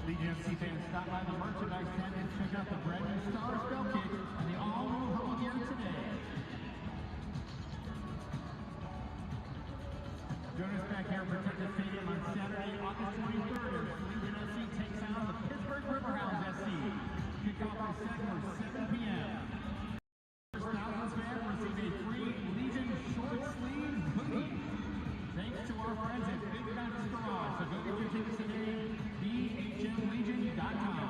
Legion FC fans, stop by the merchandise tent and check out the brand new Star Spell Kit and the all-new home gear today. Join us back here at Protective Stadium on Saturday, August 23rd as Legion FC takes on the Pittsburgh Riverhounds FC. Kickoff is set for 7 p.m. First thousands fan receive a free Legion short sleeve hoodie. Thanks to our friends at Big Fountain Garage. So go get your tickets today, bhmlegion.com.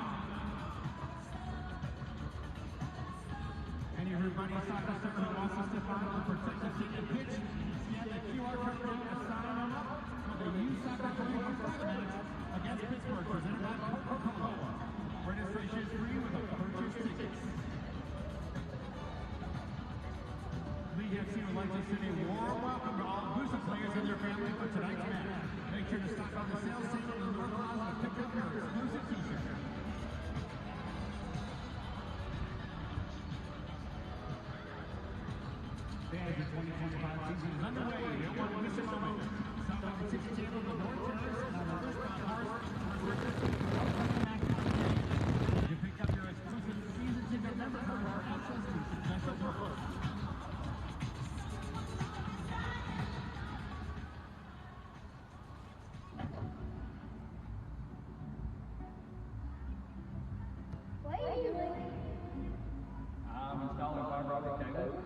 Any of your buddy soccer star who wants to step on the Protective Stadium pitch, scan the QR code down to sign them up for the youth soccer tournament match against Pittsburgh, presented by Coca-Cola. Registration is free with a purchase ticket. League FC would like to send a warm welcome to all Booster players and their families for tonight's match. Make sure to stop on the sales table in the North Plaza to pick up your exclusive t-shirt. Fans, the 2025 season is underway. You don't want to miss a moment. Stop by the ticket table in the North Terrace and on the restaurant Hartford for you pick up your exclusive season ticket member card for access to special perks. What are you doing? I'm installing fiber optic cables.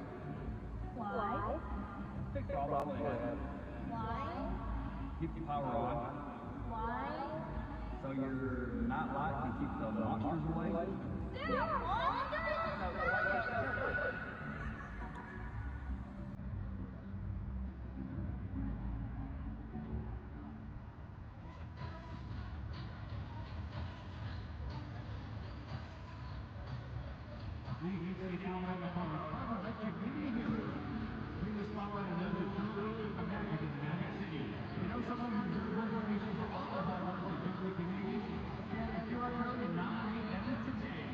Why? Big problem they have. Why? Keep the power on. Why? So your night light can keep the monsters away. They're monsters! League FC now on the corner. Fiber electric media heroes. Bring the spotlight on those who truly American in the Magic City. You know someone who deserves recognition for all the hard work they do for the community? Scan the QR code and nominate them today.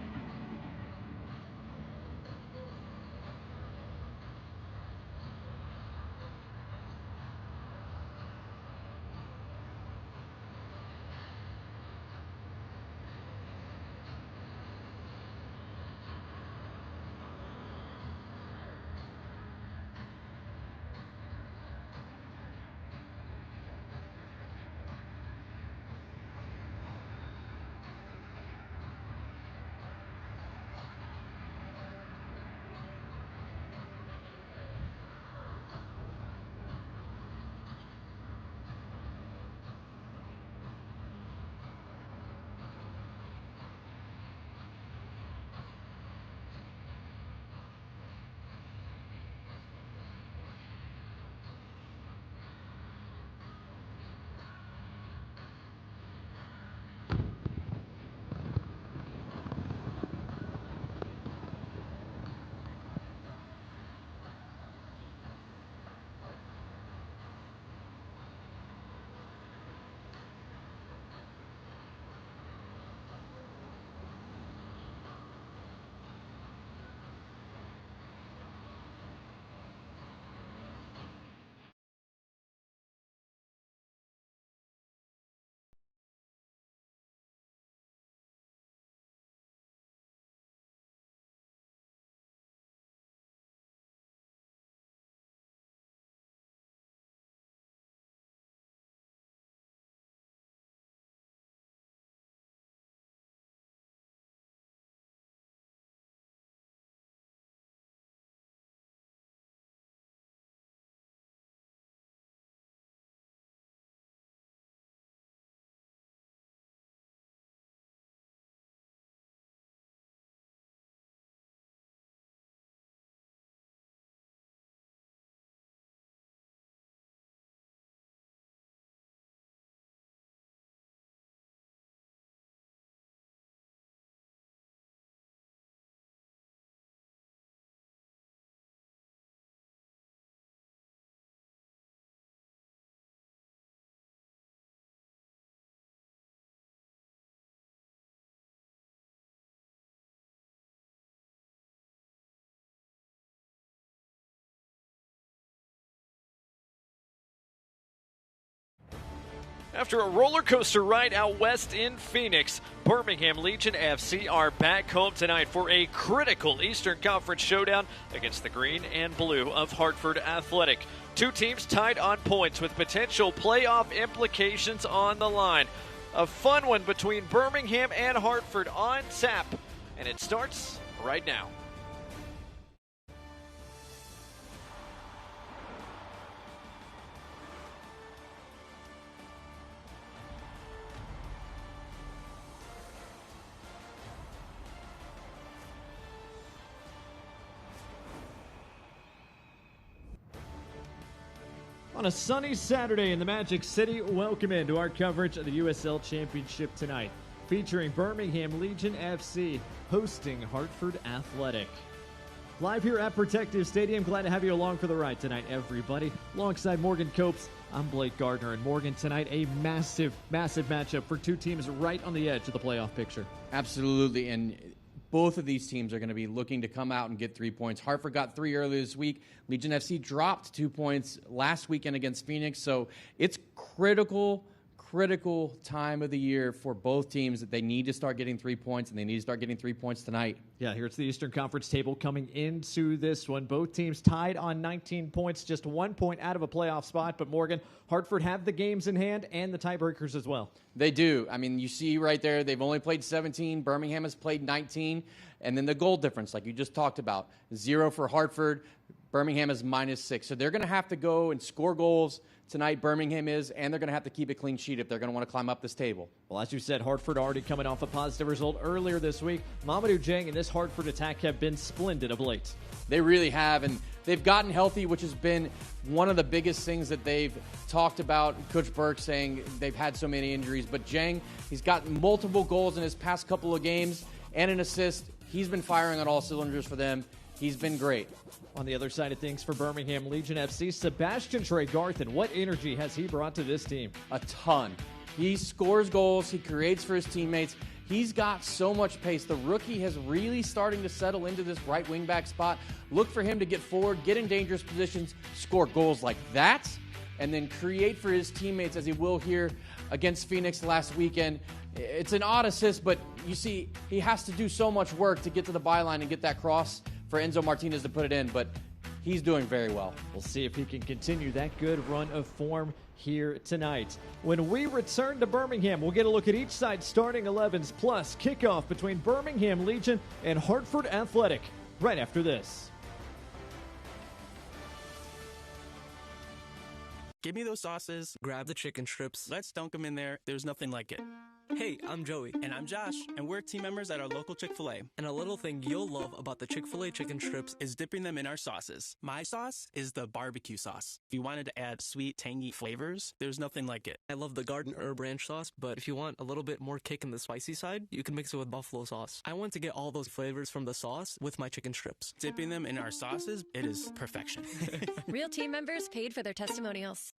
After a roller coaster ride out west in Phoenix, Birmingham Legion FC are back home tonight for a critical Eastern Conference showdown against the green and blue of Hartford Athletic. Two teams tied on points with potential playoff implications on the line. A fun one between Birmingham and Hartford on tap, and it starts right now. On a sunny Saturday in the Magic City, welcome into our coverage of the USL Championship tonight, featuring Birmingham Legion FC hosting Hartford Athletic. Live here at Protective Stadium, glad to have you along for the ride tonight, everybody. Alongside Morgan Copes, I'm Blake Gardner, and Morgan, tonight a massive, massive matchup for two teams right on the edge of the playoff picture. Absolutely, and both of these teams are going to be looking to come out and get 3 points. Hartford got 3 earlier this week. Legion FC dropped 2 points last weekend against Phoenix. So it's critical time of the year for both teams that they need to start getting 3 points, and they need to start getting 3 points tonight. Yeah, here's the Eastern Conference table coming into this one. Both teams tied on 19 points, just 1 point out of a playoff spot. But Morgan, Hartford have the games in hand and the tiebreakers as well. They do. I mean, you see right there, they've only played 17. Birmingham has played 19. And then the goal difference, like you just talked about, 0 for Hartford. Birmingham is -6. So they're going to have to go and score goals tonight, Birmingham is, and they're going to have to keep a clean sheet if they're going to want to climb up this table. Well, as you said, Hartford already coming off a positive result earlier this week. Mamadou Dieng and this Hartford attack have been splendid of late. They really have, and they've gotten healthy, which has been one of the biggest things that they've talked about. Coach Burke saying they've had so many injuries, but Dieng, he's gotten multiple goals in his past couple of games and an assist. He's been firing on all cylinders for them. He's been great. On the other side of things for Birmingham Legion FC, Sebastian Tregarthen, what energy has he brought to this team? A ton. He scores goals. He creates for his teammates. He's got so much pace. The rookie has really starting to settle into this right wing back spot. Look for him to get forward, get in dangerous positions, score goals like that, and then create for his teammates as he will here against Phoenix last weekend. It's an odd assist, but you see, he has to do so much work to get to the byline and get that cross for Enzo Martinez to put it in, but he's doing very well. We'll see if he can continue that good run of form here tonight. When we return to Birmingham, we'll get a look at each side's starting 11s plus kickoff between Birmingham Legion and Hartford Athletic right after this. Give me those sauces. Grab the chicken strips. Let's dunk them in there. There's nothing like it. Hey, I'm Joey. And I'm Josh. And we're team members at our local Chick-fil-A. And a little thing you'll love about the Chick-fil-A chicken strips is dipping them in our sauces. My sauce is the barbecue sauce. If you wanted to add sweet, tangy flavors, there's nothing like it. I love the garden herb ranch sauce, but if you want a little bit more kick in the spicy side, you can mix it with buffalo sauce. I want to get all those flavors from the sauce with my chicken strips. Dipping them in our sauces, it is perfection. Real team members paid for their testimonials.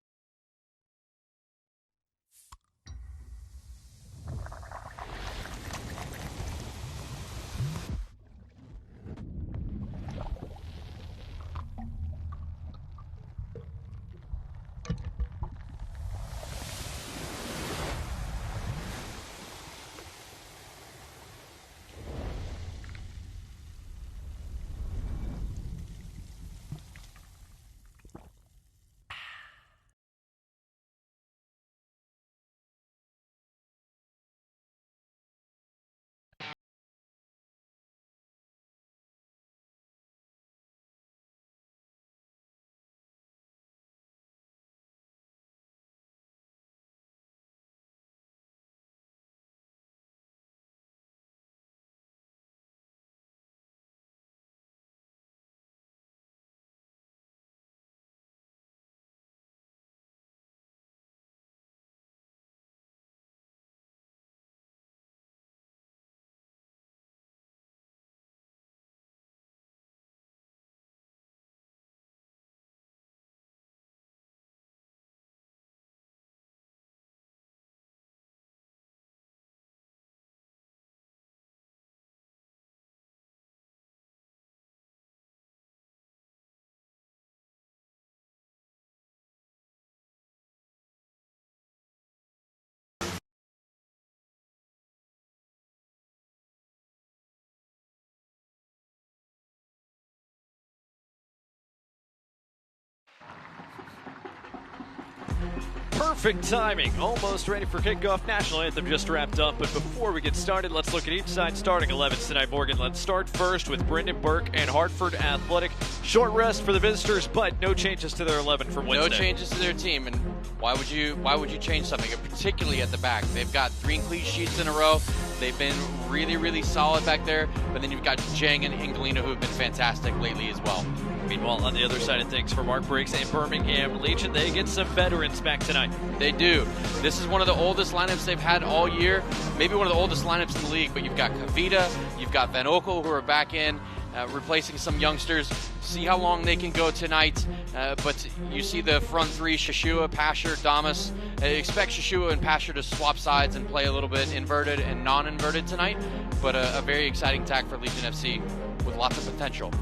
Perfect timing. Almost ready for kickoff. National anthem just wrapped up. But before we get started, let's look at each side starting 11s tonight, Morgan. Let's start first with Brendan Burke and Hartford Athletic. Short rest for the visitors, but no changes to their 11 from Wednesday. No changes to their team, and why would you change something, particularly at the back? They've got 3 clean sheets in a row. They've been really, really solid back there. But then you've got Jang and Ingalina, who have been fantastic lately as well. Meanwhile, on the other side of things for Mark Briggs and Birmingham Legion, they get some veterans back tonight. They do. This is one of the oldest lineups they've had all year. Maybe one of the oldest lineups in the league. But you've got Kavita, you've got Van Okel, who are back in, replacing some youngsters. See how long they can go tonight. But you see the front 3, Shashua, Pasher, Damas. Expect Shashua and Pasher to swap sides and play a little bit inverted and non-inverted tonight. But a very exciting attack for Legion FC with lots of potential.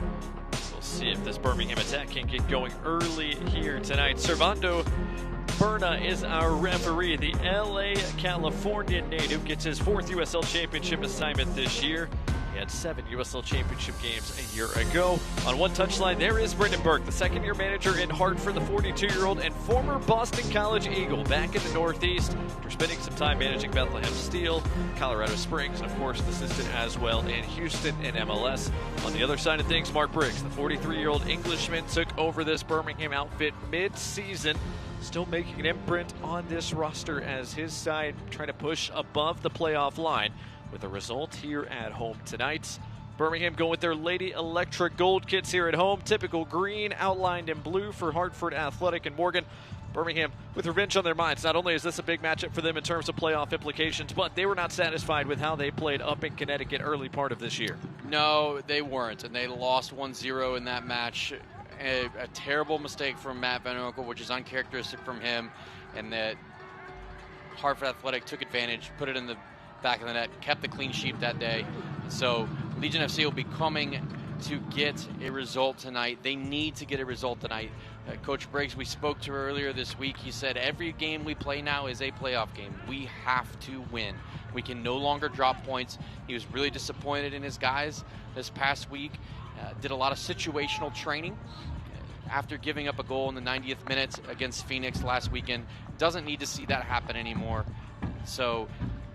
See if this Birmingham attack can get going early here tonight. Servando Berna is our referee. The LA California native gets his 4th USL Championship assignment this year. He had 7 USL Championship games a year ago. On one touchline, there is Brendan Burke, the second-year manager in Hartford, the 42-year-old and former Boston College Eagle, back in the Northeast after spending some time managing Bethlehem Steel, Colorado Springs, and of course an assistant as well in Houston and MLS. On the other side of things, Mark Briggs, the 43-year-old Englishman, took over this Birmingham outfit mid-season, still making an imprint on this roster as his side trying to push above the playoff line with a result here at home tonight. Birmingham going with their Lady Electric Gold kits here at home. Typical green outlined in blue for Hartford Athletic and Morgan. Birmingham with revenge on their minds. Not only is this a big matchup for them in terms of playoff implications, but they were not satisfied with how they played up in Connecticut early part of this year. No, they weren't, and they lost 1-0 in that match. A terrible mistake from Matt Van Okel, which is uncharacteristic from him, and that Hartford Athletic took advantage, put it in the back of the net, kept the clean sheet that day. So Legion FC will be coming to get a result tonight. They need to get a result tonight. Coach Briggs, we spoke to earlier this week. He said every game we play now is a playoff game. We have to win. We can no longer drop points. He was really disappointed in his guys this past week. Did a lot of situational training after giving up a goal in the 90th minute against Phoenix last weekend. Doesn't need to see that happen anymore. So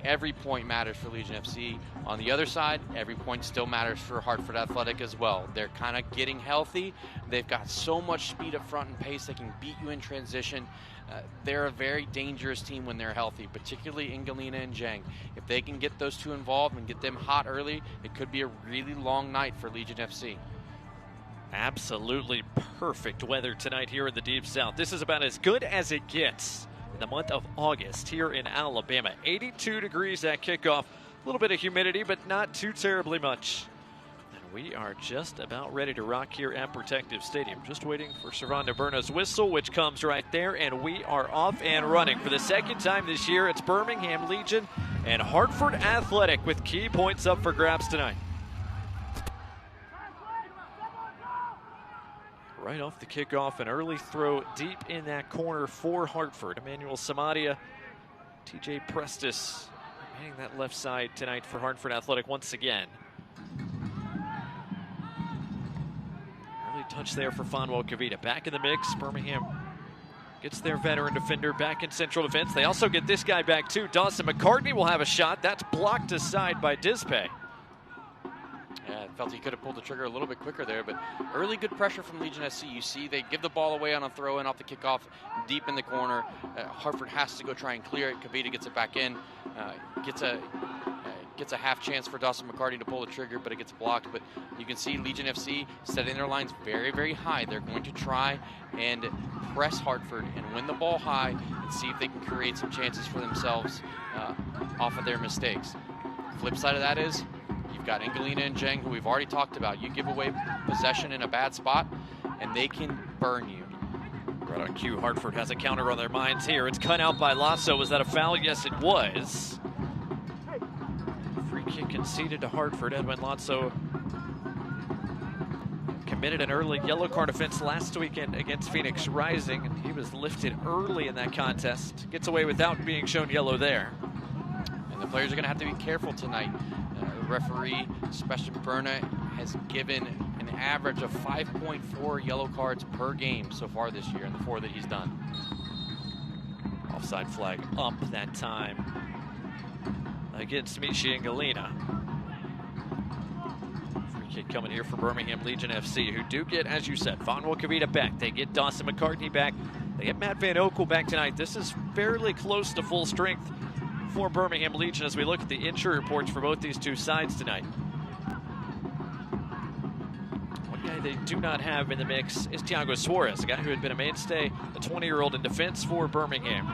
every point matters for Legion FC. On the other side, every point still matters for Hartford Athletic as well. They're kind of getting healthy. They've got so much speed up front and pace. They can beat you in transition. They're a very dangerous team when they're healthy, particularly Ingalina and Jang. If they can get those two involved and get them hot early, it could be a really long night for Legion FC. Absolutely perfect weather tonight here in the Deep South. This is about as good as it gets in the month of August here in Alabama. 82 degrees at kickoff. A little bit of humidity, but not too terribly much. And we are just about ready to rock here at Protective Stadium. Just waiting for Servando Berna's whistle, which comes right there, and we are off and running. For the second time this year, it's Birmingham Legion and Hartford Athletic with key points up for grabs tonight. Right off the kickoff, an early throw deep in that corner for Hartford. Emmanuel Samadia, TJ Prestis hitting that left side tonight for Hartford Athletic once again. Early touch there for Fonwell Kavita. Back in the mix, Birmingham gets their veteran defender back in central defense. They also get this guy back too. Dawson McCartney will have a shot. That's blocked aside by Dispe. Yeah, I felt he could have pulled the trigger a little bit quicker there, but early good pressure from Legion SC. You see they give the ball away on a throw-in off the kickoff deep in the corner. Hartford has to go try and clear it. Kavita gets it back in, gets a half chance for Dawson McCarty to pull the trigger, but it gets blocked. But you can see Legion FC setting their lines very, very high. They're going to try and press Hartford and win the ball high and see if they can create some chances for themselves off of their mistakes. Flip side of that is you've got Ingalina and Jang, who we've already talked about. You give away possession in a bad spot, and they can burn you. Right on cue, Hartford has a counter on their minds here. It's cut out by Lasso. Was that a foul? Yes, it was. Free kick conceded to Hartford. Edwin Lasso committed an early yellow card offense last weekend against Phoenix Rising, and he was lifted early in that contest. Gets away without being shown yellow there. And the players are going to have to be careful tonight. Referee Sebastian Berna has given an average of 5.4 yellow cards per game so far this year in the 4 that he's done. Offside flag up that time against Michi and Galena. Free kick coming here for Birmingham Legion FC, who do get, as you said, Von Wilkevita back. They get Dawson McCartney back. They get Matt Van Okel back tonight. This is fairly close to full strength for Birmingham Legion as we look at the injury reports for both these two sides tonight. One guy they do not have in the mix is Thiago Suarez, a guy who had been a mainstay, a 20-year-old in defense for Birmingham.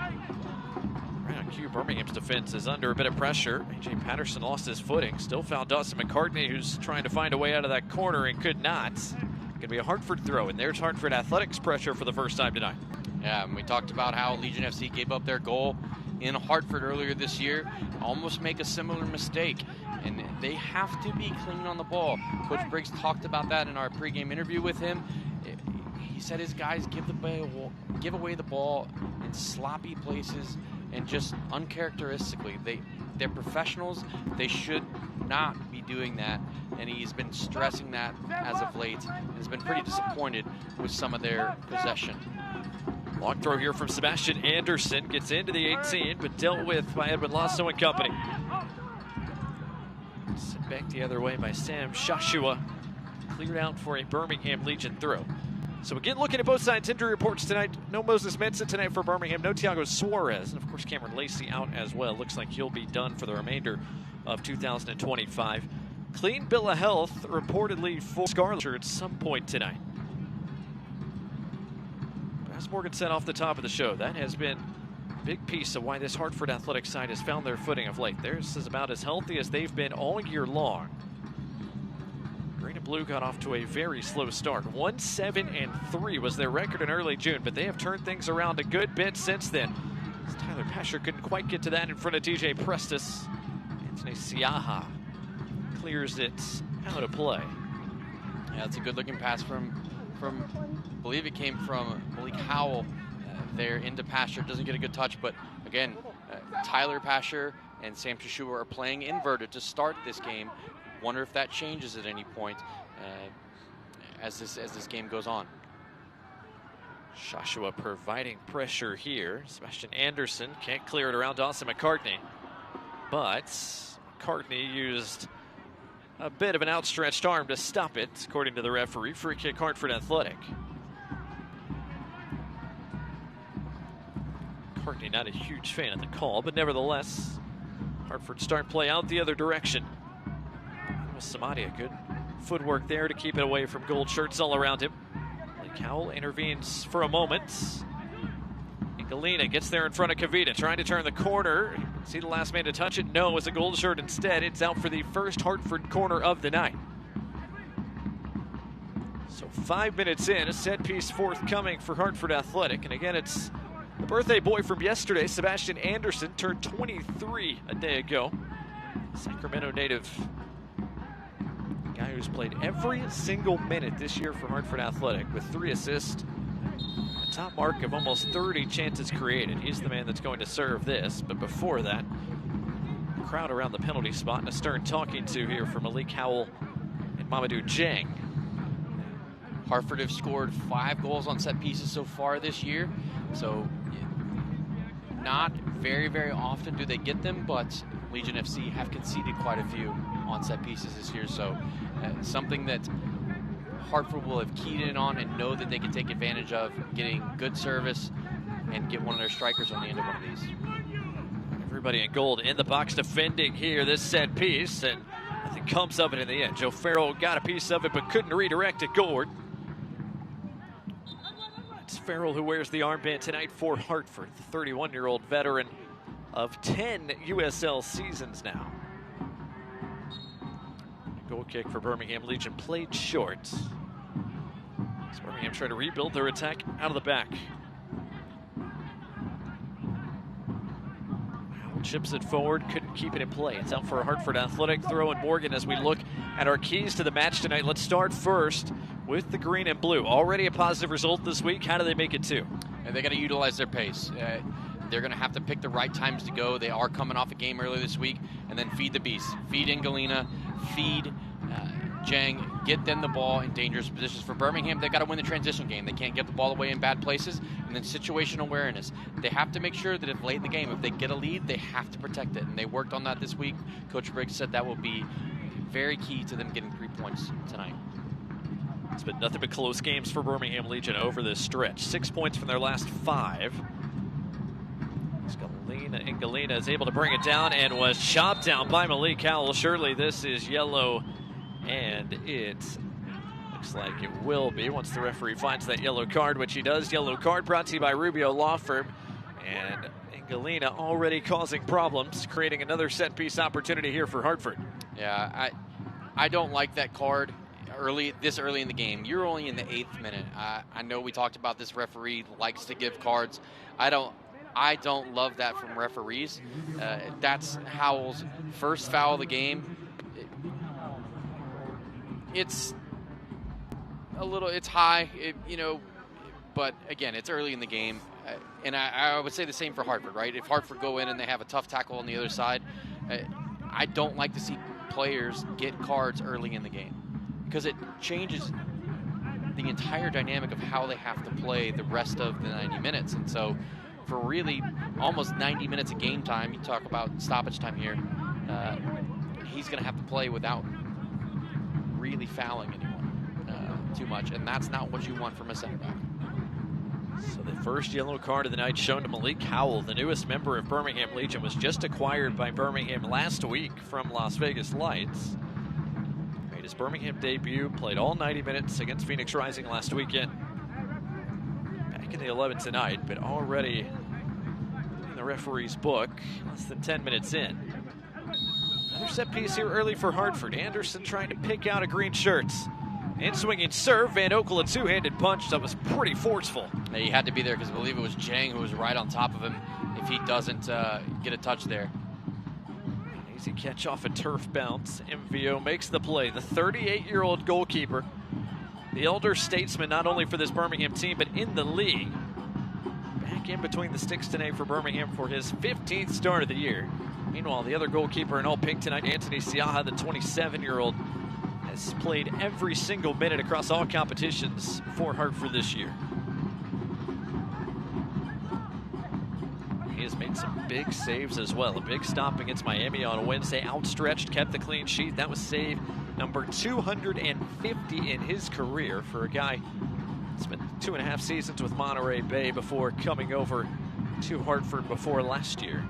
Right on cue, Birmingham's defense is under a bit of pressure. AJ Patterson lost his footing. Still found Dawson McCartney, who's trying to find a way out of that corner and could not. Going to be a Hartford throw, and there's Hartford Athletics pressure for the first time tonight. Yeah, and we talked about how Legion FC gave up their goal in Hartford earlier this year, almost make a similar mistake, and they have to be clean on the ball. Coach Briggs talked about that in our pregame interview with him. He said his guys give away the ball in sloppy places and just uncharacteristically. They're professionals. They should not be doing that, and he's been stressing that as of late and has been pretty disappointed with some of their possession. Long throw here from Sebastian Anderson. Gets into the 18, but dealt with by Edwin Lasso and company. Sent back the other way by Sam Shashua. Cleared out for a Birmingham Legion throw. So again, looking at both sides' injury reports tonight. No Moses Mensah tonight for Birmingham. No Thiago Suarez. And of course, Cameron Lacey out as well. Looks like he'll be done for the remainder of 2025. Clean bill of health reportedly for Scarlet at some point tonight. As Morgan said off the top of the show, that has been a big piece of why this Hartford Athletics side has found their footing of late. Theirs is about as healthy as they've been all year long. Green and Blue got off to a very slow start. 1-7-3 was their record in early June, but they have turned things around a good bit since then. As Tyler Pasher couldn't quite get to that in front of DJ Prestis. Anthony Siaha clears it out of play. Yeah, it's a good-looking pass from I believe it came from Malik Howell there into Pasher. Doesn't get a good touch, but again, Tyler Pasher and Sam Shashua are playing inverted to start this game. Wonder if that changes at any point as this game goes on. Shashua providing pressure here. Sebastian Anderson can't clear it around Dawson McCartney, but McCartney used a bit of an outstretched arm to stop it, according to the referee. Free kick, Hartford Athletic. McCartney not a huge fan of the call, but nevertheless, Hartford start play out the other direction. Samadia, good footwork there to keep it away from gold shirts all around him. Cowell intervenes for a moment. And Galena gets there in front of Kavita, trying to turn the corner. See the last man to touch it? No, it's a gold shirt instead. It's out for the first Hartford corner of the night. So 5 minutes in, a set piece forthcoming for Hartford Athletic. And again, it's the birthday boy from yesterday, Sebastian Anderson, turned 23 a day ago. Sacramento native. Guy who's played every single minute this year for Hartford Athletic with 3 assists, a top mark of almost 30 chances created. He's the man that's going to serve this, but before that, the crowd around the penalty spot and a stern talking to here for Malik Howell and Mamadou Jang. Hartford have scored 5 goals on set pieces so far this year, so not very, very often do they get them, but Legion FC have conceded quite a few on set pieces this year, so something that Hartford will have keyed in on and know that they can take advantage of, getting good service and get one of their strikers on the end of one of these. Everybody in gold in the box defending here this set piece, and nothing comes of it in the end. Joe Farrell got a piece of it but couldn't redirect it goalward. It's Farrell who wears the armband tonight for Hartford, the 31-year-old veteran of 10 USL seasons now. Goal kick for Birmingham Legion played short. As Birmingham try to rebuild their attack out of the back. Howell chips it forward, couldn't keep it in play. It's out for a Hartford Athletic throw, and Morgan, as we look at our keys to the match tonight, let's start first with the green and blue. Already a positive result this week. How do they make it 2? And they got to utilize their pace. They're going to have to pick the right times to go. They are coming off a game earlier this week, and then feed the beast. Feed in Galena, feed Jang, get them the ball in dangerous positions. For Birmingham, they've got to win the transition game. They can't get the ball away in bad places. And then situational awareness. They have to make sure that if late in the game, if they get a lead, they have to protect it. And they worked on that this week. Coach Briggs said that will be very key to them getting 3 points tonight. It's been nothing but close games for Birmingham Legion over this stretch. 6 points from their last 5. Ingalina is able to bring it down and was chopped down by Malik Howell. Surely this is yellow, and it looks like it will be once the referee finds that yellow card, which he does. Yellow card brought to you by Rubio Law Firm. And Ingalina already causing problems, creating another set-piece opportunity here for Hartford. Yeah, I don't like that card this early in the game. You're only in the 8th minute. I know we talked about this referee likes to give cards. I don't love that from referees. That's Howell's first foul of the game. It's high, but again, it's early in the game. And I would say the same for Hartford, right? If Hartford go in and they have a tough tackle on the other side, I don't like to see players get cards early in the game because it changes the entire dynamic of how they have to play the rest of the 90 minutes. And so for really almost 90 minutes of game time, you talk about stoppage time here, he's going to have to play without really fouling anyone too much, and that's not what you want from a center back. So the first yellow card of the night shown to Malik Howell, the newest member of Birmingham Legion, was just acquired by Birmingham last week from Las Vegas Lights. Made his Birmingham debut, played all 90 minutes against Phoenix Rising last weekend. Back in the 11 tonight, but already in the referee's book, less than 10 minutes in. Another set piece here early for Hartford. Anderson trying to pick out a green shirt. In swinging serve, Van Okel, a two-handed punch that was pretty forceful. Yeah, he had to be there because I believe it was Jang who was right on top of him if he doesn't get a touch there. An easy catch off a turf bounce. MVO makes the play. The 38-year-old goalkeeper, the elder statesman not only for this Birmingham team but in the league. Back in between the sticks tonight for Birmingham for his 15th start of the year. Meanwhile, the other goalkeeper in all pink tonight, Anthony Siaha, the 27-year-old, has played every single minute across all competitions for Hartford this year. He has made some big saves as well. A big stop against Miami on Wednesday. Outstretched, kept the clean sheet. That was save number 250 in his career for a guy who spent 2.5 seasons with Monterey Bay before coming over to Hartford before last year.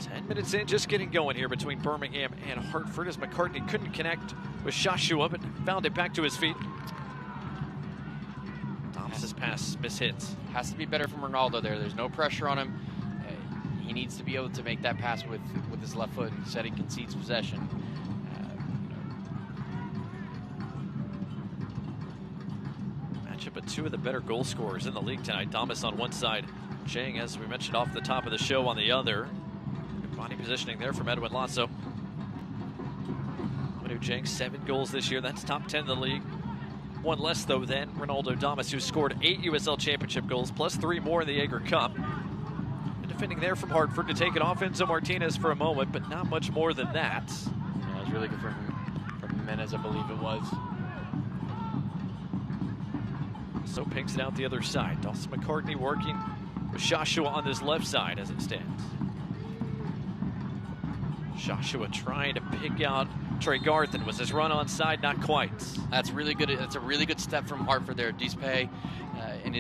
10 minutes in, just getting going here between Birmingham and Hartford as McCartney couldn't connect with Shashua, but found it back to his feet. Thomas's pass mishits. Has to be better from Ronaldo there. There's no pressure on him. He needs to be able to make that pass with his left foot. He said he concedes possession. Matchup of two of the better goal scorers in the league tonight. Thomas on one side, Jang, as we mentioned off the top of the show, on the other. Body positioning there from Edwin Lasso. Manu Jang, 7 goals this year. That's top 10 in the league. One less, though, than Ronaldo Damas, who scored 8 USL Championship goals, plus 3 more in the Jaeger Cup. And defending there from Hartford to take it off Enzo Martinez for a moment, but not much more than that. Yeah, it was really good from Jimenez, I believe it was. So pinks it out the other side. Dawson McCartney working with Shashua on this left side as it stands. Joshua trying to pick out Trey Garthen. Was his run onside? Not quite. That's really good. That's a really good step from Hartford there. Dispe and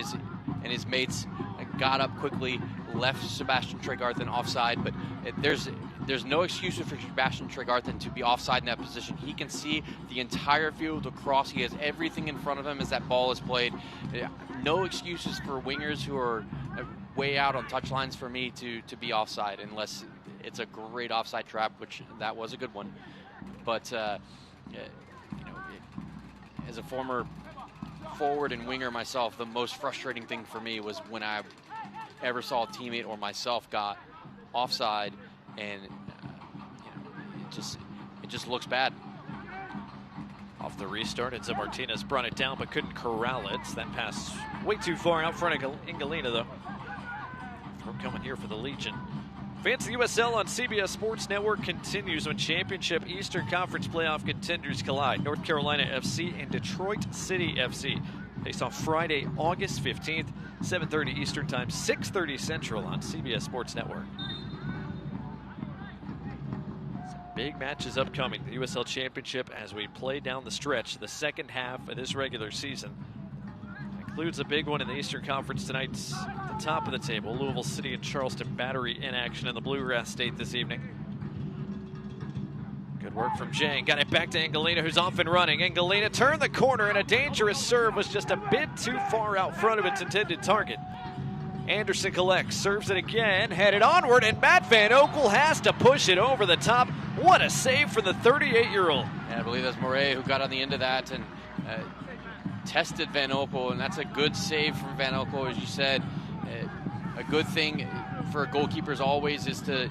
his mates got up quickly, left Sebastian Tregarthen offside, but there's no excuse for Sebastian Tregarthen to be offside in that position. He can see the entire field across. He has everything in front of him as that ball is played. No excuses for wingers who are way out on touch lines for me to be offside, unless it's a great offside trap, which that was a good one. But as a former forward and winger myself, the most frustrating thing for me was when I ever saw a teammate or myself got offside, and it just looks bad. Off the restart, Enzo Martinez brought it down but couldn't corral it. That pass way too far out front of Ingalina, though. Throw coming here for the Legion. Fans of the USL on CBS Sports Network continues when Championship Eastern Conference playoff contenders collide. North Carolina FC and Detroit City FC face off Friday, August 15th, 7:30 Eastern Time, 6:30 Central on CBS Sports Network. Some big matches upcoming. The USL Championship as we play down the stretch, the second half of this regular season. Includes a big one in the Eastern Conference tonight at the top of the table. Louisville City and Charleston Battery in action in the Bluegrass State this evening. Good work from Jang. Got it back to Angelina, who's off and running. Angelina turned the corner, and a dangerous serve was just a bit too far out front of its intended target. Anderson collects, serves it again, headed onward, and Matt Van Oekel has to push it over the top. What a save for the 38-year-old. And I believe that's Moret who got on the end of that and tested Van Oekel, and that's a good save from Van Oekel, as you said. A good thing for goalkeepers always is to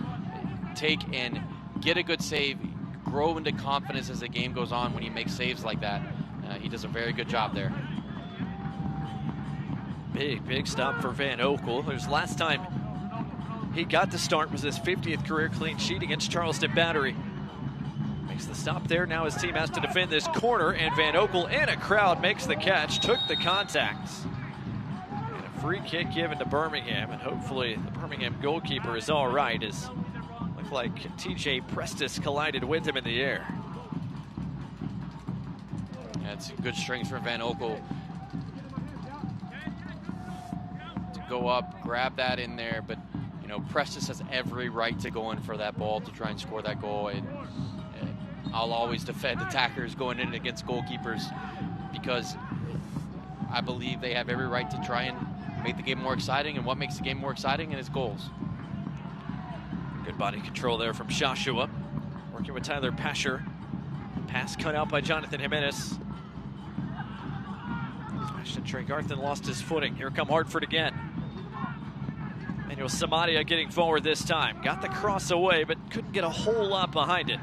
take and get a good save, grow into confidence as the game goes on when he makes saves like that. He does a very good job there. Big stop for Van Oekel, whose last time he got to start was his 50th career clean sheet against Charleston Battery. Makes the stop there. Now his team has to defend this corner, and Van Oekel in a crowd makes the catch, took the contact. And a free kick given to Birmingham, and hopefully the Birmingham goalkeeper is all right, as looked like TJ Prestis collided with him in the air. Yeah, it's good strength from Van Oekel to go up, grab that in there, but you know, Prestis has every right to go in for that ball to try and score that goal. And I'll always defend attackers going in against goalkeepers because I believe they have every right to try and make the game more exciting, and what makes the game more exciting is goals. Good body control there from Joshua, working with Tyler Pasher. Pass cut out by Jonathan Jimenez. Sebastian Tregarthen lost his footing. Here come Hartford again. Manuel Samadia getting forward this time. Got the cross away, but couldn't get a whole lot behind it.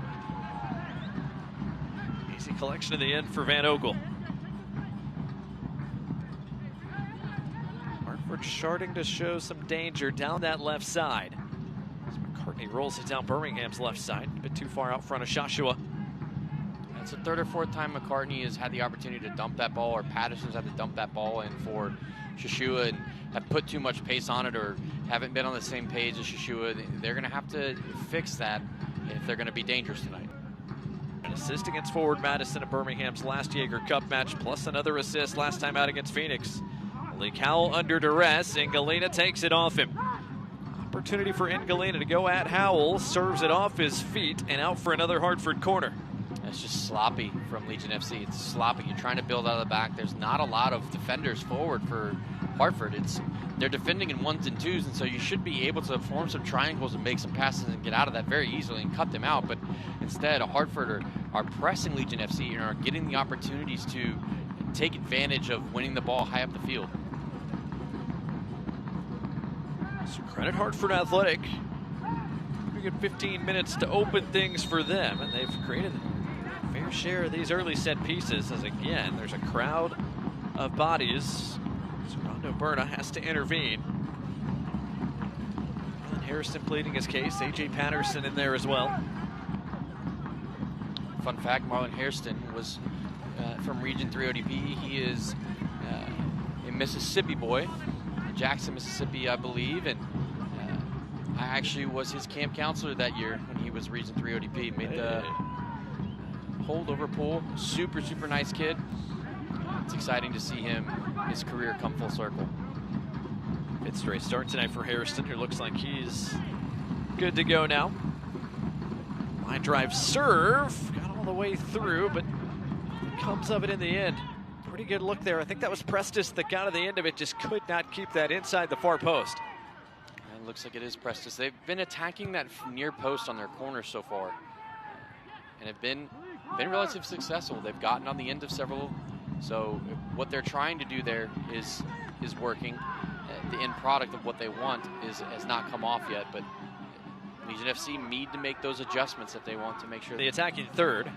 Easy collection in the end for Van Oekel. Hartford starting to show some danger down that left side. As McCartney rolls it down Birmingham's left side. A bit too far out front of Joshua. It's the third or fourth time McCartney has had the opportunity to dump that ball, or Patterson's had to dump that ball in for Shashua and have put too much pace on it or haven't been on the same page as Shashua. They're going to have to fix that if they're going to be dangerous tonight. An assist against Forward Madison in Birmingham's last Jaeger Cup match, plus another assist last time out against Phoenix. Lee Howell under duress. Angelina takes it off him. Opportunity for Angelina to go at Howell, serves it off his feet and out for another Hartford corner. It's just sloppy from Legion FC. It's sloppy. You're trying to build out of the back. There's not a lot of defenders forward for Hartford. They're defending in ones and twos, and so you should be able to form some triangles and make some passes and get out of that very easily and cut them out. But instead, Hartford are pressing Legion FC and are getting the opportunities to take advantage of winning the ball high up the field. So credit Hartford Athletic. Pretty good 15 minutes to open things for them, and they've created a fair share of these early set pieces, as again, there's a crowd of bodies. So Rondo Berna has to intervene. And Harrison pleading his case. AJ Patterson in there as well. Fun fact, Marlon Hairston was from Region 3 ODP. He is a Mississippi boy, Jackson, Mississippi, I believe, and I actually was his camp counselor that year when he was Region 3 ODP. Made the holdover pool. Super nice kid. It's exciting to see his career come full circle. Fifth straight start tonight for Harrison, who looks like he's good to go now. Line drive serve, got all the way through, but comes of it in the end. Pretty good look there. I think that was Prestis that got to the end of it, just could not keep that inside the far post. And it looks like it is Prestis. They've been attacking that near post on their corners so far, and have been relatively successful. They've gotten on the end of several. So what they're trying to do there is working. The end product of what they want has not come off yet, but Legion FC need to make those adjustments if they want to make sure. The attacking third.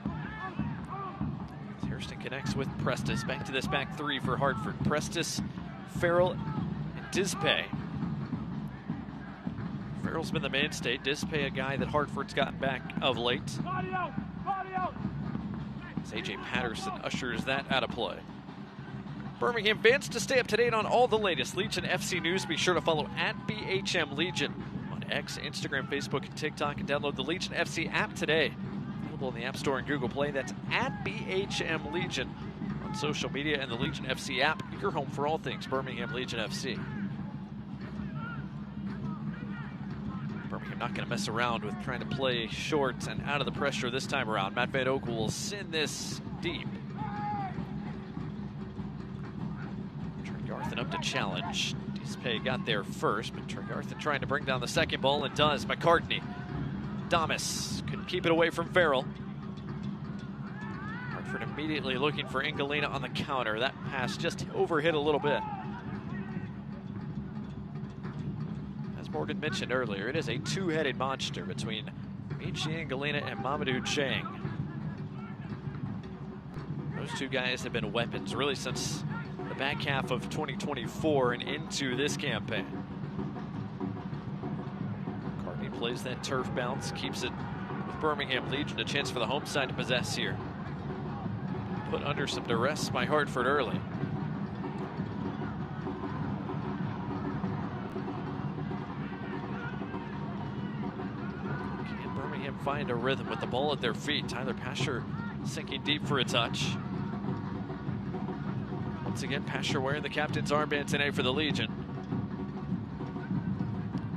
Hairston connects with Prestis. Back to this back three for Hartford. Prestis, Farrell, and Dispe. Farrell's been the mainstay. Dispay, a guy that Hartford's gotten back of late. As A.J. Patterson ushers that out of play. Birmingham fans, to stay up to date on all the latest Legion FC news, be sure to follow @BHM Legion on X, Instagram, Facebook, and TikTok, and download the Legion FC app today. Available in the App Store and Google Play. That's @BHM Legion on social media and the Legion FC app. Your home for all things Birmingham Legion FC. Birmingham not going to mess around with trying to play short and out of the pressure this time around. Matt Van Oekel will send this deep. Tregarthen up to challenge. Dispay got there first, but Tregarthen trying to bring down the second ball and does. McCartney. Damas couldn't keep it away from Farrell. Hartford immediately looking for Ingalina on the counter. That pass just overhit a little bit. As Morgan mentioned earlier, it is a two-headed monster between Michi Ingalina and Mamadou Chang. Those two guys have been weapons really since the back half of 2024 and into this campaign. Cartney plays that turf bounce, keeps it with Birmingham Legion, a chance for the home side to possess here. Put under some duress by Hartford early. Can Birmingham find a rhythm with the ball at their feet? Tyler Pasher sinking deep for a touch. Once again, Pasher wearing the captain's armband tonight for the Legion.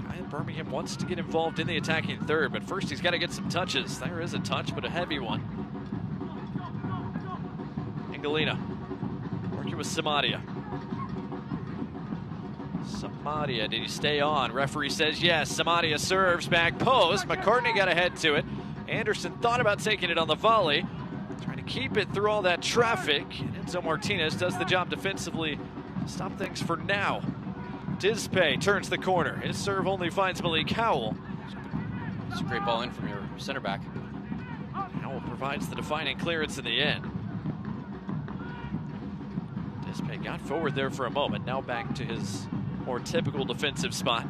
Guy in Birmingham wants to get involved in the attacking third, but first he's got to get some touches. There is a touch, but a heavy one. Ingalina working with Samadia. Samadia, did he stay on? Referee says yes. Samadia serves back post. McCartney got ahead to it. Anderson thought about taking it on the volley. Trying to keep it through all that traffic. And Enzo Martinez does the job defensively to stop things for now. Dispay turns the corner. His serve only finds Malik Howell. It's a great ball in from your center back. Howell provides the defining clearance in the end. Dispay got forward there for a moment. Now back to his more typical defensive spot.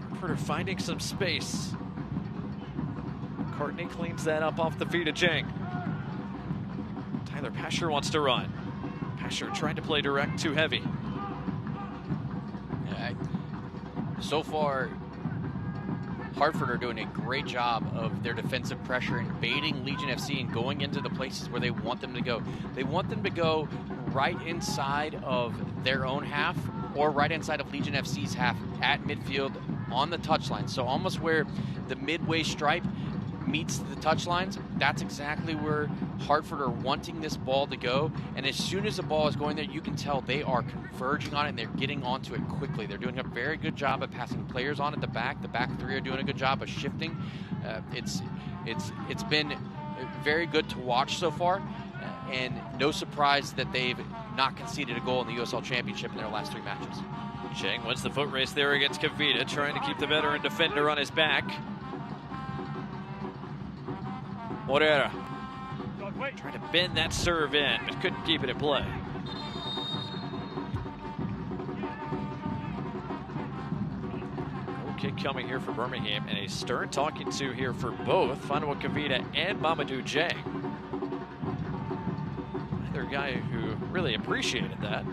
Hartford finding some space. Courtney cleans that up off the feet of Chang. Tyler Pasher wants to run. Pasher trying to play direct, too heavy. Yeah, so far, Hartford are doing a great job of their defensive pressure and baiting Legion FC and going into the places where they want them to go. They want them to go right inside of their own half or right inside of Legion FC's half at midfield on the touchline. So almost where the midway stripe meets the touchlines, that's exactly where Hartford are wanting this ball to go. And as soon as the ball is going there, you can tell they are converging on it and they're getting onto it quickly. They're doing a very good job of passing players on at the back. The back three are doing a good job of shifting. It's been very good to watch so far, and no surprise that they've not conceded a goal in the USL Championship in their last three matches. Chang wins the foot race there against Kavita, trying to keep the veteran defender on his back. Moreira trying to bend that serve in, but couldn't keep it in play. Goal kick coming here for Birmingham, and a stern talking to here for both Fanua Kavita and Mamadou Chang. Another guy who really appreciated that.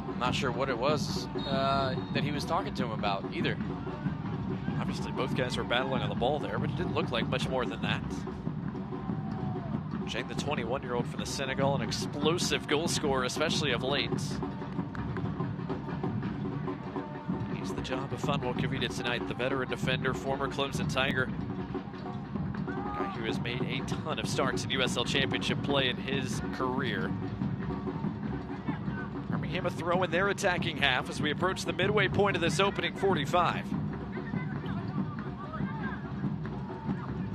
I'm not sure what it was that he was talking to him about either. Obviously, both guys were battling on the ball there, but it didn't look like much more than that. Chang, the 21-year-old from the Senegal, an explosive goal scorer, especially of late. He's the job of Fanua Kavita tonight, the veteran defender, former Clemson Tiger. A guy who has made a ton of starts in USL Championship play in his career. Birmingham a throw in their attacking half as we approach the midway point of this opening 45.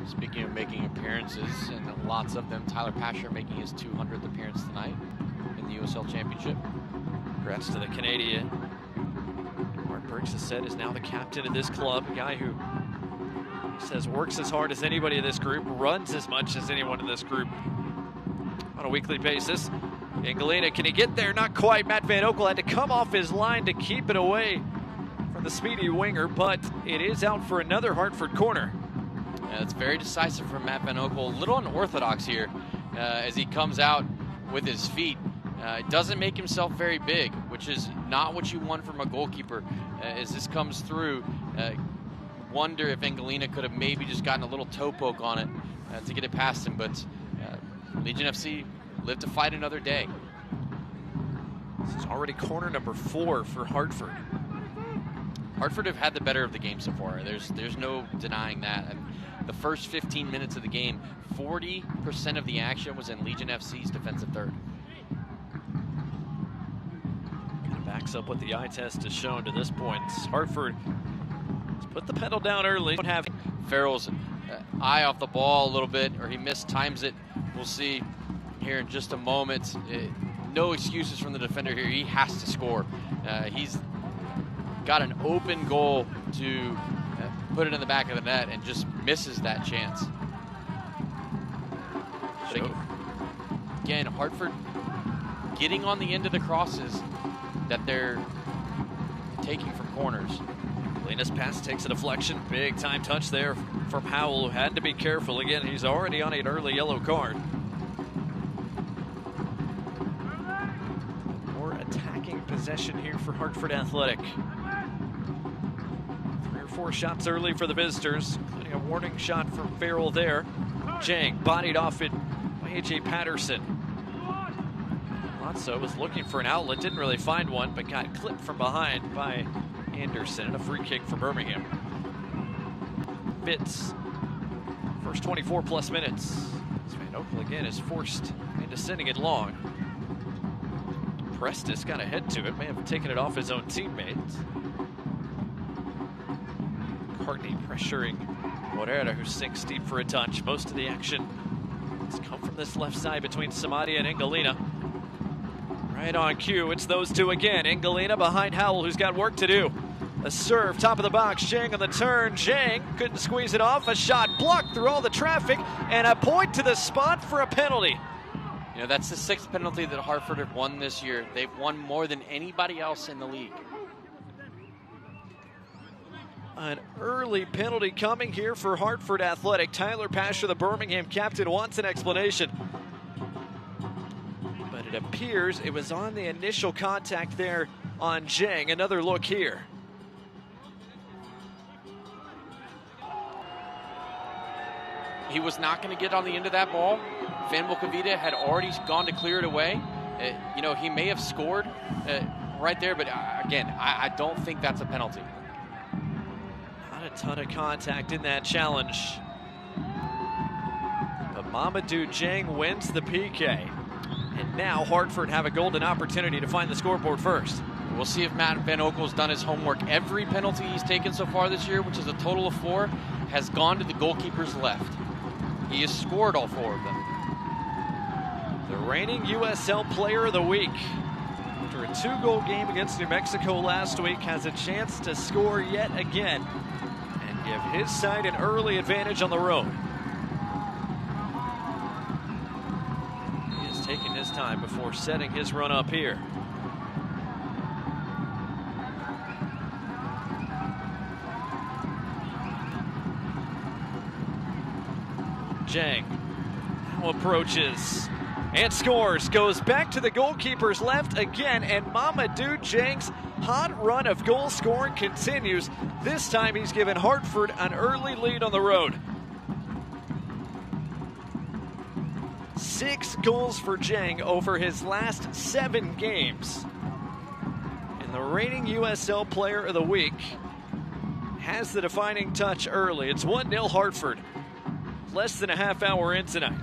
Speaking of making appearances, and lots of them, Tyler Pasher making his 200th appearance tonight in the USL Championship. Congrats to the Canadian. Mark Burks has said is now the captain of this club, a guy who says works as hard as anybody in this group, runs as much as anyone in this group on a weekly basis. Ingalina, can he get there? Not quite. Matt Van Oekel had to come off his line to keep it away from the speedy winger, but it is out for another Hartford corner. Yeah, it's very decisive from Matt Van Oekel. A little unorthodox here as he comes out with his feet. It doesn't make himself very big, which is not what you want from a goalkeeper. As this comes through, wonder if Engelina could have maybe just gotten a little toe poke on it to get it past him, but Legion FC live to fight another day. This is already corner number 4 for Hartford. Hartford have had the better of the game so far. There's no denying that. And the first 15 minutes of the game, 40% of the action was in Legion FC's defensive third. Kind of backs up what the eye test has shown to this point. Hartford has put the pedal down early. Don't have Farrell's eye off the ball a little bit, or he mistimes it. We'll see here in just a moment. No excuses from the defender here. He has to score. He's got an open goal to put it in the back of the net and just misses that chance. But again, Hartford getting on the end of the crosses that they're taking from corners. Lena's pass takes a deflection. Big time touch there from Howell, who had to be careful. Again, he's already on an early yellow card. More attacking possession here for Hartford Athletic. 3 or 4 shots early for the visitors, including a warning shot from Farrell there. Jang bodied off it by A.J. Patterson. Lotso was looking for an outlet, didn't really find one, but got clipped from behind by Anderson, and a free kick for Birmingham. Fitz, first 24 plus minutes. Van Oekel again is forced into sending it long. Prestis got ahead to it, may have taken it off his own teammate. Cartney pressuring Morera, who sinks deep for a touch. Most of the action has come from this left side between Samadia and Engelina. Right on cue, it's those two again. Engelina behind Howell, who's got work to do. A serve, top of the box, Zhang on the turn. Zhang couldn't squeeze it off. A shot blocked through all the traffic, and a point to the spot for a penalty. You know, that's the 6th penalty that Hartford have won this year. They've won more than anybody else in the league. An early penalty coming here for Hartford Athletic. Tyler Pasher, the Birmingham captain, wants an explanation. But it appears it was on the initial contact there on Zhang. Another look here. He was not going to get on the end of that ball. Van Volkovita had already gone to clear it away. You know, he may have scored right there, but again, I don't think that's a penalty. Not a ton of contact in that challenge. But Mamadou Zhang wins the PK. And now Hartford have a golden opportunity to find the scoreboard first. We'll see if Matt Van Oekel's done his homework. Every penalty he's taken so far this year, which is a total of 4, has gone to the goalkeeper's left. He has scored all 4 of them. The reigning USL Player of the Week, after a 2-goal game against New Mexico last week, has a chance to score yet again and give his side an early advantage on the road. He has taken his time before setting his run up here. Zhang now approaches and scores, goes back to the goalkeeper's left again, and Mamadou Zhang's hot run of goal scoring continues. This time he's given Hartford an early lead on the road. 6 goals for Zhang over his last 7 games. And the reigning USL Player of the Week has the defining touch early. It's 1-0 Hartford. Less than a half hour in tonight.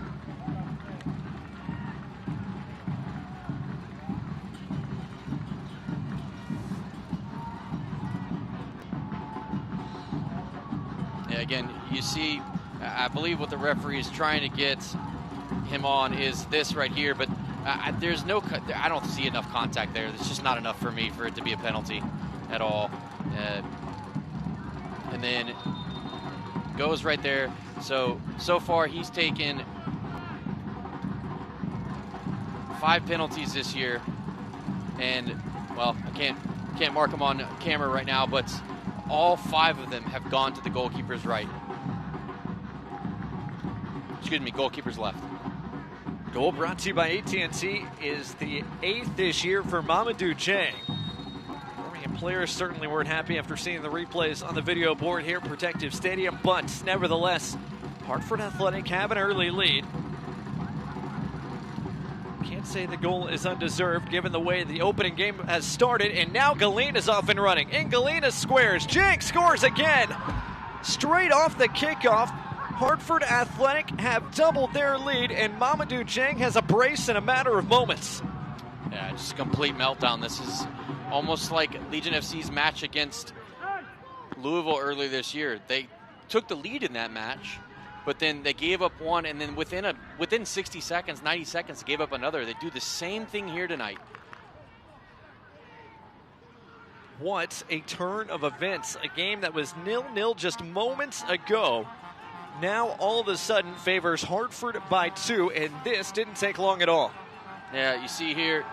Yeah, again, you see, I believe what the referee is trying to get him on is this right here, but there's no, I don't see enough contact there. It's just not enough for me for it to be a penalty at all. And then goes right there. So far he's taken 5 penalties this year, and well, I can't can't mark them on camera right now, but all 5 of them have gone to the goalkeeper's right. Excuse me, goalkeeper's left. Goal brought to you by AT&T is the 8th this year for Mamadou Dieng. Birmingham players certainly weren't happy after seeing the replays on the video board here at Protective Stadium, but nevertheless, Hartford Athletic have an early lead. Can't say the goal is undeserved given the way the opening game has started, and now Galina's off and running. And Galina squares. Dieng scores again. Straight off the kickoff, Hartford Athletic have doubled their lead, and Mamadou Dieng has a brace in a matter of moments. Yeah, just a complete meltdown. This is almost like Legion FC's match against Louisville earlier this year. They took the lead in that match, but then they gave up one, and then within 60 seconds, 90 seconds, they gave up another. They do the same thing here tonight. What a turn of events. A game that was 0-0 just moments ago, now all of a sudden favors Hartford by 2, and this didn't take long at all. Yeah, you see here,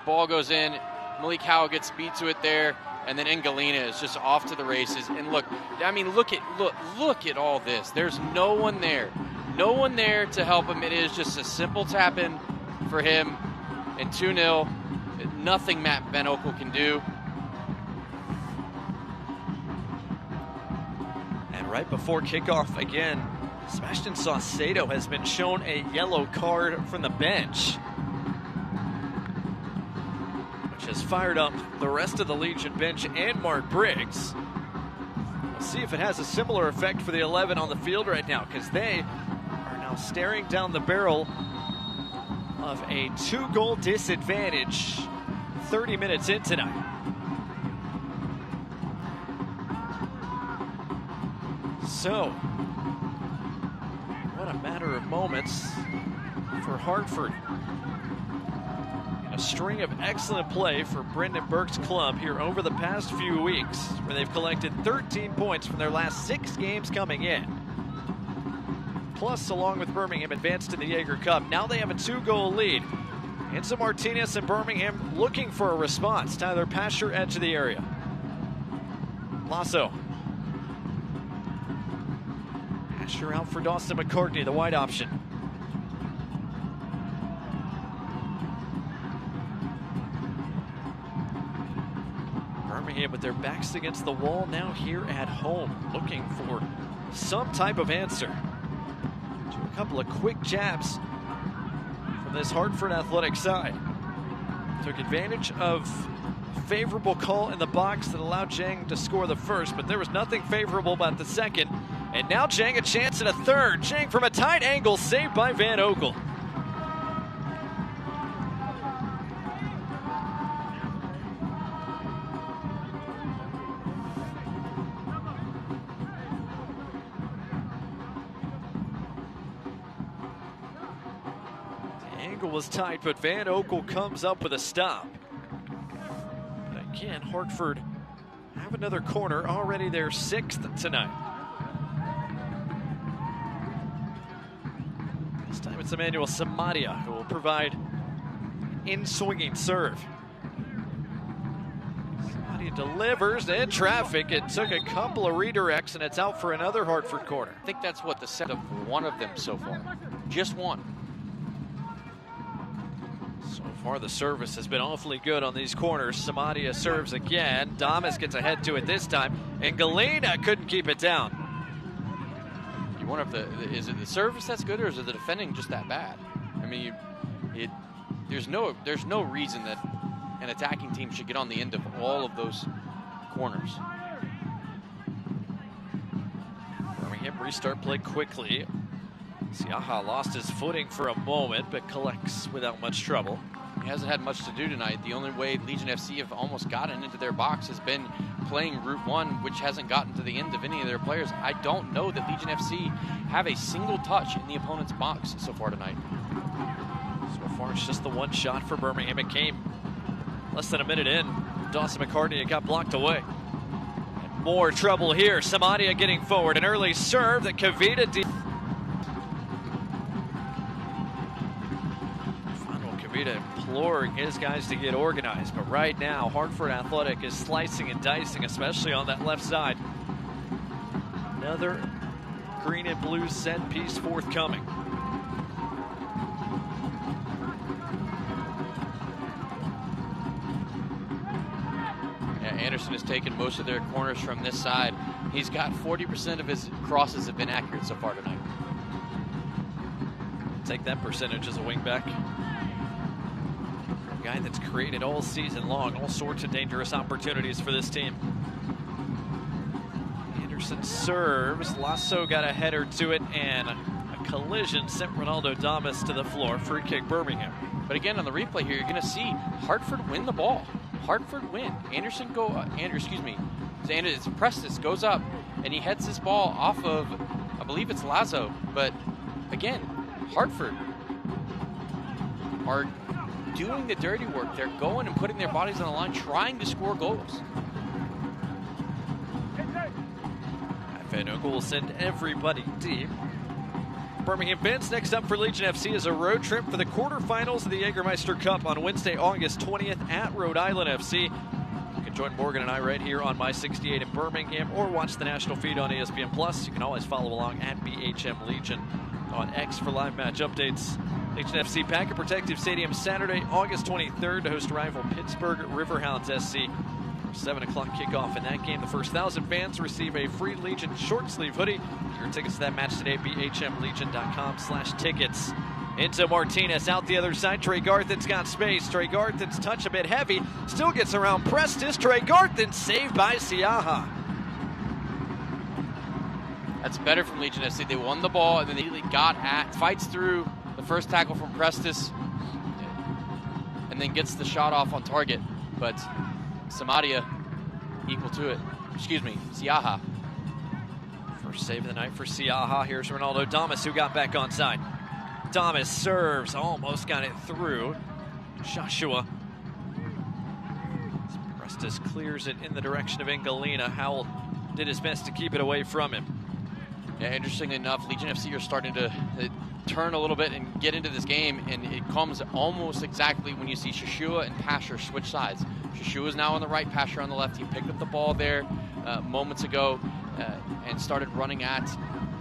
ball goes in, Malik Howell gets beat to it there, and then Galina is just off to the races. And look, I mean, look at all this. There's no one there. No one there to help him. It is just a simple tap in for him, and 2-0. Nothing Matt Van Oekel can do. And right before kickoff again, Sebastian Saucedo has been shown a yellow card from the bench, which has fired up the rest of the Legion bench and Mark Briggs. We'll see if it has a similar effect for the 11 on the field right now, because they are now staring down the barrel of a 2-goal disadvantage 30 minutes in tonight. So, what a matter of moments for Hartford. A string of excellent play for Brendan Burke's club here over the past few weeks, where they've collected 13 points from their last 6 games coming in. Plus, along with Birmingham, advanced to the Jaeger Cup. Now they have a 2-goal lead. Enzo Martinez and Birmingham looking for a response. Tyler Pasher, edge of the area. Lasso. Pasher out for Dawson McCartney, the wide option. Birmingham with their backs against the wall now here at home, looking for some type of answer to a couple of quick jabs from this Hartford Athletic side. Took advantage of a favorable call in the box that allowed Dieng to score the first, but there was nothing favorable about the second. And now Dieng a chance at a third. Dieng from a tight angle, saved by Van Oekel. The angle was tight, but Van Oekel comes up with a stop. But again, Hartford have another corner, already their 6th tonight. This time it's Emmanuel Samadia who will provide in-swinging serve. Samadia delivers in traffic. It took a couple of redirects, and it's out for another Hartford corner. I think that's what the set of one of them so far. Just one. So far the service has been awfully good on these corners. Samadia serves again. Damas gets ahead to it this time, and Galina couldn't keep it down. You wonder if is it the service that's good, or is it the defending just that bad? I mean, there's no reason that an attacking team should get on the end of all of those corners. Birmingham restart play quickly. Siaha lost his footing for a moment, but collects without much trouble. He hasn't had much to do tonight. The only way Legion FC have almost gotten into their box has been playing Route 1, which hasn't gotten to the end of any of their players. I don't know that Legion FC have a single touch in the opponent's box so far tonight. So far, it's just the one shot for Birmingham. It came less than a minute in. Dawson McCartney, it got blocked away. And more trouble here. Samadia getting forward. An early serve that Kavita Kavita imploring his guys to get organized. But right now, Hartford Athletic is slicing and dicing, especially on that left side. Another green and blue set piece forthcoming. Anderson has taken most of their corners from this side. He's got 40% of his crosses have been accurate so far tonight. Take that percentage as a wingback. A guy that's created all season long all sorts of dangerous opportunities for this team. Anderson serves. Lasso got a header to it, and a collision sent Ronaldo Damas to the floor. Free kick, Birmingham. But again, on the replay here, you're going to see Hartford win the ball. Hartford win. It's Prestis goes up, and he heads this ball off of, I believe it's Lazo. But again, Hartford are doing the dirty work. They're going and putting their bodies on the line, trying to score goals. Van Ogle will send everybody deep. Birmingham fans, next up for Legion FC is a road trip for the quarterfinals of the Jägermeister Cup on Wednesday, August 20th at Rhode Island FC. You can join Morgan and I right here on My 68 in Birmingham, or watch the national feed on ESPN+. You can always follow along at BHM Legion on X for live match updates. Legion FC back at Protective Stadium Saturday, August 23rd to host rival Pittsburgh Riverhounds SC. 7 o'clock kickoff in that game. The first 1,000 fans receive a free Legion short sleeve hoodie. Get your tickets to that match today, bhmlegion.com/tickets. Into Martinez, out the other side. Trey Garthen's got space. Trey Garthen's touch a bit heavy. Still gets around Prestis. Trey Garthen saved by Siaha. That's better from Legion FC. They won the ball and then they immediately fights through the first tackle from Prestis and then gets the shot off on target. But Samaria equal to it. Siaha. First save of the night for Siaha. Here's Ronaldo Damas, who got back onside. Damas serves, almost got it through. Joshua. Prestis clears it in the direction of Engalina. Howell did his best to keep it away from him. Yeah, interestingly enough, Legion FC are starting to turn a little bit and get into this game, and it comes almost exactly when you see Shashua and Pasher switch sides. Shashua is now on the right, Pasher on the left. He picked up the ball there moments ago and started running at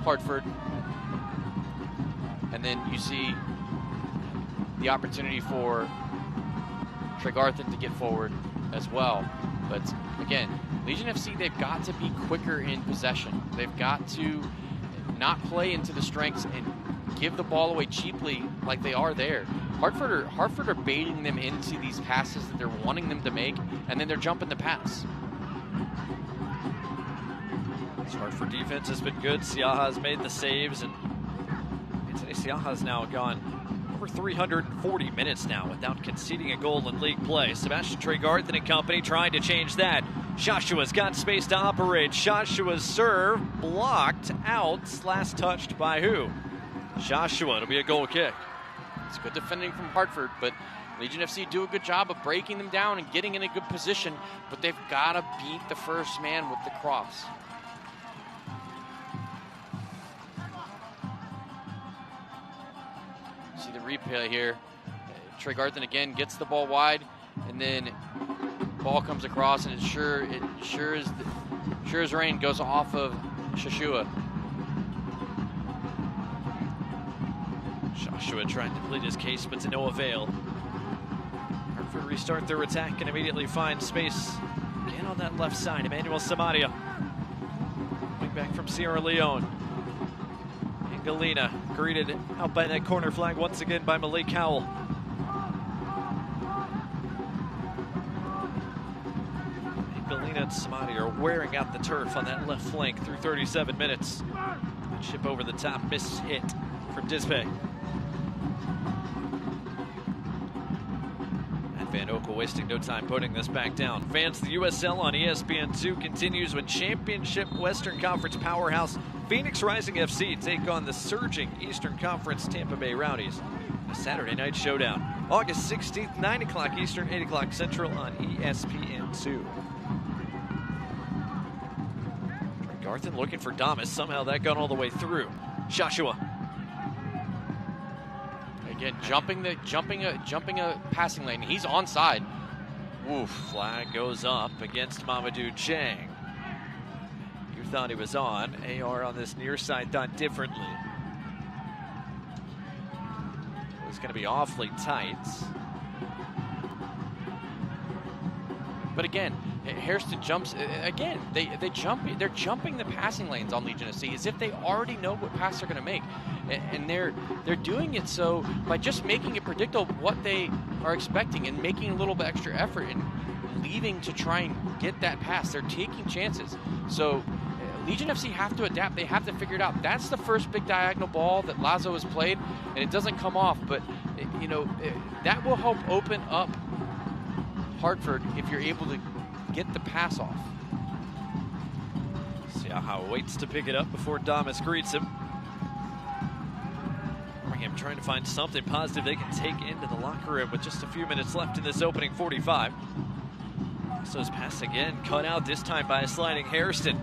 Hartford. And then you see the opportunity for Tregarthen to get forward as well. But again, Legion FC, they've got to be quicker in possession. They've got to not play into the strengths and give the ball away cheaply like they are there. Hartford are baiting them into these passes that they're wanting them to make, and then they're jumping the pass. This Hartford defense has been good. Siaha has made the saves, and Anthony Siaha has now gone over 340 minutes now without conceding a goal in league play. Sebastian Tregarthen and company trying to change that. Joshua's got space to operate. Joshua's serve blocked out. Last touched by who? Joshua. It'll be a goal kick. It's good defending from Hartford, but Legion FC do a good job of breaking them down and getting in a good position, but they've got to beat the first man with the cross. See the replay here. Tregarthen again gets the ball wide, and then ball comes across, and it sure as rain goes off of Shashua. Joshua trying to plead his case, but to no avail. Hartford restart their attack and immediately find space again on that left side. Emmanuel Samaria, wing back from Sierra Leone. Galina greeted out by that corner flag once again by Malik Howell. Galina and Samaria are wearing out the turf on that left flank through 37 minutes. That chip over the top, missed hit from Disbay. Van Okel wasting no time putting this back down. Fans, the USL on ESPN2 continues with Championship Western Conference powerhouse Phoenix Rising FC take on the surging Eastern Conference Tampa Bay Rowdies. A Saturday night showdown. August 16th, 9 o'clock Eastern, 8 o'clock Central on ESPN2. Garthen looking for Damas. Somehow that got all the way through. Joshua. Again, jumping a passing lane. He's onside. Oof, flag goes up against Mamadou Chang. You thought he was on. AR on this near side thought differently. It was going to be awfully tight. But again, Hairston jumps again. They're jumping the passing lanes on Legion FC as if they already know what pass they're going to make, and they're doing it so by just making it predictable what they are expecting and making a little bit extra effort and leaving to try and get that pass. They're taking chances. So Legion FC have to adapt. They have to figure it out. That's the first big diagonal ball that Lazo has played, and it doesn't come off. But that will help open up Hartford if you're able to get the pass off. Siaha waits to pick it up before Damas greets him. Birmingham trying to find something positive they can take into the locker room with just a few minutes left in this opening 45. So his pass again cut out, this time by a sliding Hairston.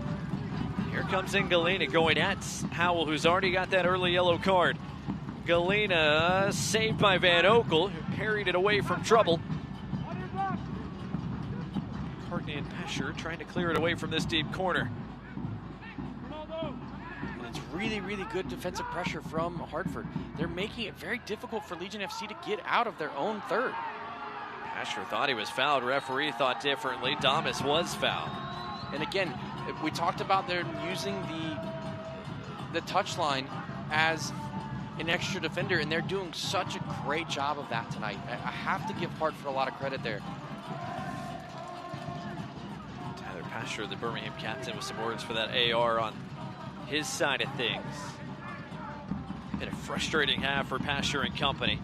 Here comes Galena going at Howell, who's already got that early yellow card. Galena saved by Van Oekel, who parried it away from trouble. Courtney and Pesher trying to clear it away from this deep corner. And it's really, really good defensive pressure from Hartford. They're making it very difficult for Legion FC to get out of their own third. Pesher thought he was fouled. Referee thought differently. Damas was fouled. And again, we talked about them using the touchline as an extra defender, and they're doing such a great job of that tonight. I have to give Hartford a lot of credit there. Pesher, the Birmingham captain, with some words for that AR on his side of things. Been a frustrating half for Pesher and company.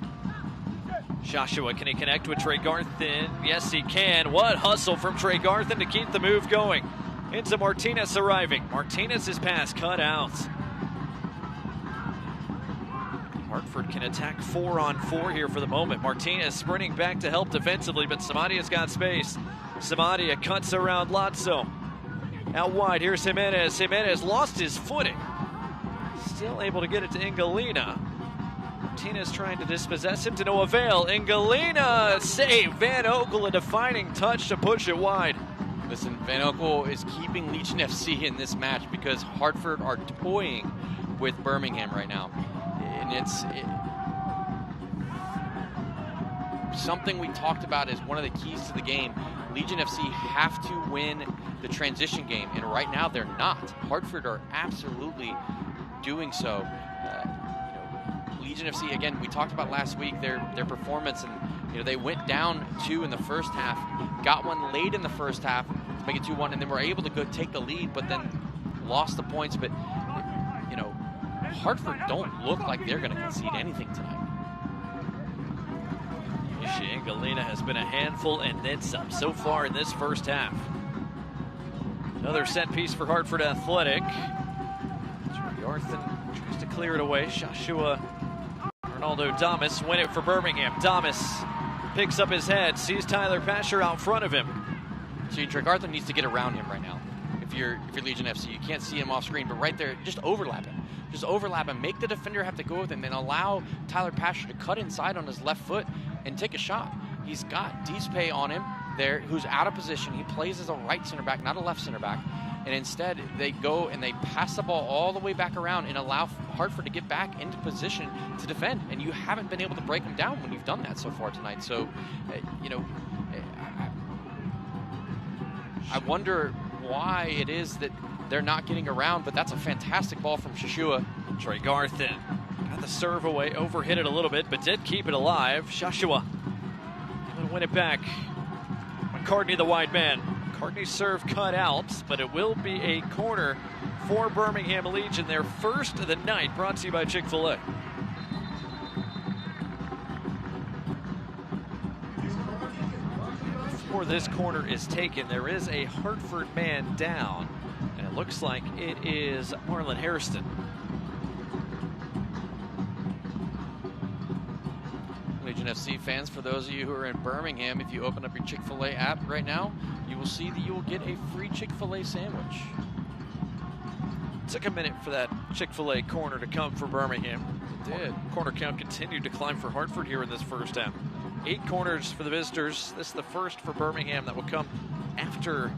Joshua, can he connect with Trey Garthen? Yes, he can. What hustle from Trey Garthen to keep the move going. Into Martinez arriving. Martinez's pass cut out. Hartford can attack 4-on-4 here for the moment. Martinez sprinting back to help defensively, but Samadia's got space. Samadia cuts around Lotso. Out wide, here's Jimenez. Jimenez lost his footing. Still able to get it to Ingalina. Martinez trying to dispossess him to no avail. Ingalina save. Van Oekel, a defining touch to push it wide. Listen, Van Oekel is keeping Legion FC in this match because Hartford are toying with Birmingham right now. And it's something we talked about as one of the keys to the game. Legion FC have to win the transition game, and right now they're not. Hartford are absolutely doing so. Legion FC, again, we talked about last week their performance, and they went down 2 in the first half, got one late in the first half to make it 2-1, and then were able to go take the lead, but then lost the points. But Hartford don't look like they're going to concede anything tonight. Galena has been a handful and then some so far in this first half. Another set piece for Hartford Athletic. Garthen tries to clear it away. Joshua Ronaldo Damas win it for Birmingham. Damas picks up his head, sees Tyler Pesher out front of him. So Trey Garthen needs to get around him right now. If you're Legion FC, you can't see him off screen, but right there, just overlap him. Just overlap him. Make the defender have to go with him, and allow Tyler Pesher to cut inside on his left foot and take a shot. He's got Dispe on him there, who's out of position. He plays as a right center back, not a left center back. And instead, they go and they pass the ball all the way back around and allow Hartford to get back into position to defend. And you haven't been able to break them down when you've done that so far tonight. So, I wonder why it is that they're not getting around, but that's a fantastic ball from Shashua. Trey Garthen got the serve away, overhit it a little bit, but did keep it alive. Shashua going to win it back. McCartney, the wide man. McCartney's serve cut out, but it will be a corner for Birmingham Legion, their first of the night, brought to you by Chick-fil-A. Before this corner is taken, there is a Hartford man down, and it looks like it is Marlon Hairston. Legion FC fans, for those of you who are in Birmingham, if you open up your Chick-fil-A app right now, you will see that you will get a free Chick-fil-A sandwich. Took a minute for that Chick-fil-A corner to come for Birmingham. It did. Corner count continued to climb for Hartford here in this first half. 8 corners for the visitors. This is the first for Birmingham that will come after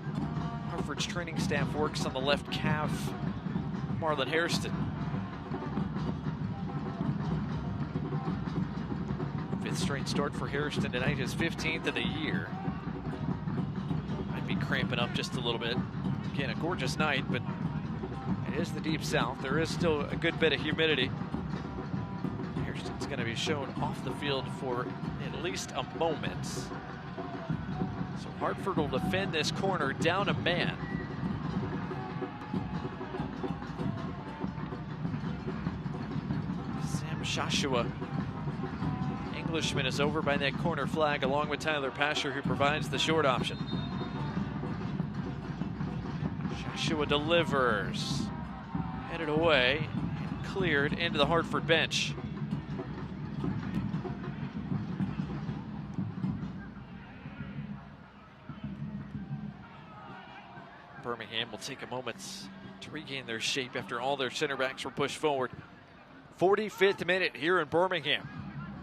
Hartford's training staff works on the left calf, Marlon Hairston. 5th straight start for Hairston tonight, his 15th of the year. Might be cramping up just a little bit. Again, a gorgeous night, but it is the Deep South. There is still a good bit of humidity. Hairston's going to be shown off the field for at least a moment. So Hartford will defend this corner down a man. Sam Shashua, Englishman, is over by that corner flag along with Tyler Pasher, who provides the short option. Shashua delivers. Headed away and cleared into the Hartford bench. Birmingham will take a moment to regain their shape after all their center backs were pushed forward. 45th minute here in Birmingham.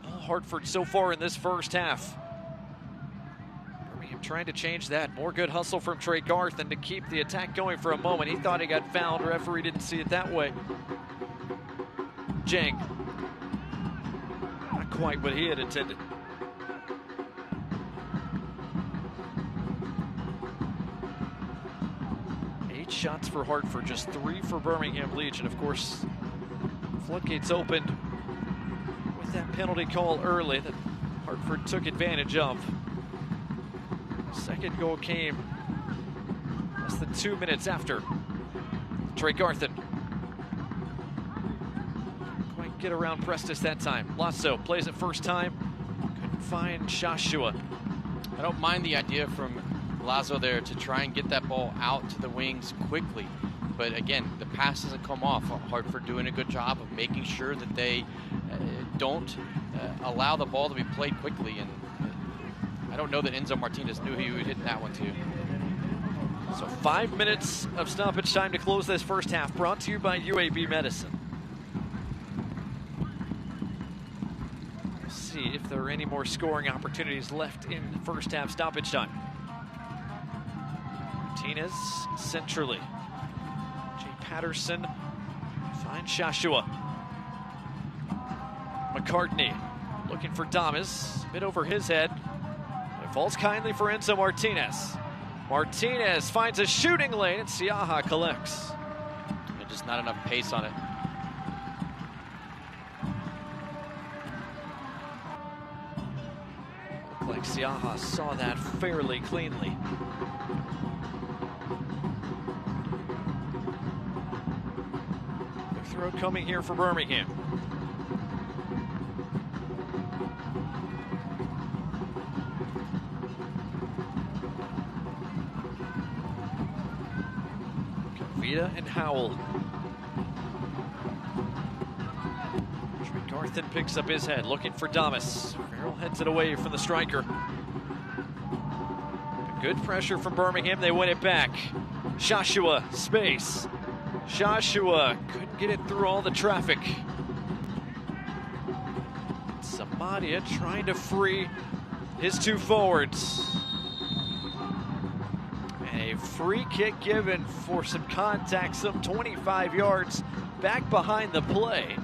All Hartford so far in this first half. Birmingham trying to change that. More good hustle from Trey Garth and to keep the attack going for a moment. He thought he got fouled. Referee didn't see it that way. Jang. Not quite what he had intended. Shots for Hartford, just 3 for Birmingham Legion. Of course, floodgates opened with that penalty call early that Hartford took advantage of. Second goal came less than 2 minutes after. Trey Garthen couldn't quite get around Prestis that time. Lasso plays it first time, couldn't find Shashua. I don't mind the idea from Lazo there to try and get that ball out to the wings quickly. But again, the pass doesn't come off. Hartford doing a good job of making sure that they don't allow the ball to be played quickly. And I don't know that Enzo Martinez knew he would hit that one too. So 5 minutes of stoppage time to close this first half, brought to you by UAB Medicine. We'll see if there are any more scoring opportunities left in the first half stoppage time. Martinez centrally. Jay Patterson finds Shashua. McCartney looking for Damas. Bit over his head. It falls kindly for Enzo Martinez. Martinez finds a shooting lane and Siaha collects. And just not enough pace on it. Looked like Siaha saw that fairly cleanly. Throw coming here for Birmingham. Kavita and Howell. Trey Garthen picks up his head, looking for Damas. Farrell heads it away from the striker. Good pressure from Birmingham. They win it back. Shashua, space. Shashua couldn't get it through all the traffic. Samadia trying to free his 2 forwards. A free kick given for some contact, some 25 yards back behind the play.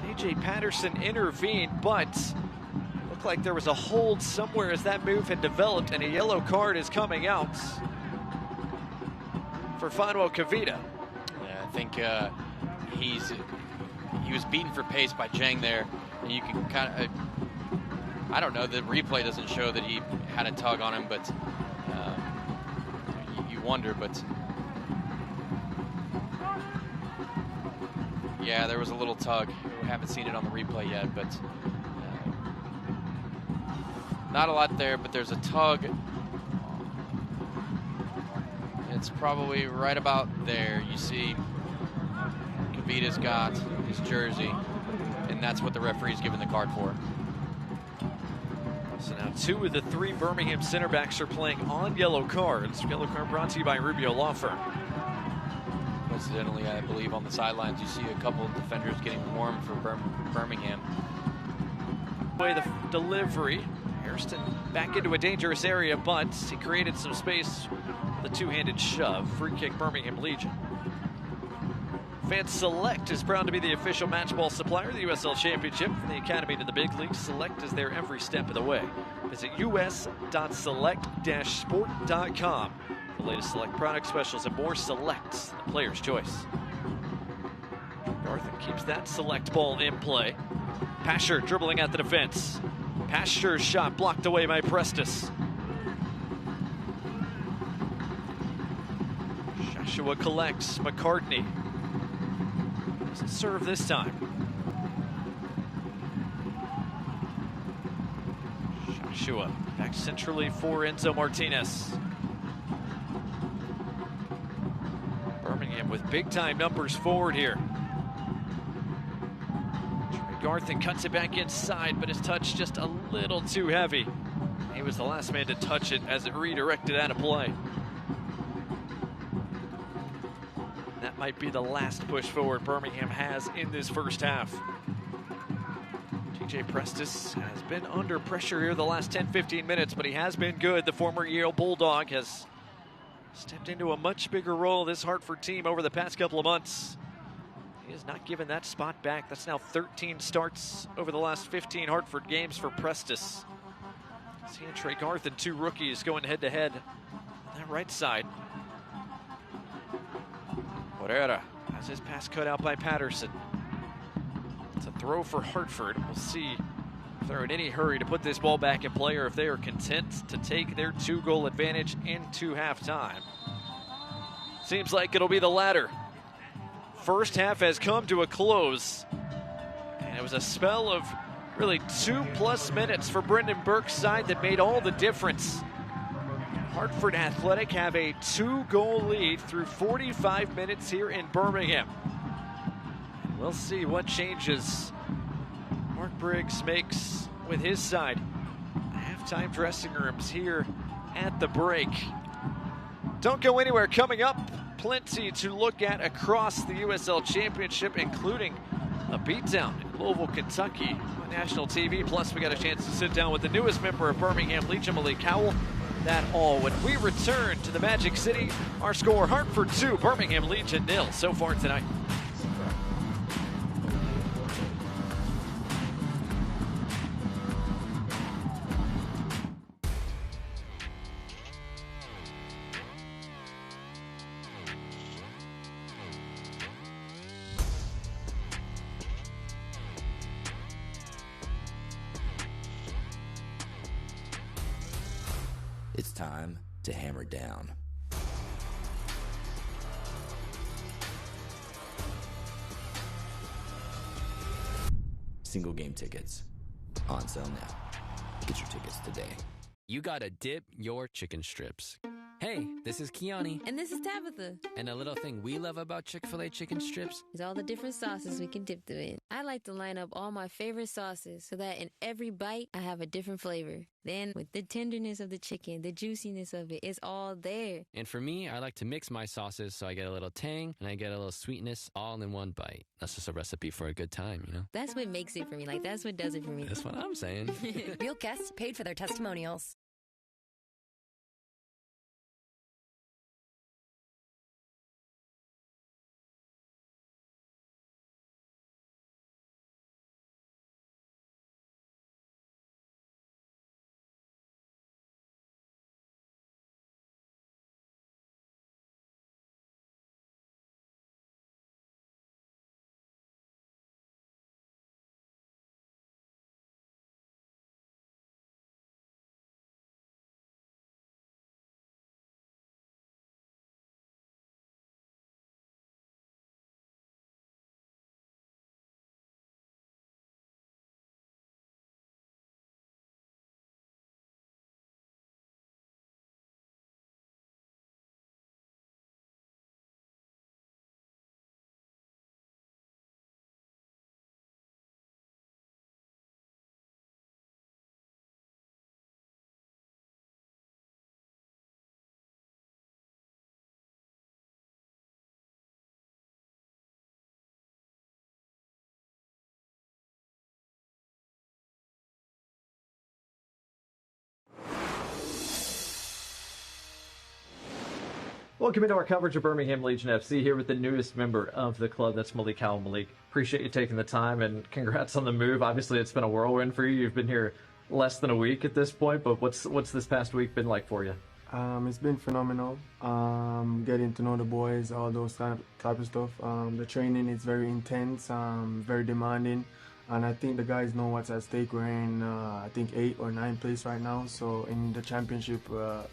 AJ Patterson intervened, but it looked like there was a hold somewhere as that move had developed, and a yellow card is coming out for Fanuel Kavita. I think he was beaten for pace by Jang there, and you can kind of I don't know, the replay doesn't show that he had a tug on him, but you wonder. But yeah, there was a little tug. We haven't seen it on the replay yet, but not a lot there, but there's a tug. It's probably right about there. You see Kavita's got his jersey, and that's what the referee's giving the card for. So now 2 of the 3 Birmingham center backs are playing on yellow cards. Yellow card brought to you by Rubio Law Firm. Coincidentally, I believe on the sidelines you see a couple of defenders getting warm for Birmingham. Way the delivery. Hairston back into a dangerous area, but he created some space with a two-handed shove. Free kick, Birmingham Legion. Fans Select is proud to be the official match ball supplier of the USL Championship. From the Academy to the big leagues, Select is there every step of the way. Visit us.select-sport.com. The latest Select product specials and more. Select, the player's choice. Garthen keeps that Select ball in play. Pasher dribbling at the defense. Pasher's shot blocked away by Prestis. Joshua collects. McCartney doesn't serve this time. Joshua back centrally for Enzo Martinez. Birmingham with big-time numbers forward here. Garthen cuts it back inside, but his touch just a little too heavy. He was the last man to touch it as it redirected out of play. That might be the last push forward Birmingham has in this first half. TJ Prestis has been under pressure here the last 10-15 minutes, but he has been good. The former Yale Bulldog has stepped into a much bigger role this Hartford team over the past couple of months. He has not given that spot back. That's now 13 starts over the last 15 Hartford games for Prestis. Seeing Trey Garthen, two rookies going head-to-head on that right side. Herrera has his pass cut out by Patterson. It's a throw for Hartford. We'll see if they're in any hurry to put this ball back in play or if they are content to take their two-goal advantage into halftime. Seems like it'll be the latter. First half has come to a close, and it was a spell of really 2+ minutes for Brendan Burke's side that made all the difference. Hartford Athletic have a 2-goal lead through 45 minutes here in Birmingham. And we'll see what changes Mark Briggs makes with his side. Halftime dressing rooms here at the break. Don't go anywhere. Coming up, plenty to look at across the USL Championship, including a beatdown in Louisville, Kentucky on national TV. Plus, we got a chance to sit down with the newest member of Birmingham Legion, Malik Cowell. That all when we return to the Magic City. Our score, Hartford 2, Birmingham Legion 0 so far tonight. It's time to hammer down. Single game tickets on sale now. Get your tickets today. You gotta dip your chicken strips. Hey, this is Kiani. And this is Tabitha. And a little thing we love about Chick-fil-A chicken strips is all the different sauces we can dip them in. I like to line up all my favorite sauces so that in every bite, I have a different flavor. Then, with the tenderness of the chicken, the juiciness of it, it's all there. And for me, I like to mix my sauces so I get a little tang and I get a little sweetness all in one bite. That's just a recipe for a good time, you know? That's what makes it for me. Like, that's what does it for me. That's what I'm saying. Real guests paid for their testimonials. Welcome into our coverage of Birmingham Legion FC here with the newest member of the club. That's Malik Howell. Malik, appreciate you taking the time and congrats on the move. Obviously, it's been a whirlwind for you. You've been here less than a week at this point, but what's this past week been like for you? It's been phenomenal. Getting to know the boys, all those type of stuff. The training is very intense, very demanding, and I think the guys know what's at stake. We're in, I think, 8th or 9th place right now. So in the championship,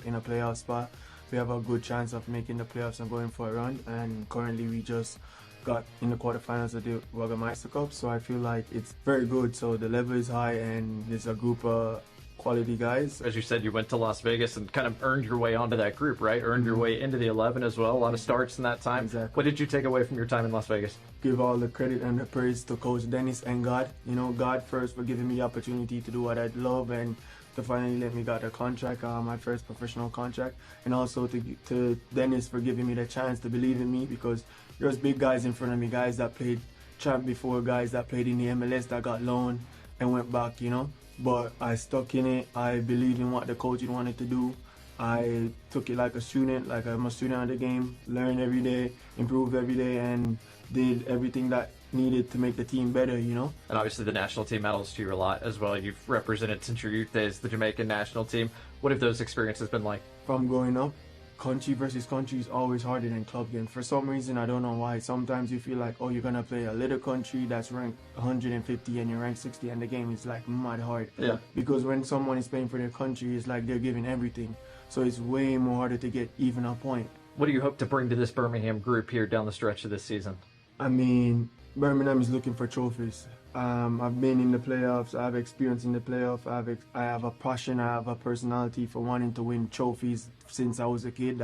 in a playoff spot, we have a good chance of making the playoffs and going for a run. And currently, we just got in the quarterfinals of the Jägermeister Cup. So I feel like it's very good. So the level is high, and there's a group of quality guys. As you said, you went to Las Vegas and kind of earned your way onto that group, right? Earned your way into the 11 as well. A lot of starts in that time. Exactly. What did you take away from your time in Las Vegas? Give all the credit and the praise to Coach Dennis and God. You know, God first for giving me the opportunity to do what I love and to finally let me get a contract, my first professional contract. And also to Dennis for giving me the chance to believe in me, because there's big guys in front of me, guys that played champ before, guys that played in the MLS that got loaned and went back, you know. But I stuck in it. I believed in what the coach wanted to do. I took it like a student, like I'm a student of the game, learn every day, improve every day, and did everything that needed to make the team better, you know. And obviously the national team matters to you a lot as well. You've represented since your youth days the Jamaican national team. What have those experiences been like? From growing up, country versus country is always harder than club games. For some reason, I don't know why. Sometimes you feel like, oh, you're going to play a little country that's ranked 150 and you're ranked 60, and the game is like mad hard. Yeah. Because when someone is playing for their country, it's like they're giving everything. So it's way more harder to get even a point. What do you hope to bring to this Birmingham group here down the stretch of this season? I mean, Birmingham is looking for trophies. I've been in the playoffs. I have experience in the playoff. I have a passion. I have a personality for wanting to win trophies since I was a kid.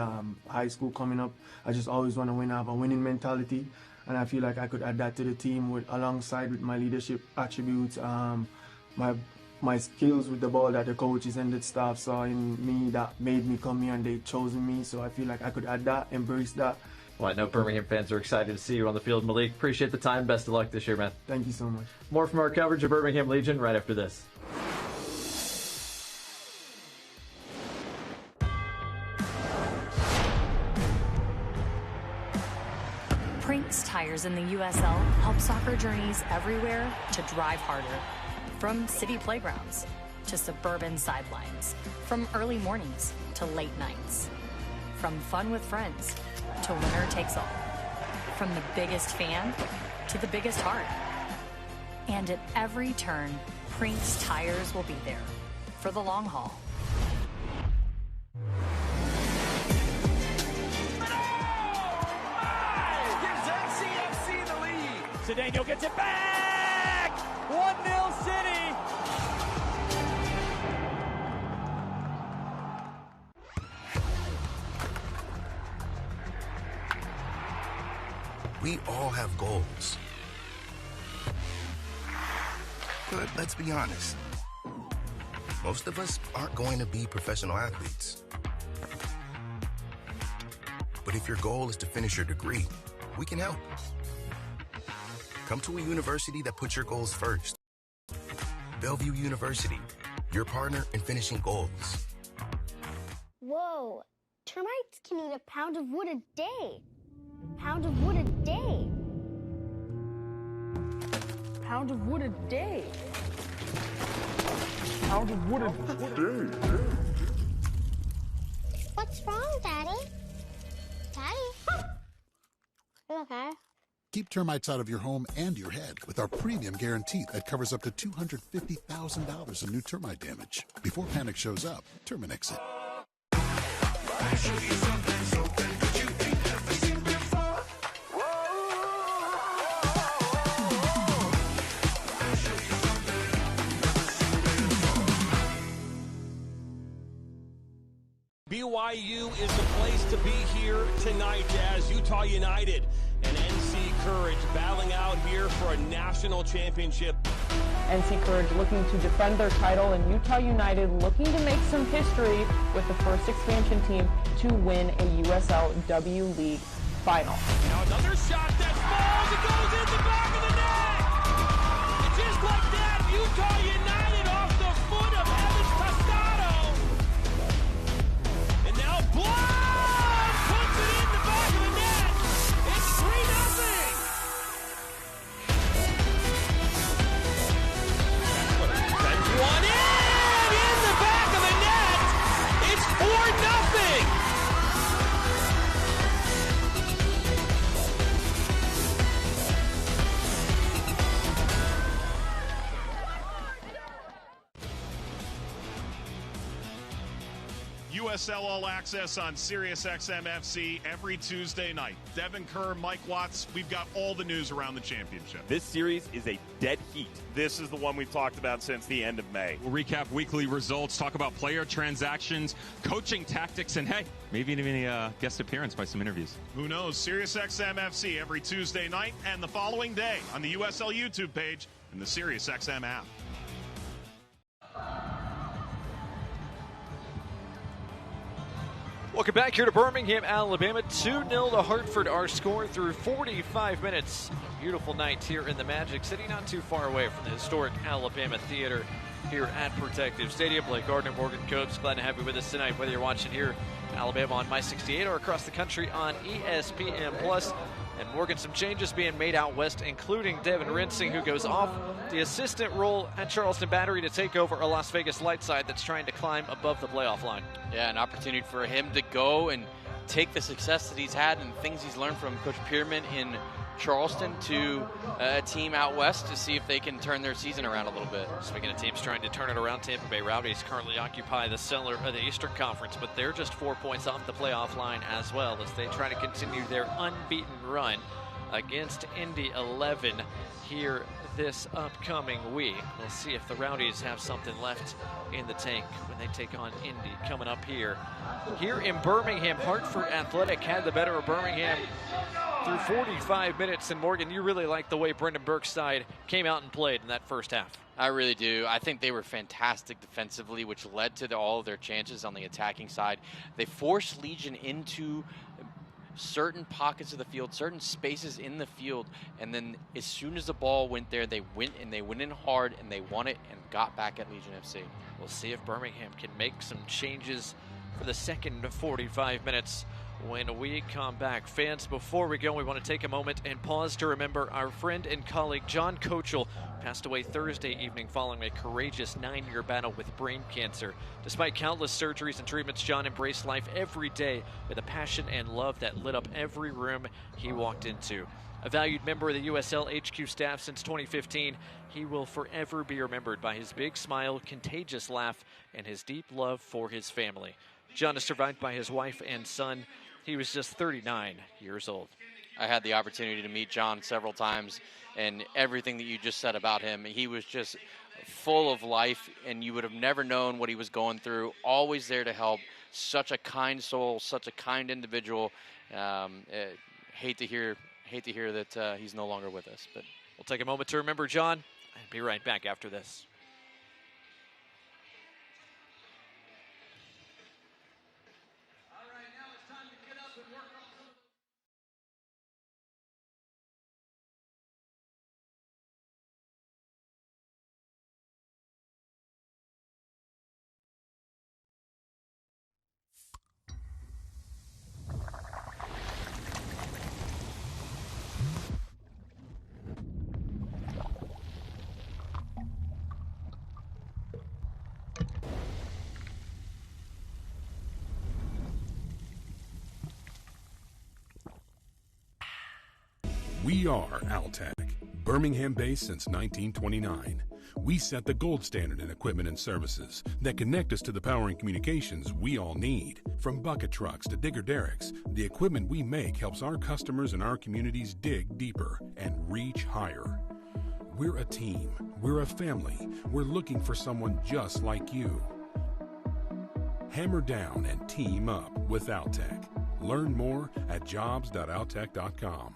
High school coming up, I just always want to win. I have a winning mentality, and I feel like I could add that to the team alongside with my leadership attributes, my skills with the ball that the coaches and the staff saw in me that made me come here and they chosen me. So I feel like I could add that, embrace that. Well, I know Birmingham fans are excited to see you on the field, Malik. Appreciate the time. Best of luck this year, man. Thank you so much. More from our coverage of Birmingham Legion right after this. Prinks Tires in the USL help soccer journeys everywhere to drive harder. From city playgrounds to suburban sidelines. From early mornings to late nights. From fun with friends to winner takes all. From the biggest fan to the biggest heart. And at every turn, Prinks Tires will be there for the long haul. Gives NCFC the lead. Cedeno gets it back! 1-0 City! We all have goals. But let's be honest. Most of us aren't going to be professional athletes. But if your goal is to finish your degree, we can help. Come to a university that puts your goals first. Bellevue University, your partner in finishing goals. Whoa, termites can eat a pound of wood a day. Pound of wood a day. Pound of wood a day. Pound of wood a day. What's wrong, Daddy? Daddy? You okay? Keep termites out of your home and your head with our premium guarantee that covers up to $250,000 in new termite damage. Before panic shows up, Terminix it. BYU is the place to be here tonight as Utah United and NC Courage battling out here for a national championship. NC Courage looking to defend their title, and Utah United looking to make some history with the first expansion team to win a USL W League final. Now another shot that falls, it goes in the back of the net! And just like that, Utah United off the foot of Evans Cascado. And now Blood puts it in! USL All Access on Sirius XM FC every Tuesday night. Devin Kerr, Mike Watts, we've got all the news around the championship. This series is a dead heat. This is the one we've talked about since the end of May. We'll recap weekly results, talk about player transactions, coaching tactics, and hey, maybe even a guest appearance by some interviews. Who knows? Sirius XM FC every Tuesday night and the following day on the USL YouTube page and the Sirius XM app. Welcome back here to Birmingham, Alabama. 2-0 to Hartford, our score through 45 minutes. A beautiful night here in the Magic City, not too far away from the historic Alabama Theater here at Protective Stadium. Blake Gardner, Morgan Coates, glad to have you with us tonight, whether you're watching here in Alabama on My 68 or across the country on ESPN+. And Morgan, some changes being made out west, including Devin Rinsing, who goes off the assistant role at Charleston Battery to take over a Las Vegas light side that's trying to climb above the playoff line. Yeah, an opportunity for him to go and take the success that he's had and things he's learned from Coach Pearman in Charleston to a team out west to see if they can turn their season around a little bit. Speaking of teams trying to turn it around, Tampa Bay Rowdies currently occupy the cellar of the Eastern Conference, but they're just 4 points off the playoff line as well as they try to continue their unbeaten run against Indy 11 here this upcoming week. We'll see if the Rowdies have something left in the tank when they take on Indy coming up here. Here in Birmingham, Hartford Athletic had the better of Birmingham through 45 minutes. And Morgan, you really like the way Brendan Burke's side came out and played in that first half. I really do. I think they were fantastic defensively, which led to all of their chances on the attacking side. They forced Legion into certain pockets of the field, certain spaces in the field, and then as soon as the ball went there, they went in hard and they won it and got back at Legion FC. We'll see if Birmingham can make some changes for the second 45 minutes when we come back. Fans, before we go, we want to take a moment and pause to remember our friend and colleague John Kochel passed away Thursday evening following a courageous 9-year battle with brain cancer. Despite countless surgeries and treatments, John embraced life every day with a passion and love that lit up every room he walked into. A valued member of the USL HQ staff since 2015, he will forever be remembered by his big smile, contagious laugh, and his deep love for his family. John is survived by his wife and son. He was just 39 years old. I had the opportunity to meet John several times, and everything that you just said about him, he was just full of life, and you would have never known what he was going through. Always there to help. Such a kind soul, such a kind individual. Hate to hear that he's no longer with us. But we'll take a moment to remember John and be right back after this. We are Altec, Birmingham-based since 1929. We set the gold standard in equipment and services that connect us to the power and communications we all need. From bucket trucks to digger derricks, the equipment we make helps our customers and our communities dig deeper and reach higher. We're a team. We're a family. We're looking for someone just like you. Hammer down and team up with Altec. Learn more at jobs.altec.com.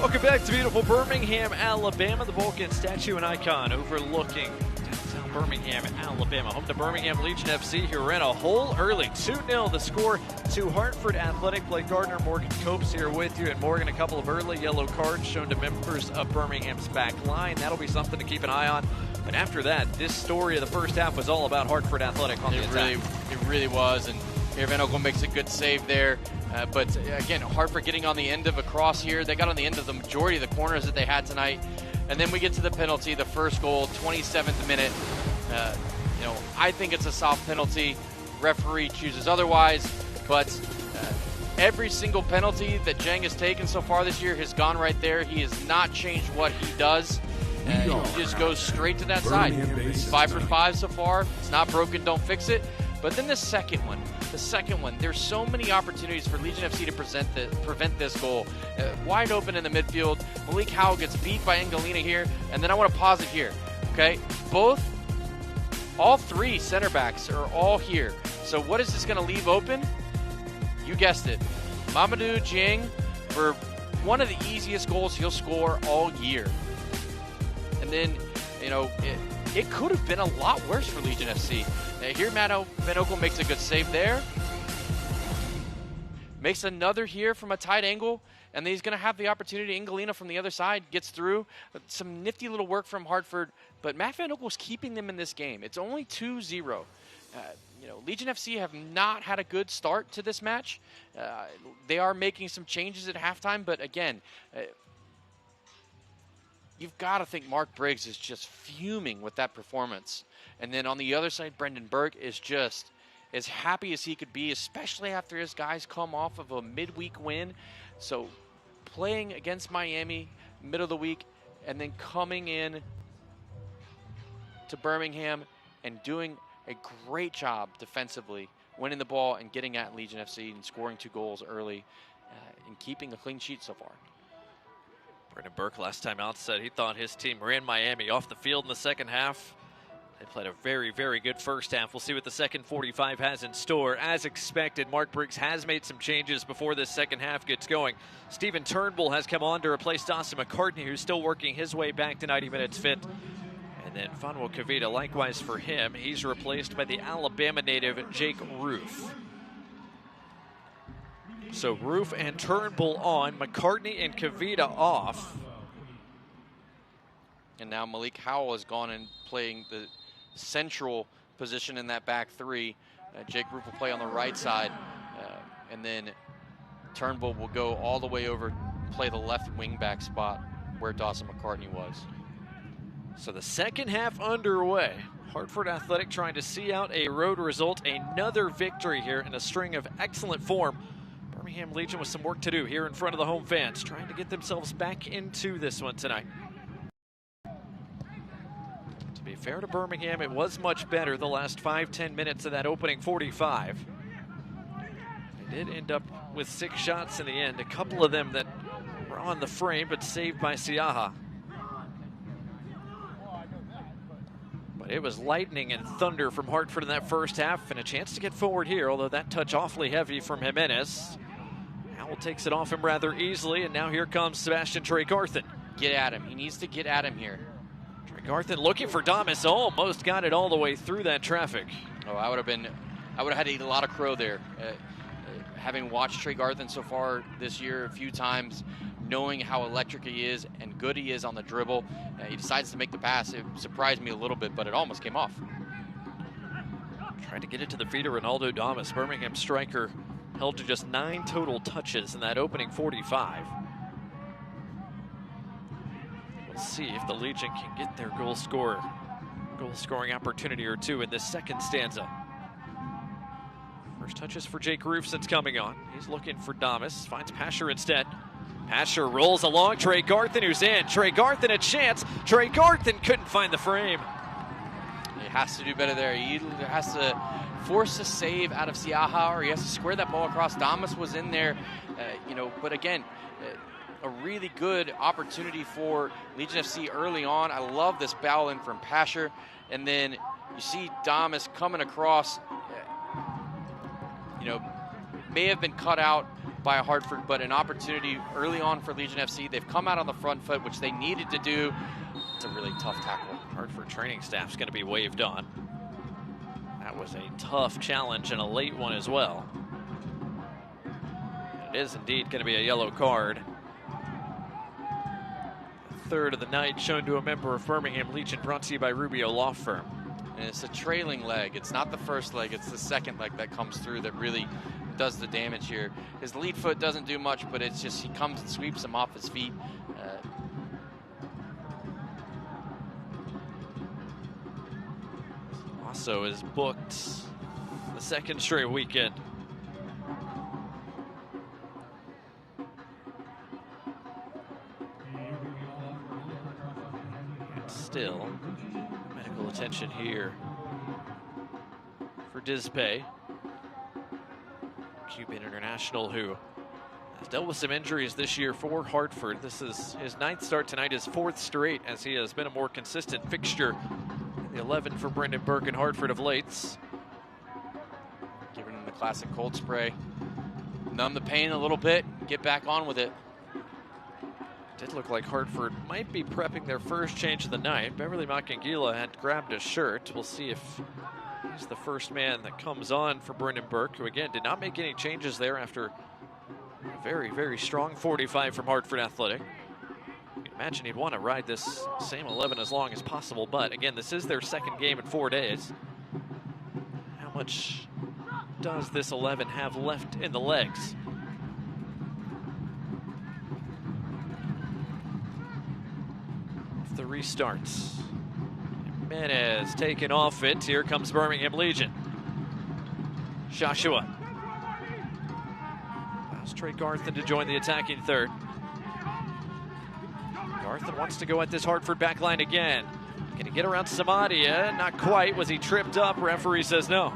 Welcome back to beautiful Birmingham, Alabama. The Vulcan statue and icon overlooking downtown Birmingham, Alabama. Home to Birmingham Legion FC, who ran a hole early. 2-0 the score to Hartford Athletic. Blake Gardner, Morgan Copes here with you. And Morgan, a couple of early yellow cards shown to members of Birmingham's back line. That'll be something to keep an eye on. But after that, this story of the first half was all about Hartford Athletic on the attack. It really was. And here Van Oekel makes a good save there. But again, Hartford getting on the end of a cross here. They got on the end of the majority of the corners that they had tonight. And then we get to the penalty, the first goal, 27th minute. I think it's a soft penalty. Referee chooses otherwise. But every single penalty that Jang has taken so far this year has gone right there. He has not changed what he does. He just goes straight to that side. He's 5 for 5 so far. It's not broken, don't fix it. But then the second one, there's so many opportunities for Legion FC to prevent this goal. Wide open in the midfield. Malik Howell gets beat by Angelina here. And then I want to pause it here, okay? All three center backs are all here. So what is this going to leave open? You guessed it. Mamadou Dieng for one of the easiest goals he'll score all year. And then, it could have been a lot worse for Legion FC. Here, Van Oekel makes a good save there. Makes another here from a tight angle. And then he's going to have the opportunity. Angelina from the other side gets through. Some nifty little work from Hartford. But Matt Van Oekel's keeping them in this game. It's only 2-0. Legion FC have not had a good start to this match. They are making some changes at halftime. But again, you've got to think Mark Briggs is just fuming with that performance. And then on the other side, Brendan Burke is just as happy as he could be, especially after his guys come off of a midweek win. So playing against Miami middle of the week and then coming in to Birmingham and doing a great job defensively, winning the ball and getting at Legion FC and scoring 2 goals early and keeping a clean sheet so far. Brendan Burke last time out said he thought his team ran Miami off the field in the second half. They played a very, very good first half. We'll see what the second 45 has in store. As expected, Mark Briggs has made some changes before this second half gets going. Stephen Turnbull has come on to replace Dawson McCartney, who's still working his way back to 90 minutes fit. And then Fanwo Kavita, likewise for him. He's replaced by the Alabama native Jake Roof. So Roof and Turnbull on, McCartney and Kavita off. And now Malik Howell has gone and playing the central position in that back three. Jake Roof will play on the right side. And then Turnbull will go all the way over, play the left wing back spot where Dawson McCartney was. So the second half underway. Hartford Athletic trying to see out a road result, another victory here in a string of excellent form. Birmingham Legion with some work to do here in front of the home fans, trying to get themselves back into this one tonight. To be fair to Birmingham, it was much better the last 5-10 minutes of that opening 45. They did end up with 6 shots in the end, a couple of them that were on the frame, but saved by Siaha. But it was lightning and thunder from Hartford in that first half, and a chance to get forward here, although that touch awfully heavy from Jimenez. Howell takes it off him rather easily, and now here comes Sebastian Tregarthen. Get at him. He needs to get at him here. Tregarthen looking for Damas, almost got it all the way through that traffic. Oh, I would have had to eat a lot of crow there. Having watched Tregarthen so far this year a few times, knowing how electric he is and good he is on the dribble, he decides to make the pass. It surprised me a little bit, but it almost came off. Tried to get it to the feet of Ronaldo Damas. Birmingham striker held to just 9 total touches in that opening 45. We'll see if the Legion can get their goal scoring opportunity or two in this second stanza. First touches for Jake Roof since coming on. He's looking for Damas, finds Pasher instead. Pasher rolls along, Tregarthen who's in. Tregarthen a chance. Tregarthen couldn't find the frame. He has to do better there. He has to force a save out of Siaha, or he has to square that ball across. Damas was in there, but again, a really good opportunity for Legion FC early on. I love this foul in from Pasher, and then you see Damas coming across, may have been cut out by Hartford, but an opportunity early on for Legion FC. They've come out on the front foot, which they needed to do. It's a really tough tackle. Hartford training staff's going to be waved on. That was a tough challenge and a late one as well. It is indeed going to be a yellow card. Third of the night shown to a member of Birmingham Legion, brought to you by Rubio Law Firm. And it's a trailing leg. It's not the first leg, it's the second leg that comes through that really does the damage here. His lead foot doesn't do much, but it's just he comes and sweeps him off his feet. Also is booked the second straight weekend. Still, medical attention here for Dizpay, Cuban international who has dealt with some injuries this year for Hartford. This is his 9th start tonight, his 4th straight, as he has been a more consistent fixture in the 11 for Brendan Burke and Hartford of late. Giving him the classic cold spray. Numb the pain a little bit, get back on with it. Did look like Hartford might be prepping their first change of the night. Beverly Makangila had grabbed a shirt. We'll see if he's the first man that comes on for Brendan Burke, who again did not make any changes there after a very, very strong 45 from Hartford Athletic. You can imagine he'd want to ride this same 11 as long as possible, but again, this is their second game in 4 days. How much does this 11 have left in the legs? The restarts. Jimenez taking off it. Here comes Birmingham Legion. Joshua. Allows Trey Garthen to join the attacking third. Garthen wants to go at this Hartford back line again. Can he get around Samadia? Not quite. Was he tripped up? Referee says no.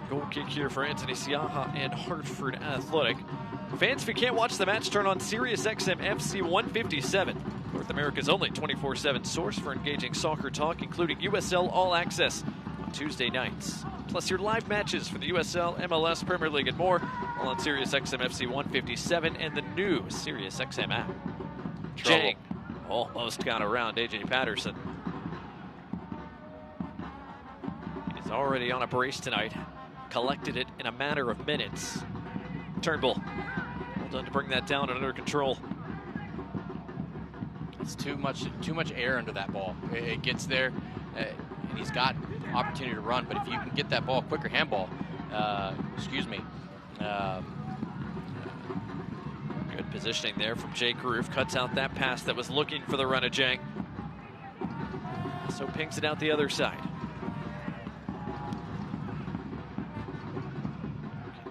Goal kick here for Anthony Siaha and Hartford Athletic. Fans, if you can't watch the match, turn on SiriusXM FC 157. North America's only 24/7 source for engaging soccer talk, including USL All Access on Tuesday nights. Plus your live matches for the USL, MLS, Premier League, and more, all on SiriusXM FC 157 and the new SiriusXM app. Jang almost got around AJ Patterson. He's already on a brace tonight. Collected it in a matter of minutes. Turnbull, well done to bring that down and under control. It's too much air under that ball. It gets there, and he's got opportunity to run. But if you can get that ball quicker, handball. Good positioning there from Jake Roof. Cuts out that pass that was looking for the run of Jang. So pings it out the other side.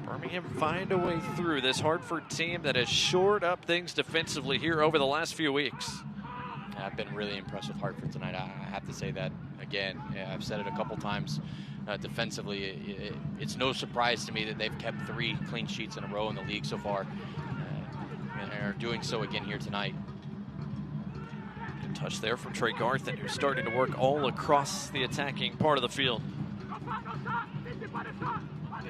Birmingham find a way through this Hartford team that has shored up things defensively here over the last few weeks. I've been really impressed with Hartford tonight. I have to say that again. I've said it a couple times. Defensively, it's no surprise to me that they've kept 3 clean sheets in a row in the league so far, and are doing so again here tonight. Good touch there from Trey Garthen, who's starting to work all across the attacking part of the field.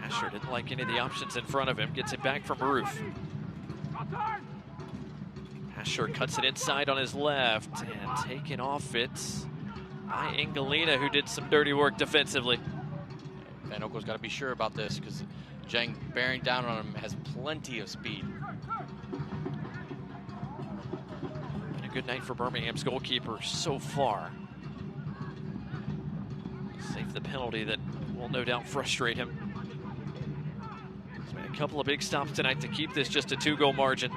Asher didn't like any of the options in front of him. Gets it back from Roof. Asher cuts it inside on his left and taken off it by Ingalina, who did some dirty work defensively. Van Oko's got to be sure about this because Jang bearing down on him has plenty of speed. And a good night for Birmingham's goalkeeper so far. Saved the penalty that will no doubt frustrate him. He's made a couple of big stops tonight to keep this just a 2-goal margin.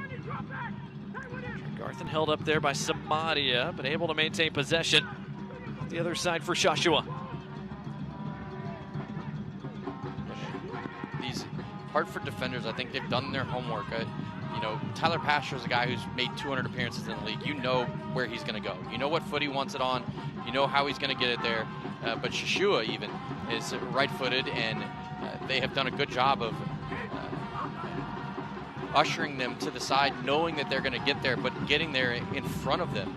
Garthen held up there by Samadia, but able to maintain possession. The other side for Joshua. These Hartford defenders, I think they've done their homework. You know, Tyler Pasher is a guy who's made 200 appearances in the league. You know where he's going to go. You know what foot he wants it on. You know how he's going to get it there. But Joshua even is right-footed, and they have done a good job of ushering them to the side, knowing that they're going to get there, but getting there in front of them.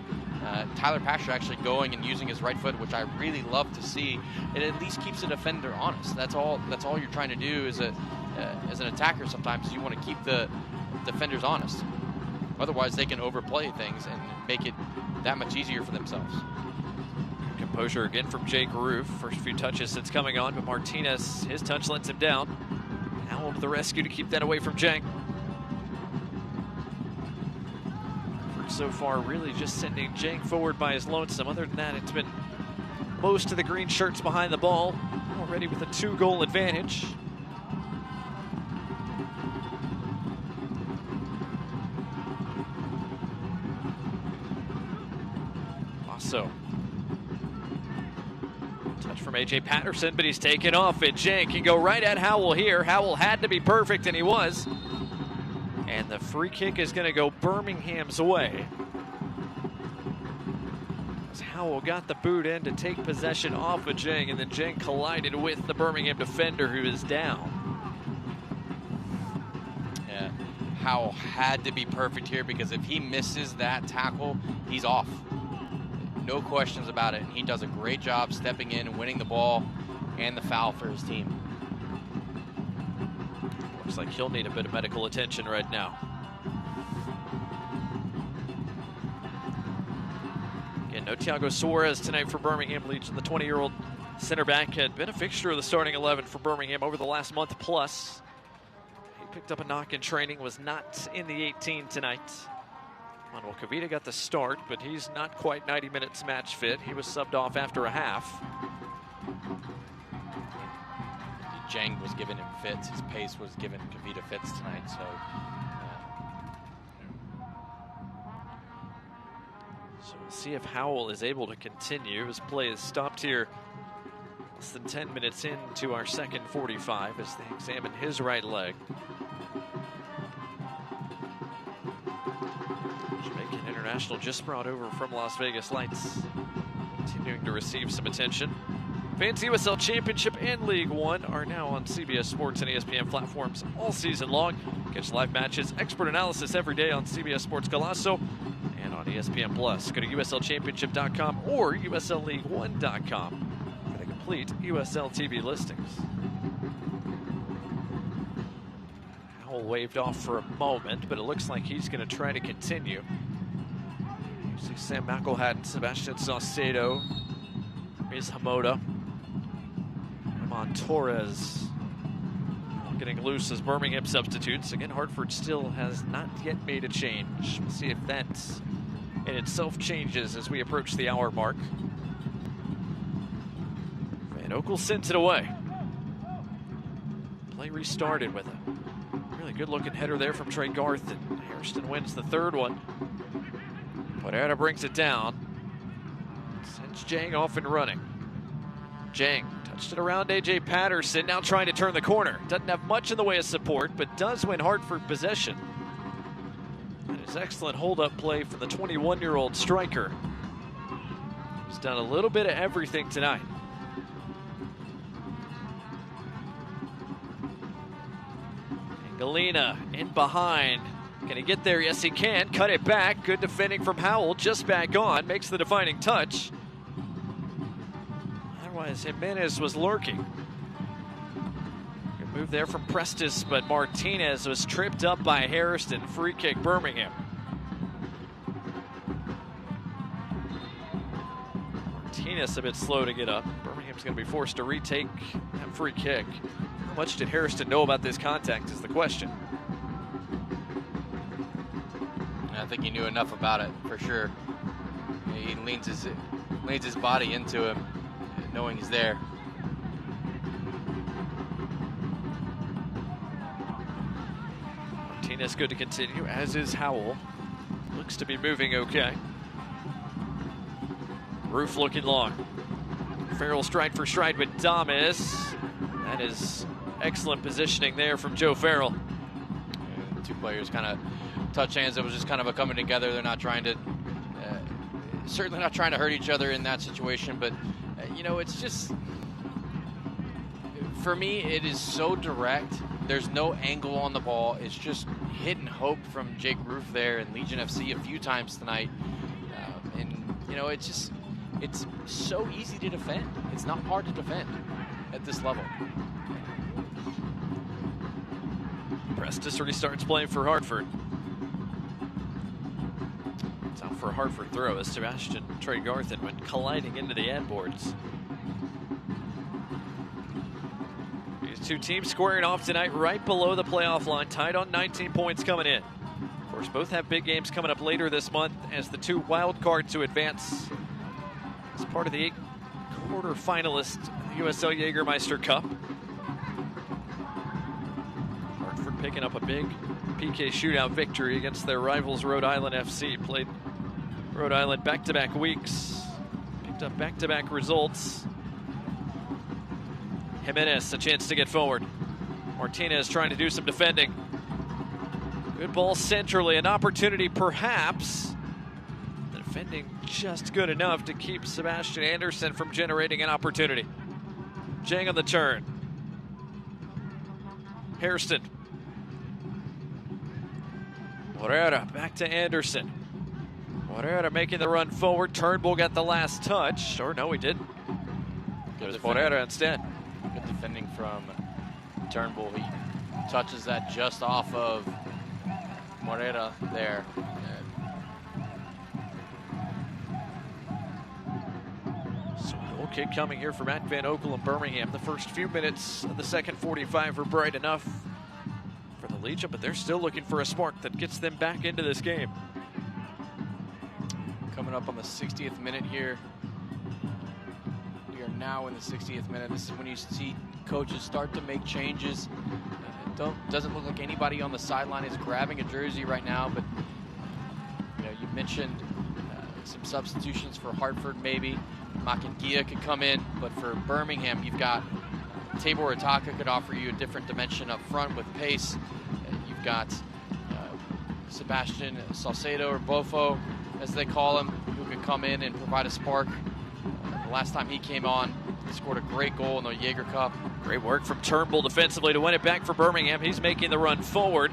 Tyler Pasher actually going and using his right foot, which I really love to see. It at least keeps the defender honest. That's all you're trying to do as an attacker. Sometimes you want to keep the defenders honest. Otherwise, they can overplay things and make it that much easier for themselves. Composure again from Jake Roof. First few touches since coming on, but Martinez, his touch lets him down. Howell to the rescue to keep that away from Jenk. So far, really just sending Jenk forward by his lonesome. Other than that, it's been most of the green shirts behind the ball, already with a 2-goal advantage. Also, touch from A.J. Patterson, but he's taken off, and Jenk can go right at Howell here. Howell had to be perfect, and he was. And the free kick is going to go Birmingham's way. As Howell got the boot in to take possession off of Jeng, and then Jeng collided with the Birmingham defender who is down. Yeah, Howell had to be perfect here because if he misses that tackle, he's off. No questions about it. And he does a great job stepping in and winning the ball and the foul for his team. Looks like he'll need a bit of medical attention right now. Again, no Thiago Suarez tonight for Birmingham Legion. The 20-year-old center back had been a fixture of the starting 11 for Birmingham over the last month plus. He picked up a knock in training, was not in the 18 tonight. Manuel Cavita got the start, but he's not quite 90 minutes match fit. He was subbed off after a half. Jang was giving him fits. His pace was giving Cavita fits tonight. So we'll see if Howell is able to continue. His play is stopped here less than 10 minutes into our second 45 as they examine his right leg. Jamaican international just brought over from Las Vegas Lights, continuing to receive some attention. Fans USL Championship and League One are now on CBS Sports and ESPN platforms all season long. Catch live matches, expert analysis every day on CBS Sports Golazo and on ESPN Plus. Go to USLChampionship.com or USLLeague1.com for the complete USL TV listings. Howell waved off for a moment, but it looks like he's going to try to continue. You see Sam McElhatton, Sebastian Saucedo, Miz Hamoda. Torres getting loose as Birmingham substitutes. Again, Hartford still has not yet made a change. We'll see if that in itself changes as we approach the hour mark. Van Oekel sends it away. Play restarted with a really good looking header there from Trey Garth, and Hairston wins the third one. Pereira brings it down. Sends Jang off and running. Jang touched it around A.J. Patterson, now trying to turn the corner. Doesn't have much in the way of support, but does win Hartford possession. That is excellent hold-up play for the 21-year-old striker. He's done a little bit of everything tonight. And Galena in behind. Can he get there? Yes, he can. Cut it back. Good defending from Howell. Just back on. Makes the defining touch. Otherwise, Jimenez was lurking. Good move there from Prestis, but Martinez was tripped up by Hairston. Free kick, Birmingham. Martinez a bit slow to get up. Birmingham's going to be forced to retake that free kick. How much did Hairston know about this contact is the question. I think he knew enough about it for sure. He leans his body into him, knowing he's there. Martinez good to continue, as is Howell. Looks to be moving okay. Roof looking long. Farrell stride for stride with Damas. That is excellent positioning there from Joe Farrell. And the two players kind of touch hands. It was just kind of a coming together. They're not trying to, certainly not trying to hurt each other in that situation, but you know, it's just, for me, it is so direct. There's no angle on the ball. It's just hit and hope from Jake Roof there and Legion FC a few times tonight. And you know, it's so easy to defend. It's not hard to defend at this level. Prestis restarts playing for Hartford. It's out for a Hartford throw as Sebastian Tregarthen went colliding into the ad boards. These two teams squaring off tonight right below the playoff line, tied on 19 points coming in. Of course, both have big games coming up later this month as the two wild cards to advance as part of the 8 quarterfinalist USL Jägermeister Cup. Hartford picking up a big PK shootout victory against their rivals Rhode Island FC. Played Rhode Island back-to-back weeks, picked up back-to-back results. Jimenez a chance to get forward. Martinez trying to do some defending. Good ball centrally, an opportunity perhaps. The defending just good enough to keep Sebastian Anderson from generating an opportunity. Jang on the turn. Hairston. Morera back to Anderson. Morera making the run forward. Turnbull got the last touch. Or no, he didn't. It was Morera instead. Good defending from Turnbull. He touches that just off of Morera there. So goal kick coming here for Matt Van Okel and Birmingham. The first few minutes of the second 45 were bright enough for the Legion, but they're still looking for a spark that gets them back into this game. Coming up on the 60th minute here. We are now in the 60th minute. This is when you see coaches start to make changes. Doesn't look like anybody on the sideline is grabbing a jersey right now, but you know, you mentioned some substitutions for Hartford maybe. Makangia could come in, but for Birmingham, you've got Tabor Ataka could offer you a different dimension up front with pace. You've got Sebastian Salcedo, or Bofo, as they call him, who could come in and provide a spark. The last time he came on, he scored a great goal in the Jaeger Cup. Great work from Turnbull defensively to win it back for Birmingham. He's making the run forward.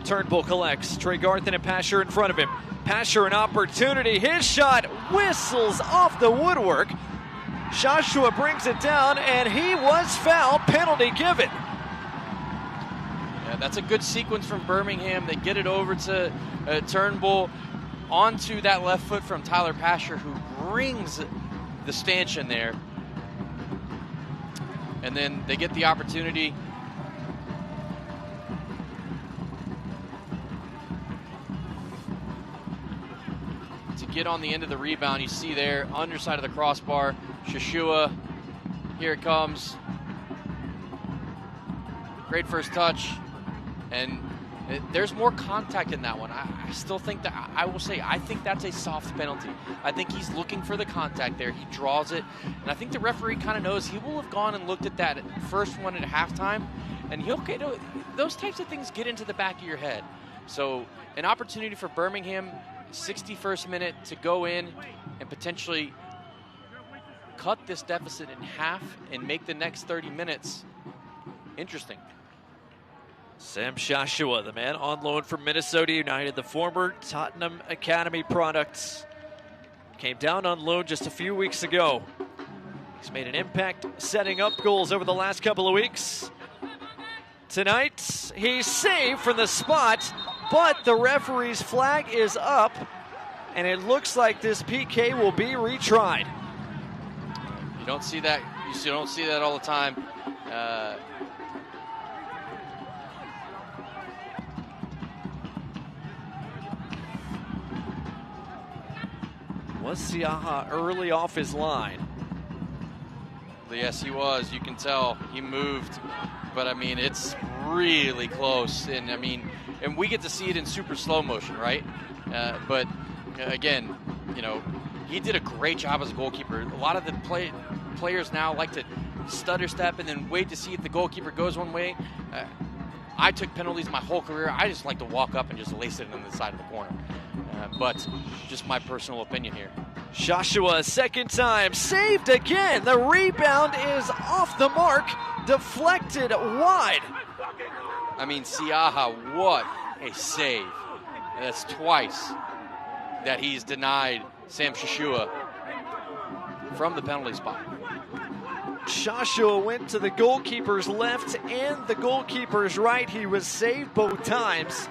Turnbull collects. Tregarthen and Pasher in front of him. Pasher an opportunity. His shot whistles off the woodwork. Joshua brings it down, and he was fouled. Penalty given. Yeah, that's a good sequence from Birmingham. They get it over to Turnbull onto that left foot from Tyler Pasher, who brings the stanchion there. And then they get the opportunity to get on the end of the rebound. You see there, underside of the crossbar, Joshua, here it comes. Great first touch, and there's more contact in that one. I still think that, I will say, I think that's a soft penalty. I think he's looking for the contact there. He draws it, and I think the referee kind of knows. He will have gone and looked at that first one at halftime, and he'll get those types of things get into the back of your head. So an opportunity for Birmingham, 61st minute, to go in and potentially cut this deficit in half and make the next 30 minutes interesting. Sam Joshua, the man on loan from Minnesota United, the former Tottenham Academy product, came down on loan just a few weeks ago. He's made an impact setting up goals over the last couple of weeks. Tonight, he's saved from the spot, but the referee's flag is up, and it looks like this PK will be retried. You don't see that. You don't see that all the time. Was Siaha early off his line? Yes, he was. You can tell he moved, but I mean, it's really close. And I mean, and we get to see it in super slow motion, right? But again, you know, he did a great job as a goalkeeper. A lot of the players now like to stutter step and then wait to see if the goalkeeper goes one way. I took penalties my whole career. I just like to walk up and just lace it in the side of the corner. But just my personal opinion here. Joshua, second time, saved again. The rebound is off the mark, deflected wide. I mean, Siaha, what a save. And that's twice that he's denied Sam Shashua from the penalty spot. Joshua went to the goalkeeper's left and the goalkeeper's right. He was saved both times.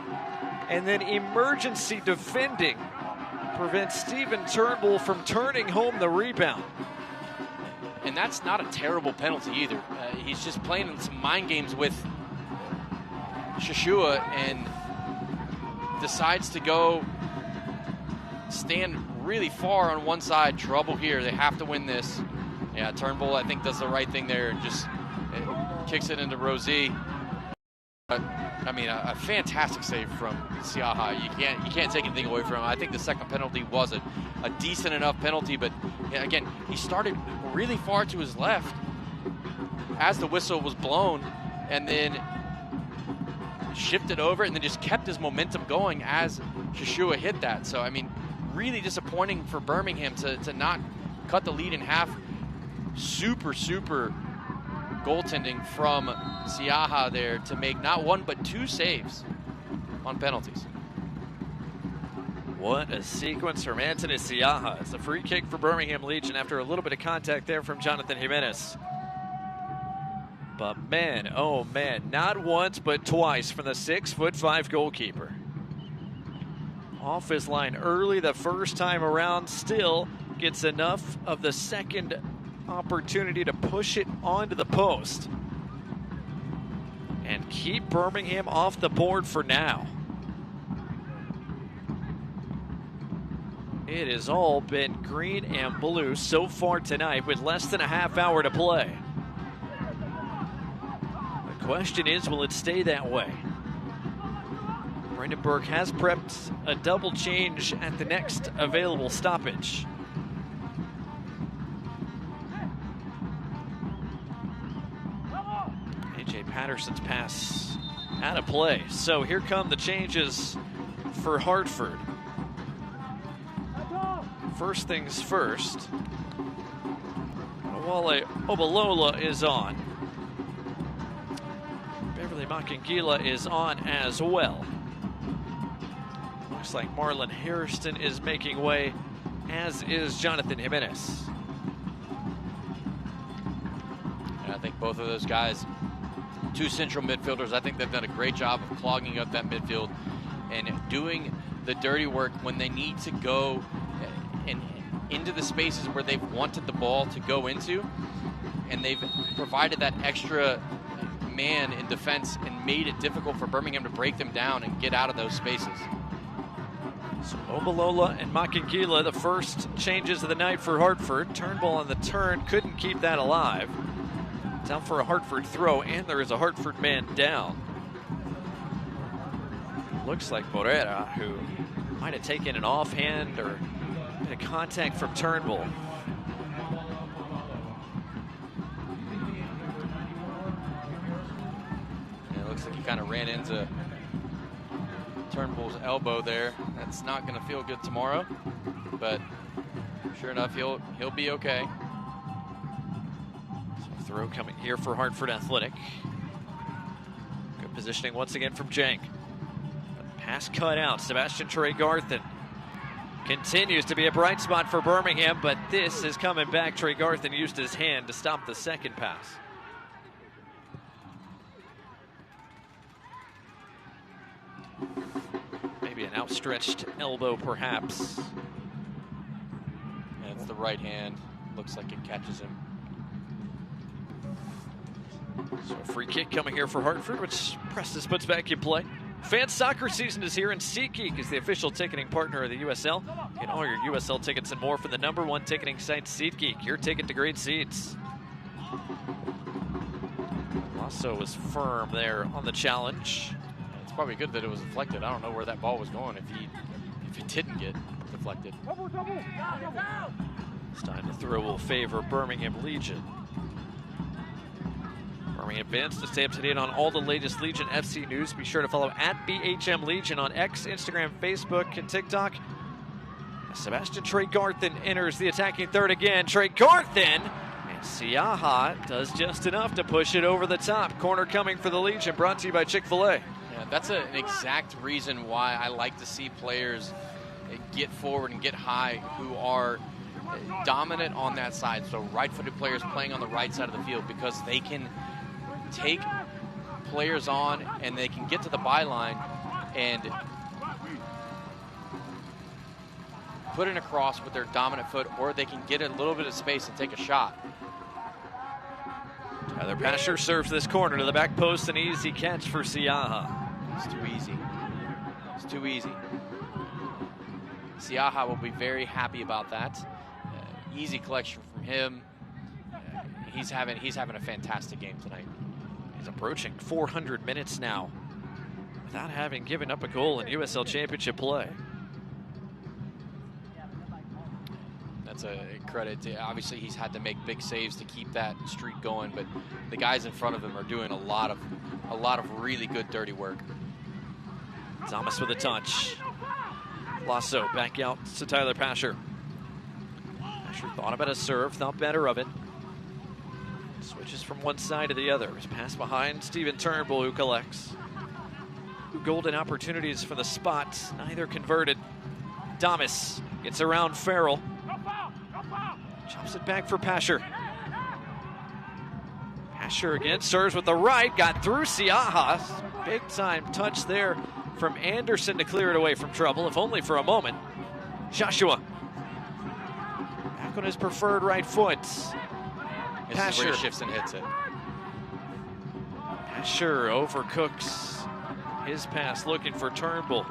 And then emergency defending prevents Steven Turnbull from turning home the rebound. And that's not a terrible penalty either. He's just playing some mind games with Shashua and decides to go stand really far on one side. Trouble here. They have to win this. Yeah, Turnbull, I think, does the right thing there and just kicks it into Rosie. I mean, a fantastic save from Siaha. You can't take anything away from him. I think the second penalty was a decent enough penalty, but again, he started really far to his left as the whistle was blown, and then shifted over and then just kept his momentum going as Shashua hit that. So, I mean, really disappointing for Birmingham to not cut the lead in half. Super goaltending from Siaha there to make not one but two saves on penalties. What a sequence from Anthony Siaha. It's a free kick for Birmingham Legion after a little bit of contact there from Jonathan Jimenez. But man, oh man, not once but twice from the 6'5" goalkeeper. Off his line early the first time around, still gets enough of the second opportunity to push it onto the post and keep Birmingham off the board for now. It has all been green and blue so far tonight with less than a half hour to play. The question is, will it stay that way? Brandenburg has prepped a double change at the next available stoppage. Patterson's pass out of play. So here come the changes for Hartford. First things first, Wale Obalola is on. Beverly Makangila is on as well. Looks like Marlon Hairston is making way, as is Jonathan Jimenez. And I think both of those guys, two central midfielders, I think they've done a great job of clogging up that midfield and doing the dirty work when they need to go and into the spaces where they've wanted the ball to go into, and they've provided that extra man in defense and made it difficult for Birmingham to break them down and get out of those spaces. So Obalola and Makangila, the first changes of the night for Hartford. Turnbull on the turn, couldn't keep that alive. Down for a Hartford throw, and there is a Hartford man down. Looks like Morera, who might have taken an offhand or a contact from Turnbull. Yeah, it looks like he kind of ran into Turnbull's elbow there. That's not going to feel good tomorrow, but sure enough, he'll be okay. Throw coming here for Hartford Athletic. Good positioning once again from Jank. Pass cut out. Sebastian Tregarthen continues to be a bright spot for Birmingham, but this is coming back. Tregarthen used his hand to stop the second pass. Maybe an outstretched elbow, perhaps. And it's the right hand. Looks like it catches him. So a free kick coming here for Hartford, which Preston puts back in play. Fan soccer season is here, and SeatGeek is the official ticketing partner of the USL. Get all your USL tickets and more from the #1 ticketing site, SeatGeek. Your ticket to great seats. Lasso was firm there on the challenge. It's probably good that it was deflected. I don't know where that ball was going if it didn't get deflected. This time the throw will favor Birmingham Legion. Birmingham fans, to stay up to date on all the latest Legion FC news, be sure to follow @BHM Legion on X, Instagram, Facebook, and TikTok. Sebastian Tregarthen enters the attacking third again. Tregarthen, and Siaha does just enough to push it over the top. Corner coming for the Legion, brought to you by Chick-fil-A. Yeah, that's an exact reason why I like to see players get forward and get high, who are dominant on that side. So right-footed players playing on the right side of the field, because they can take players on and they can get to the byline and put it across with their dominant foot, or they can get a little bit of space and take a shot. Tyler Pasher serves this corner to the back post, an easy catch for Siaha. It's too easy. It's too easy. Siaha will be very happy about that. Easy collection from him. He's having a fantastic game tonight. He's approaching 400 minutes now without having given up a goal in USL Championship play. That's a credit to, obviously he's had to make big saves to keep that streak going, but the guys in front of him are doing a lot of really good dirty work. Thomas with a touch. Lasso back out to Tyler Pasher. Pasher thought about a serve, thought better of it. Switches from one side to the other. His pass behind Steven Turnbull, who collects. 2 golden opportunities for the spot, neither converted. Damas gets around Farrell. Chops it back for Pasher. Pasher again serves with the right, got through Siaha. Big time touch there from Anderson to clear it away from trouble, if only for a moment. Joshua back on his preferred right foot. Pasher shifts and hits it. Pasher overcooks his pass, looking for Turnbull.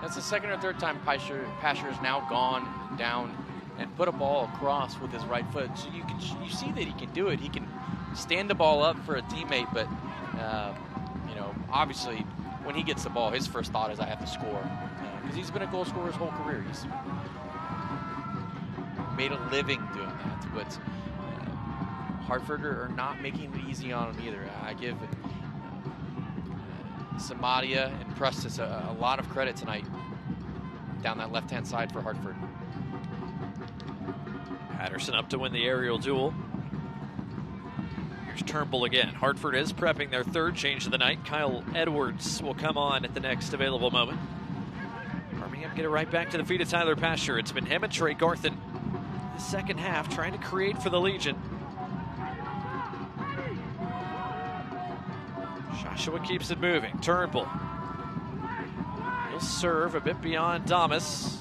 That's the second or third time Pasher has now gone down and put a ball across with his right foot. So you see that he can do it. He can stand the ball up for a teammate, but you know, obviously when he gets the ball, his first thought is I have to score, because he's been a goal scorer his whole career. He's made a living doing that, but Hartford are not making it easy on him either. I give Samadia and Prestis a lot of credit tonight down that left-hand side for Hartford. Patterson up to win the aerial duel. Here's Turnbull again. Hartford is prepping their third change of the night. Kyle Edwards will come on at the next available moment. Birmingham get it right back to the feet of Tyler Pasher. It's been him and Trey Garthen the second half trying to create for the Legion. Joshua keeps it moving. Turnbull. He'll serve a bit beyond Damas.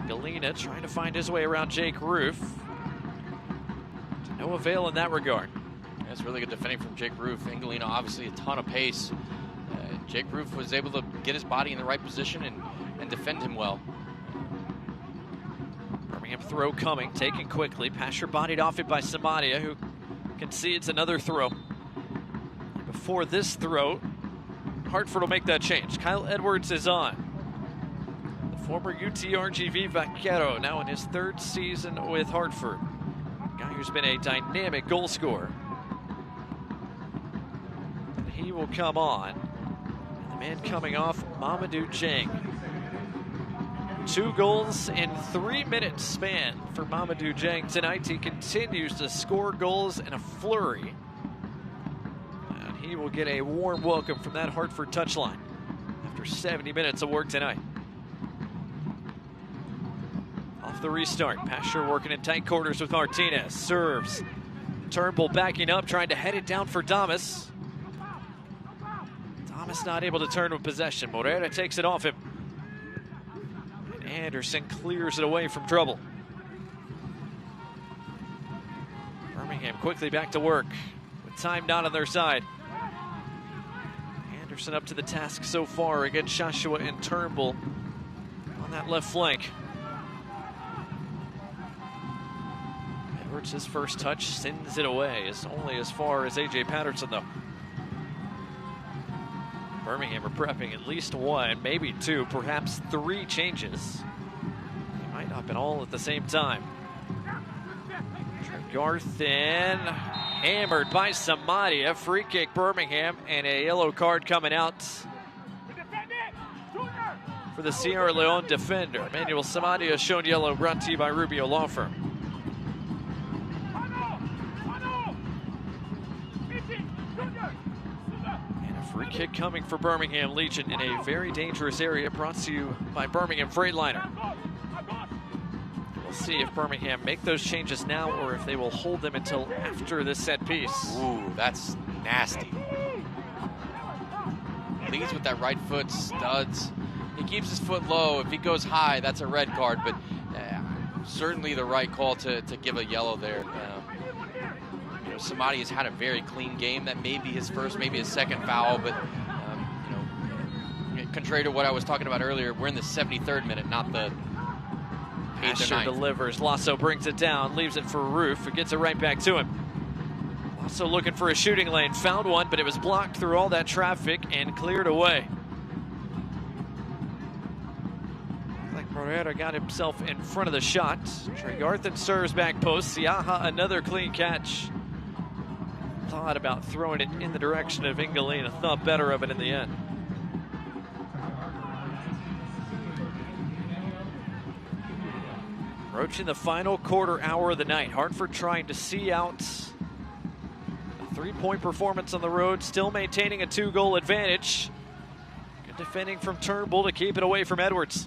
Galena trying to find his way around Jake Roof. To no avail in that regard. That's really good defending from Jake Roof. Galena obviously a ton of pace. Jake Roof was able to get his body in the right position and defend him well. Birmingham throw coming, taken quickly. Pasher bodied off it by Samadia, who concedes another throw. Before this throw, Hartford will make that change. Kyle Edwards is on. The former UTRGV Vaquero, now in his third season with Hartford. A guy who's been a dynamic goal scorer. And he will come on. And the man coming off, Mamadou Dieng. 2 goals in 3 minutes span for Mamadou Dieng tonight. He continues to score goals in a flurry. And he will get a warm welcome from that Hartford touchline after 70 minutes of work tonight. Off the restart, Pasher working in tight quarters with Martinez. Serves. Turnbull backing up, trying to head it down for Damas. Damas not able to turn with possession. Morera takes it off him. Anderson clears it away from trouble. Birmingham quickly back to work with time not on their side. Anderson up to the task so far against Joshua and Turnbull on that left flank. Edwards, his first touch, sends it away. It's only as far as A.J. Patterson, though. Birmingham are prepping at least 1, maybe 2, perhaps 3 changes. They might not be all at the same time. Garthen hammered by Samadia. Free kick Birmingham, and a yellow card coming out for the Sierra Leone defender. Emmanuel Samadia shown yellow, brought to you by Rubio Law Firm. kick coming for Birmingham Legion in a very dangerous area, brought to you by Birmingham Freightliner. We'll see if Birmingham make those changes now or if they will hold them until after this set piece. Ooh, that's nasty. Leads with that right foot, studs. He keeps his foot low. If he goes high, that's a red card, but certainly the right call to give a yellow there. Samadi has had a very clean game. That may be his first, maybe his second foul, but contrary to what I was talking about earlier, we're in the 73rd minute, not the 8th or 9th. Delivers. Lasso brings it down, leaves it for Roof. It gets it right back to him. Lasso looking for a shooting lane, found one, but it was blocked through all that traffic and cleared away. Morera got himself in front of the shot. Tregarthen serves back post. Siaha, another clean catch. Thought about throwing it in the direction of Ingalina. Thought better of it in the end. Approaching the final quarter hour of the night. Hartford trying to see out a 3-point performance on the road, still maintaining a 2-goal advantage. Good defending from Turnbull to keep it away from Edwards.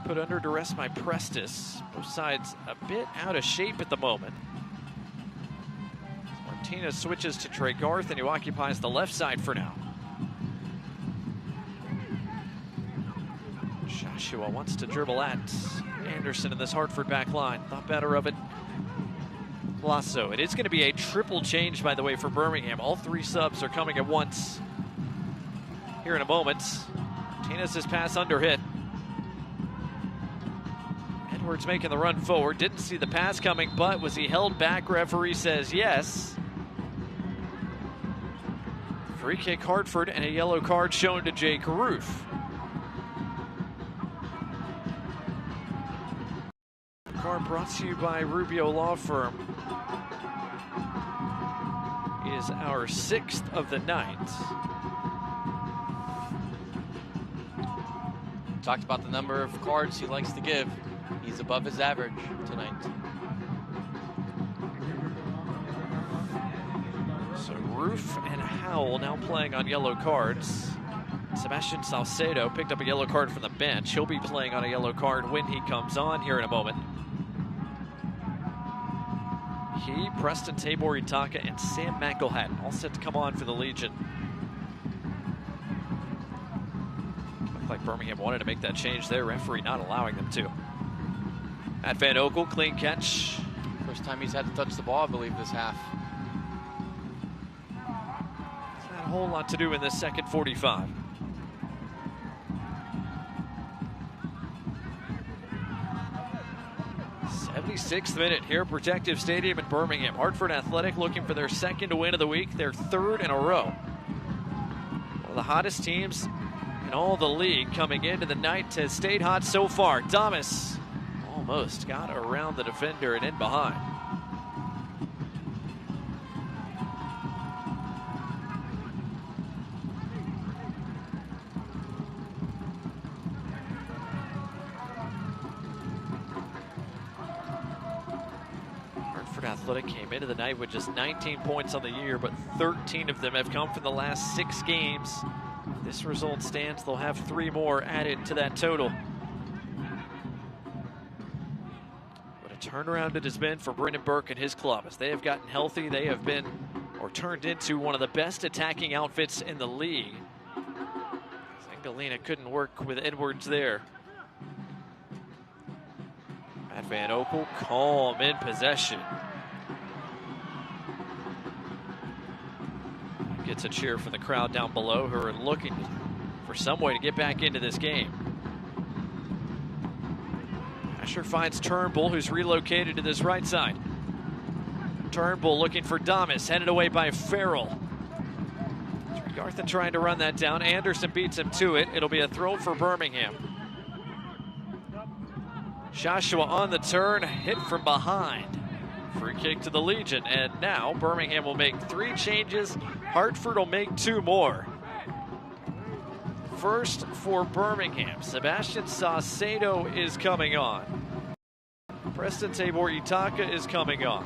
Put under duress by Prestis. Both sides a bit out of shape at the moment. Martinez switches to Tregarthen, who occupies the left side for now. Joshua wants to dribble at Anderson in this Hartford back line. Thought better of it. Lasso. It is going to be a triple change, by the way, for Birmingham. All 3 subs are coming at once. Here in a moment. Martinez's pass under hit. Edwards making the run forward. Didn't see the pass coming, but was he held back? Referee says yes. Free kick Hartford and a yellow card shown to Jake Roof. Card brought to you by Rubio Law Firm. Is our 6th of the night. Talked about the number of cards he likes to give. He's above his average tonight. So Roof and Howell now playing on yellow cards. Sebastian Salcedo picked up a yellow card from the bench. He'll be playing on a yellow card when he comes on here in a moment. He, Preston Tabor Itaka, and Sam McElhatton all set to come on for the Legion. Looked like Birmingham wanted to make that change there. Referee not allowing them to. At Van Okel, clean catch. First time he's had to touch the ball, I believe, this half. Not a whole lot to do in this second 45. '76th minute here at Protective Stadium in Birmingham. Hartford Athletic looking for their 2nd win of the week, their 3rd in a row. One of the hottest teams in all the league coming into the night has stayed hot so far. Damas almost got around the defender and in behind. Hartford Athletic came into the night with just 19 points on the year, but 13 of them have come from the last 6 games. If this result stands, they'll have 3 more added to that total. Turnaround it has been for Brendan Burke and his club. As they have gotten healthy, they have been, or turned into, one of the best attacking outfits in the league. Ingalina couldn't work with Edwards there. Matt Van Okel, calm in possession. Gets a cheer from the crowd down below who are looking for some way to get back into this game. Asher finds Turnbull, who's relocated to this right side. Turnbull looking for Damas, headed away by Farrell. Tregarthen trying to run that down. Anderson beats him to it. It'll be a throw for Birmingham. Joshua on the turn, hit from behind. Free kick to the Legion, and now Birmingham will make 3 changes. Hartford will make 2 more. First for Birmingham, Sebastian Saucedo is coming on. Preston Tabor Itaka is coming on.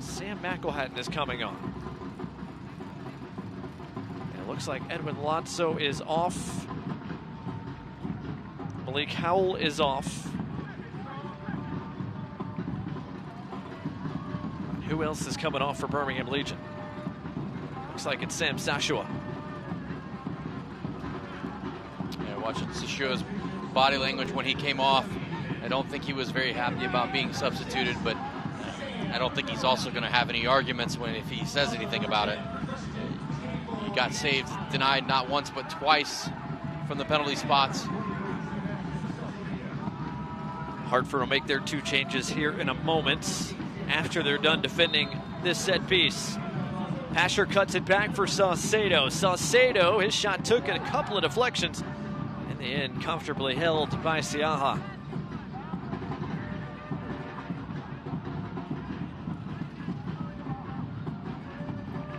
Sam McElhatton is coming on. And it looks like Edwin Lotso is off. Malik Howell is off. Who else is coming off for Birmingham Legion? Looks like it's Sam Sashua. Yeah, watching Sashua's body language when he came off, I don't think he was very happy about being substituted, but I don't think he's also going to have any arguments if he says anything about it. He got saved, denied not once but twice from the penalty spots. Hartford will make their 2 changes here in a moment after they're done defending this set piece. Pasher cuts it back for Saucedo. Saucedo, his shot took a couple of deflections. In the end, comfortably held by Siaha.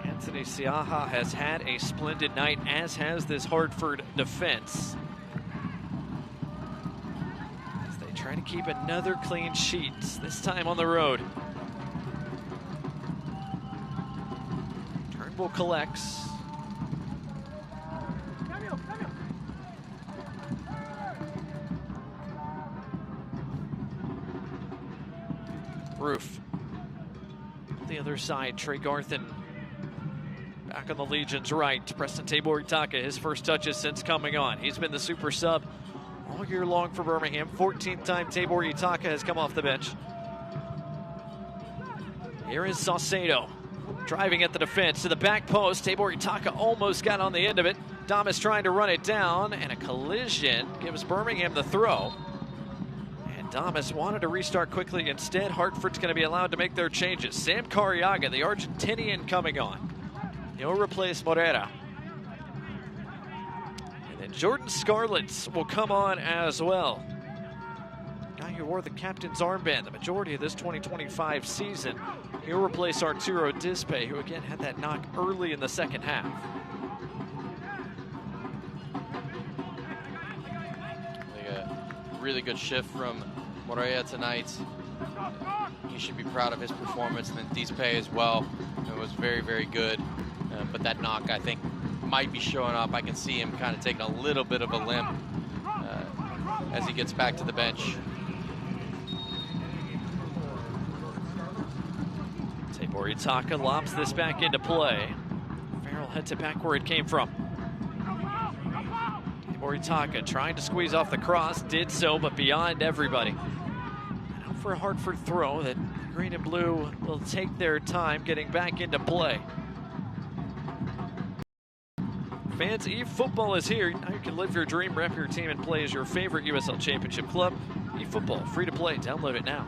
Anthony Siaha has had a splendid night, as has this Hartford defense. As they try to keep another clean sheet, this time on the road. Turnbull collects. Roof. The other side, Trey Garthen back on the Legion's right. Preston Tabor Itaka, his first touches since coming on. He's been the super sub all year long for Birmingham. 14th time Tabor Itaka has come off the bench. Here is Saucedo driving at the defense to the back post. Tabor Itaka almost got on the end of it. Damas trying to run it down, and a collision gives Birmingham the throw. Damas wanted to restart quickly. Instead, Hartford's going to be allowed to make their changes. Sam Cariaga, the Argentinian, coming on. He'll replace Morera. And then Jordan Scarlett will come on as well. Guy who wore the captain's armband the majority of this 2025 season. He'll replace Arturo Dispe, who again had that knock early in the second half. Really good shift from Morea tonight. He should be proud of his performance, and then Dispe as well. It was very, very good. But that knock, I think, might be showing up. I can see him kind of taking a little bit of a limp as he gets back to the bench. Tabor Itaka lobs this back into play. Farrell heads it back where it came from. Itaka trying to squeeze off the cross, did so, but beyond everybody. And out for a Hartford throw that green and blue will take their time getting back into play. Fans, eFootball is here. Now you can live your dream, rep your team, and play as your favorite USL Championship club. eFootball, free to play. Download it now.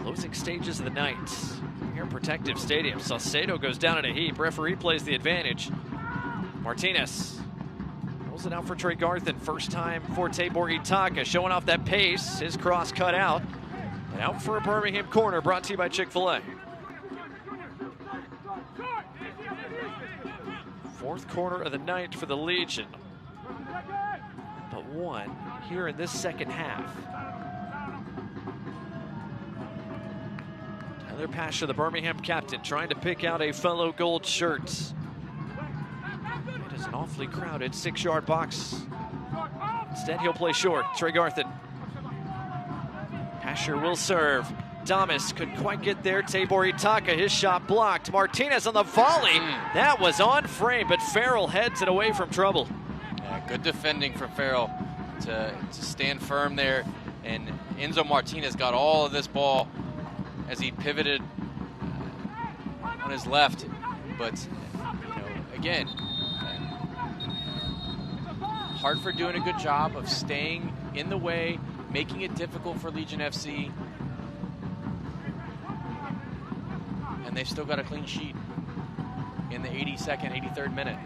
Closing stages of the night. Here, Protective Stadium. Saucedo goes down in a heap. Referee plays the advantage. Martinez rolls it out for Trey Garthen. First time for Tabor Itaka, showing off that pace. His cross cut out. And out for a Birmingham corner, brought to you by Chick-fil-A. Fourth corner of the night for the Legion. But one here in this second half. Tyler Pasha, the Birmingham captain, trying to pick out a fellow gold shirt. It is an awfully crowded 6-yard box. Instead, he'll play short. Trey Garthen. Pasher will serve. Damas couldn't quite get there. Tabor Itaka, his shot blocked. Martinez on the volley. That was on frame, but Farrell heads it away from trouble. Yeah, good defending from Farrell to stand firm there. And Enzo Martinez got all of this ball as he pivoted on his left. But, again, Hartford doing a good job of staying in the way, making it difficult for Legion FC. And they've still got a clean sheet in the 82nd, 83rd minute.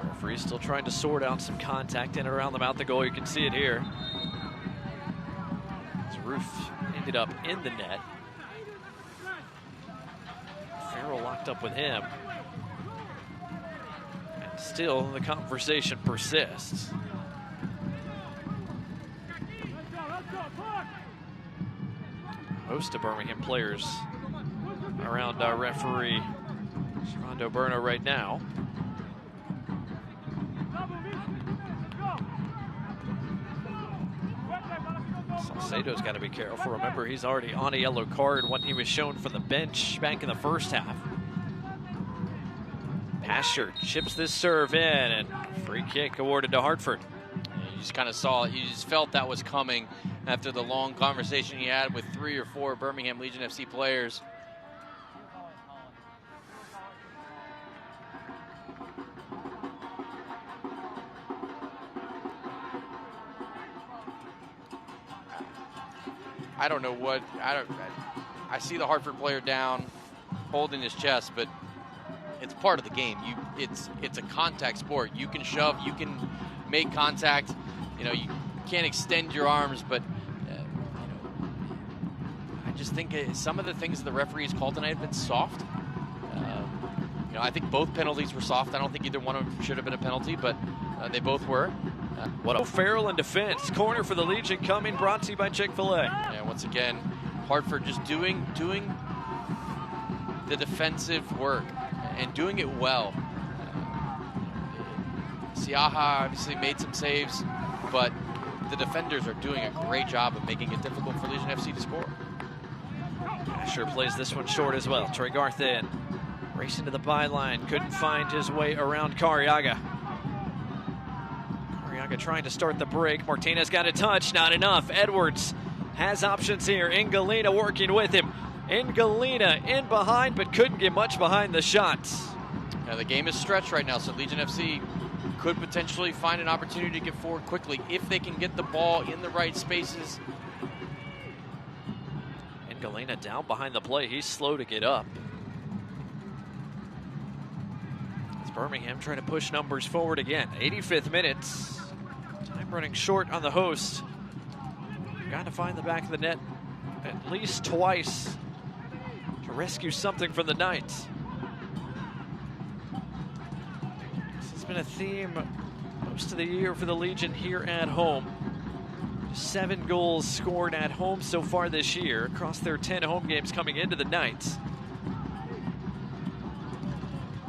Referee still trying to sort out some contact in and around the mouth of the goal. You can see it here. As Roof ended up in the net. Farrell locked up with him. And still the conversation persists. host of Birmingham players around our referee Rondo Berno right now. Salcedo's got to be careful. Remember, he's already on a yellow card when he was shown from the bench back in the first half. Pasher chips this serve in, and free kick awarded to Hartford. You just kind of saw it. You just felt that was coming after the long conversation he had with 3 or 4 Birmingham Legion FC players. I don't know what, I see the Hartford player down, holding his chest, but it's part of the game. It's a contact sport. You can shove, you can make contact. You know, you can't extend your arms, but you know, I just think some of the things the referees called tonight have been soft. You know, I think both penalties were soft. I don't think either one of them should have been a penalty, but they both were. What a Farrell in defense. Corner for the Legion coming, brought to you by Chick-fil-A. And once again, Hartford just doing the defensive work and doing it well. Siaha obviously made some saves, but the defenders are doing a great job of making it difficult for Legion FC to score. Asher plays this one short as well. Trey Garth in, racing to the byline, couldn't find his way around Cariaga. Cariaga trying to start the break. Martinez got a touch, not enough. Edwards has options here. Ingalina working with him. Ingalina in behind, but couldn't get much behind the shots. Now the game is stretched right now, so Legion FC could potentially find an opportunity to get forward quickly if they can get the ball in the right spaces. Ingalina down behind the play. He's slow to get up. It's Birmingham trying to push numbers forward again. 85th minute. Time running short on the host. Got to find the back of the net at least twice to rescue something from the Knights. This has been a theme most of the year for the Legion here at home. 7 goals scored at home so far this year across their 10 home games coming into the Knights.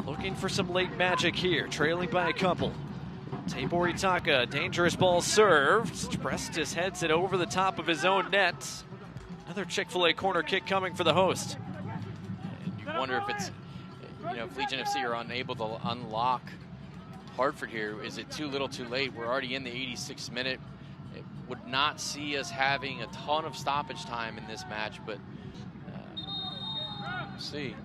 Looking for some late magic here, trailing by a couple. Tabor Itaka, dangerous ball served. Prestis heads it over the top of his own net. Another Chick-fil-A corner kick coming for the host. And you wonder if it's, you know, if Legion FC are unable to unlock Hartford here. Is it too little too late? We're already in the 86th minute. It would not see us having a ton of stoppage time in this match, but we'll see.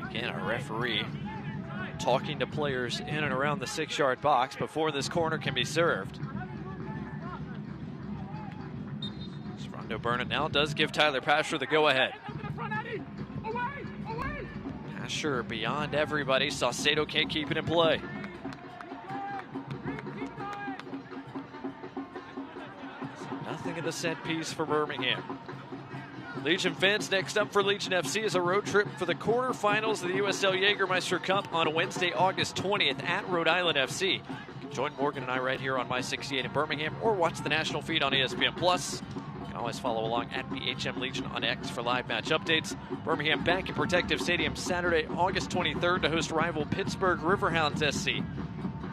Again, a referee talking to players in and around the 6-yard box before this corner can be served. Rondo Burnett now does give Tyler Pasher the go-ahead. Pasher beyond everybody. Saucedo can't keep it in play. Nothing in the set piece for Birmingham. Legion fans, next up for Legion FC is a road trip for the quarterfinals of the USL Jägermeister Cup on Wednesday, August 20th at Rhode Island FC. You can join Morgan and I right here on My 68 in Birmingham, or watch the national feed on ESPN+. You can always follow along at BHM Legion on X for live match updates. Birmingham back in Protective Stadium Saturday, August 23rd to host rival Pittsburgh Riverhounds SC.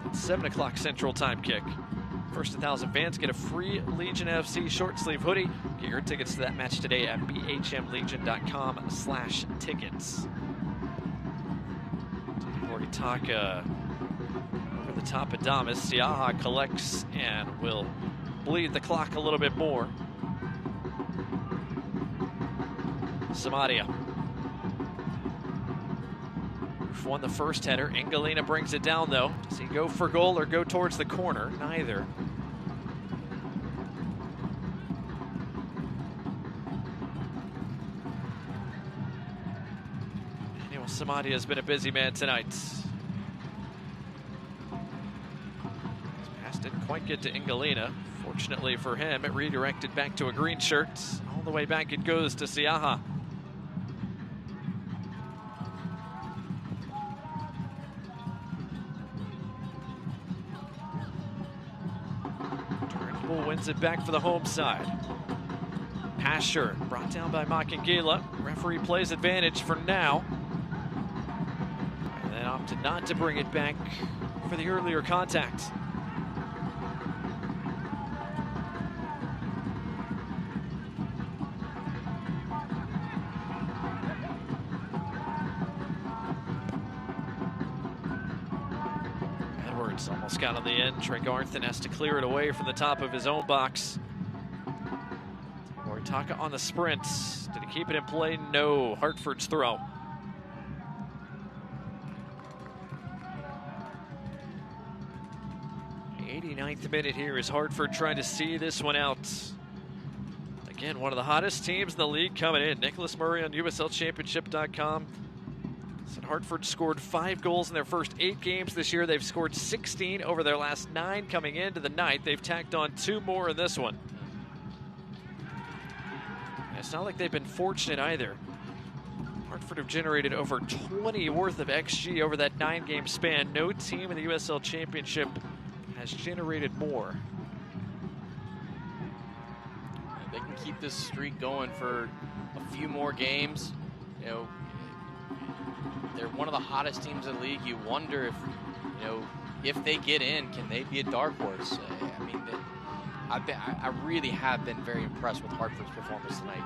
At 7 o'clock Central Time kick. First 1,000 fans get a free Legion FC short sleeve hoodie. Get your tickets to that match today at bhmlegion.com/tickets. Taka over the top of Damas. Siaha collects and will bleed the clock a little bit more. Samadia won the first header. Ingalina brings it down though. Does he go for goal or go towards the corner? Neither. Daniel Samadia has been a busy man tonight. His pass didn't quite get to Ingalina. Fortunately for him, it redirected back to a green shirt. All the way back it goes to Siaha. Turnbull wins it back for the home side. Pasher brought down by Makingila. Referee plays advantage for now. And then opted not to bring it back for the earlier contact. Edwards almost got on the end. Tregarthen has to clear it away from the top of his own box. Taka on the sprint. Did he keep it in play? No. Hartford's throw. 89th minute here as Hartford trying to see this one out. Again, one of the hottest teams in the league coming in. Nicholas Murray on USLChampionship.com said Hartford scored 5 goals in their first 8 games this year. They've scored 16 over their last 9 coming into the night. They've tacked on 2 more in this one. It's not like they've been fortunate either. Hartford have generated over 20 worth of XG over that 9-game span. No team in the USL Championship has generated more. They can keep this streak going for a few more games. You know, they're one of the hottest teams in the league. You wonder if, you know, if they get in, can they be a dark horse? I mean, I really have been very impressed with Hartford's performance tonight.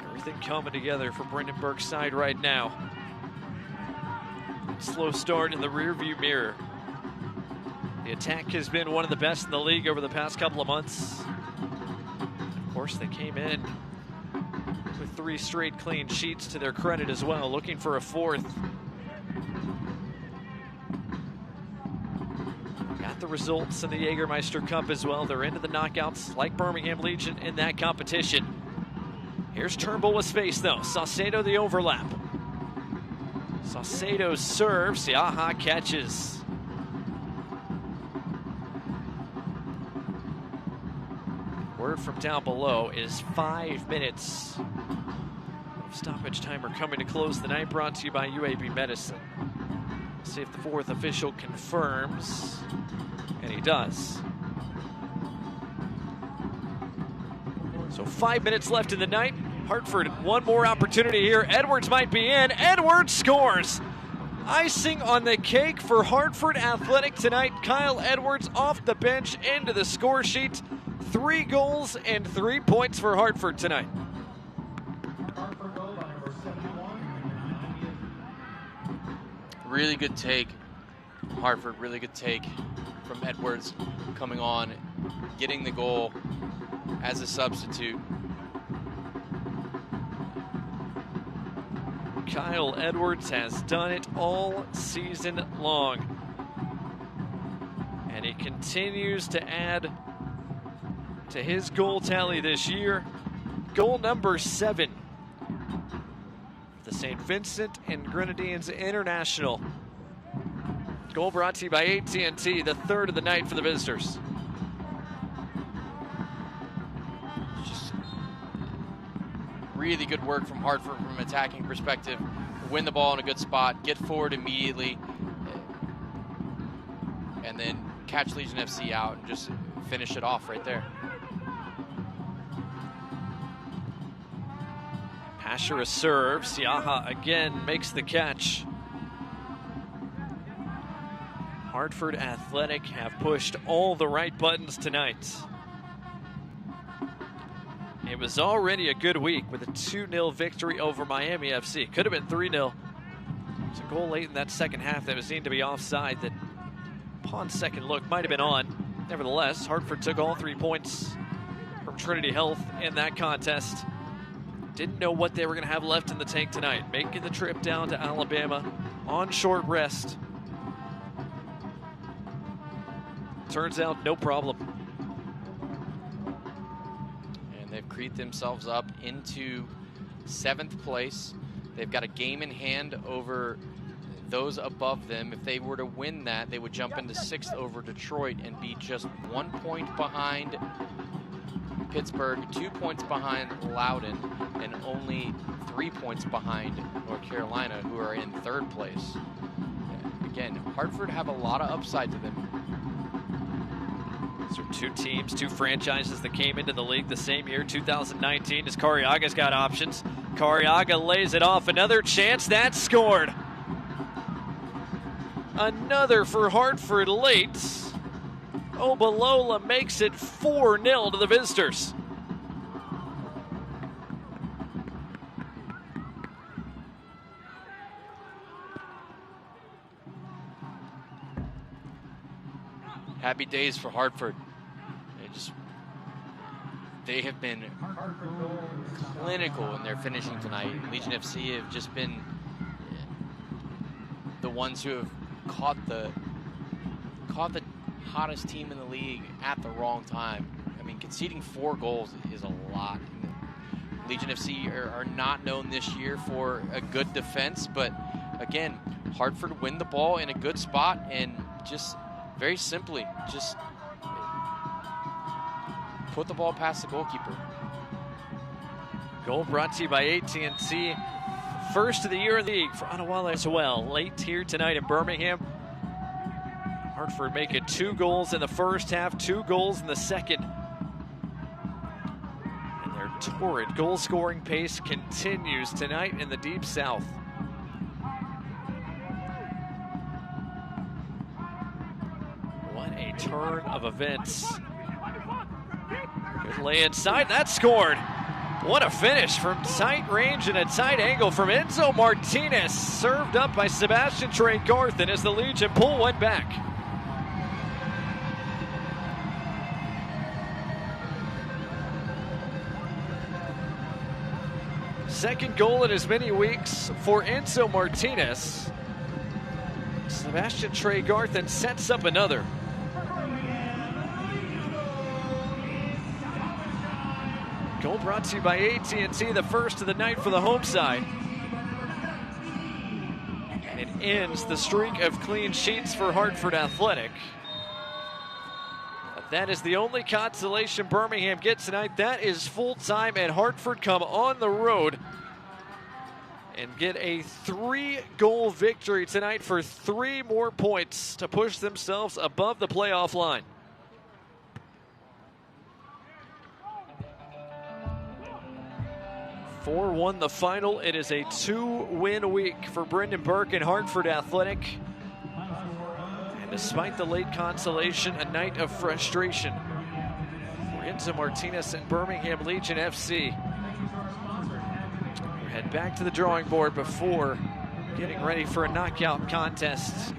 Everything coming together for Brendan Burke's side right now. Slow start in the rearview mirror. The attack has been one of the best in the league over the past couple of months. Of course, they came in with 3 straight clean sheets to their credit as well, looking for a 4th. The results in the Jägermeister Cup as well. They're into the knockouts like Birmingham Legion in that competition. Here's Turnbull with space though. Saucedo the overlap. Saucedo serves. Siaha catches. Word from down below is 5 minutes of stoppage time are coming to close the night, brought to you by UAB Medicine. See if the 4th official confirms. And he does. So 5 minutes left in the night. Hartford, one more opportunity here. Edwards might be in. Edwards scores. Icing on the cake for Hartford Athletic tonight. Kyle Edwards off the bench into the score sheet. 3 goals and 3 points for Hartford tonight. Really good take. Hartford, really good take from Edwards coming on, getting the goal as a substitute. Kyle Edwards has done it all season long. And he continues to add to his goal tally this year. Goal number 7. The St. Vincent and Grenadines International. Goal brought to you by AT&T, the 3rd of the night for the visitors. Just really good work from Hartford from an attacking perspective. Win the ball in a good spot, get forward immediately, and then catch Legion FC out and just finish it off right there. Pasher a serve. Siaha again makes the catch. Hartford Athletic have pushed all the right buttons tonight. It was already a good week with a 2-0 victory over Miami FC. Could have been 3-0. There's a goal late in that second half that was seen to be offside that upon second look might have been on. Nevertheless, Hartford took all 3 points from Trinity Health in that contest. Didn't know what they were going to have left in the tank tonight. Making the trip down to Alabama on short rest. Turns out, no problem. And they've creeped themselves up into 7th place. They've got a game in hand over those above them. If they were to win that, they would jump into 6th over Detroit and be just 1 point behind Pittsburgh, 2 points behind Loudoun, and only 3 points behind North Carolina, who are in 3rd place. Again, Hartford have a lot of upside to them. These are two teams, two franchises that came into the league the same year, 2019, as Cariaga's got options. Cariaga lays it off, another chance, that's scored. Another for Hartford late. Obalola makes it 4-0 to the visitors. Happy days for Hartford. They have been clinical in their finishing tonight. Legion FC have just been the ones who have caught the hottest team in the league at the wrong time. I mean, conceding 4 goals is a lot. Legion FC are not known this year for a good defense, but again, Hartford win the ball in a good spot and just very simply, just put the ball past the goalkeeper. Goal brought to you by AT&T. First of the year in the league for Adewale as well. Late here tonight in Birmingham. Hartford making 2 goals in the first half, 2 goals in the second. And their torrid goal-scoring pace continues tonight in the Deep South. What a turn of events. Good lay inside, that's scored. What a finish from tight range and a tight angle from Enzo Martinez. Served up by Sebastian Tregarthen as the Legion pull one back. Second goal in as many weeks for Enzo Martinez. Sebastian Tregarthen sets up another. Goal brought to you by AT&T, the first of the night for the home side. And it ends the streak of clean sheets for Hartford Athletic. But that is the only consolation Birmingham gets tonight. That is full time, and Hartford come on the road and get a 3-goal victory tonight for 3 more points to push themselves above the playoff line. (4-1) the final. It is a 2-win week for Brendan Burke and Hartford Athletic. And despite the late consolation, a night of frustration for Enzo Martinez and Birmingham Legion FC. We'll head back to the drawing board before getting ready for a knockout contest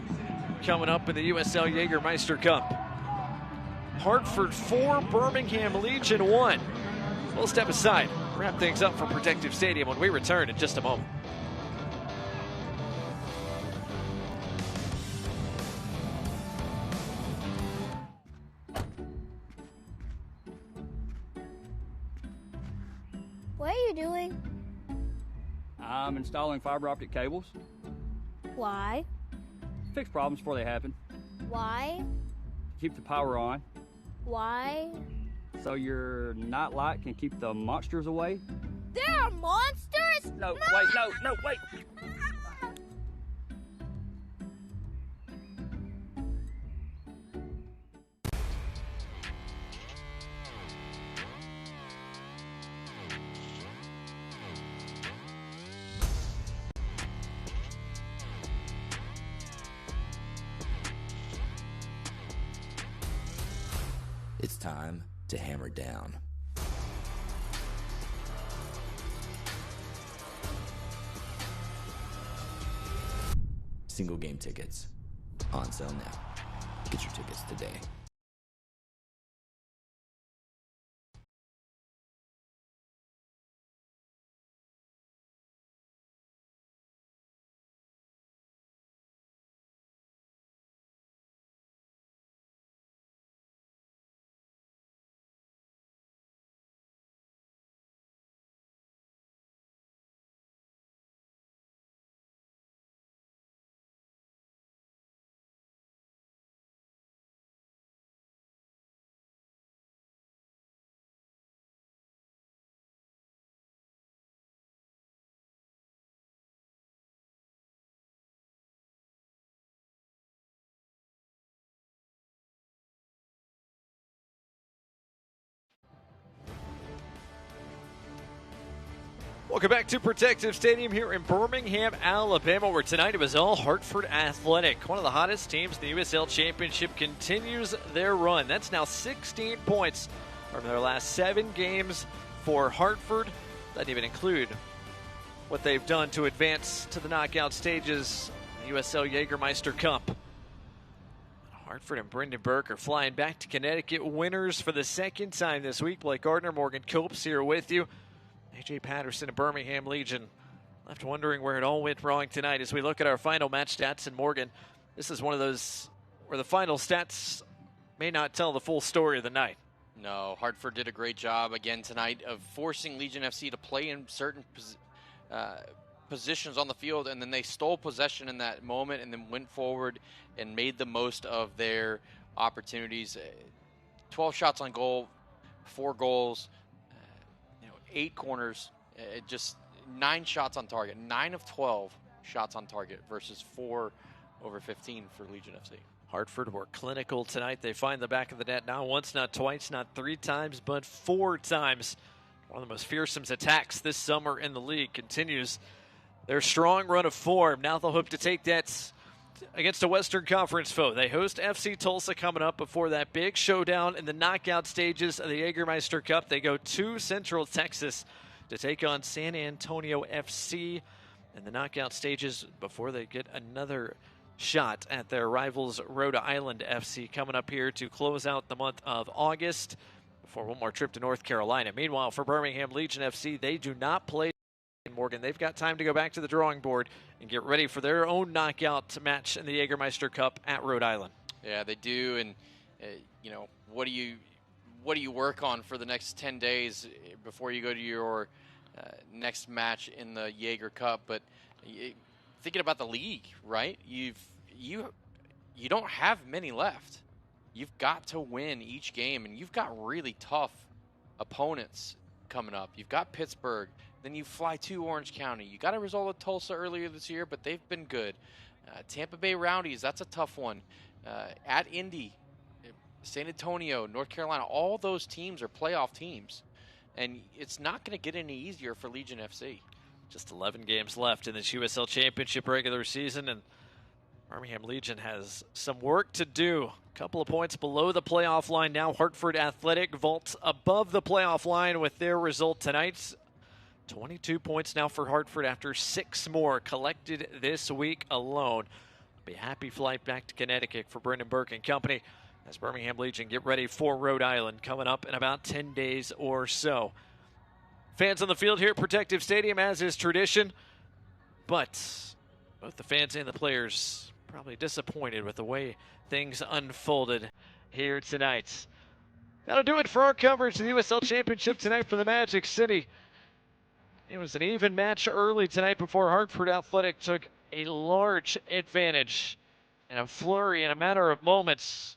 coming up in the USL Jägermeister Cup. Hartford 4, Birmingham Legion 1. We'll step aside, wrap things up from Protective Stadium when we return in just a moment. What are you doing? I'm installing fiber optic cables. Why? Fix problems before they happen. Why? Keep the power on. Why? So your nightlight can keep the monsters away. There are monsters? No, wait, no, wait. It's time to hammer down. Single game tickets on sale now. Get your tickets today. Welcome back to Protective Stadium here in Birmingham, Alabama, where tonight it was all Hartford Athletic. One of the hottest teams in the USL Championship continues their run. That's now 16 points from their last 7 games for Hartford. That didn't even include what they've done to advance to the knockout stages, the USL Jägermeister Cup. Hartford and Brendan Burke are flying back to Connecticut, winners for the second time this week. Blake Gardner, Morgan Copes here with you. AJ Patterson and Birmingham Legion left wondering where it all went wrong tonight as we look at our final match stats. And Morgan, this is one of those where the final stats may not tell the full story of the night. No, Hartford did a great job again tonight of forcing Legion FC to play in certain positions on the field, and then they stole possession in that moment and then went forward and made the most of their opportunities. 12 shots on goal, 4 goals, 8 corners, just 9 shots on target. 9 of 12 shots on target versus 4 over 15 for Legion FC. Hartford were clinical tonight. They find the back of the net not once, not twice, not 3 times, but 4 times. One of the most fearsome attacks this summer in the league continues their strong run of form. Now they'll hope to take that against a Western Conference foe. They host FC Tulsa coming up before that big showdown in the knockout stages of the Jägermeister Cup. They go to Central Texas to take on San Antonio FC in the knockout stages before they get another shot at their rivals Rhode Island FC coming up here to close out the month of August before one more trip to North Carolina. Meanwhile, for Birmingham Legion FC, they do not play Morgan. They've got time to go back to the drawing board and get ready for their own knockout match in the Jägermeister Cup at Rhode Island. Yeah, they do. And what do you work on for the next 10 days before you go to your next match in the Jaeger Cup? But thinking about the league, right? You don't have many left. You've got to win each game, and you've got really tough opponents coming up. You've got Pittsburgh. Then you fly to Orange County. You got a result at Tulsa earlier this year, but they've been good. Tampa Bay Rowdies, that's a tough one. At Indy, San Antonio, North Carolina, all those teams are playoff teams. And it's not going to get any easier for Legion FC. Just 11 games left in this USL Championship regular season, and Birmingham Legion has some work to do. A couple of points below the playoff line now. Hartford Athletic vaults above the playoff line with their result tonight. 22 points now for Hartford after 6 more collected this week alone. Be a happy flight back to Connecticut for Brendan Burke and company as Birmingham Legion get ready for Rhode Island coming up in about 10 days or so. Fans on the field here at Protective Stadium, as is tradition, but both the fans and the players probably disappointed with the way things unfolded here tonight. That'll do it for our coverage of the USL Championship tonight for the Magic City. It was an even match early tonight before Hartford Athletic took a large advantage. And a flurry in a matter of moments.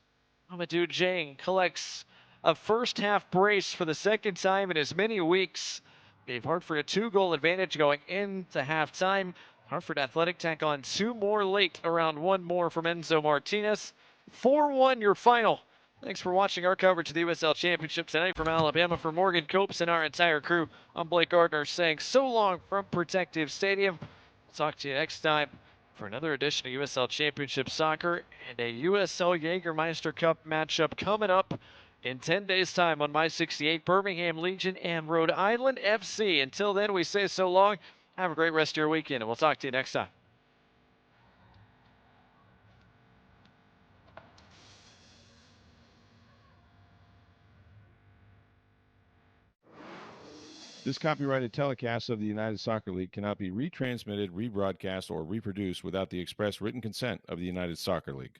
Amadou Dieng collects a first-half brace for the second time in as many weeks. Gave Hartford a 2-goal advantage going into halftime. Hartford Athletic tack on 2 more late, around 1 more from Enzo Martinez. 4-1 your final. Thanks for watching our coverage of the USL Championship tonight from Alabama. For Morgan Copes and our entire crew, I'm Blake Gardner saying so long from Protective Stadium. Talk to you next time for another edition of USL Championship Soccer and a USL Jägermeister Cup matchup coming up in 10 days' time on My 68, Birmingham Legion and Rhode Island FC. Until then, we say so long. Have a great rest of your weekend, and we'll talk to you next time. This copyrighted telecast of the United Soccer League cannot be retransmitted, rebroadcast, or reproduced without the express written consent of the United Soccer League.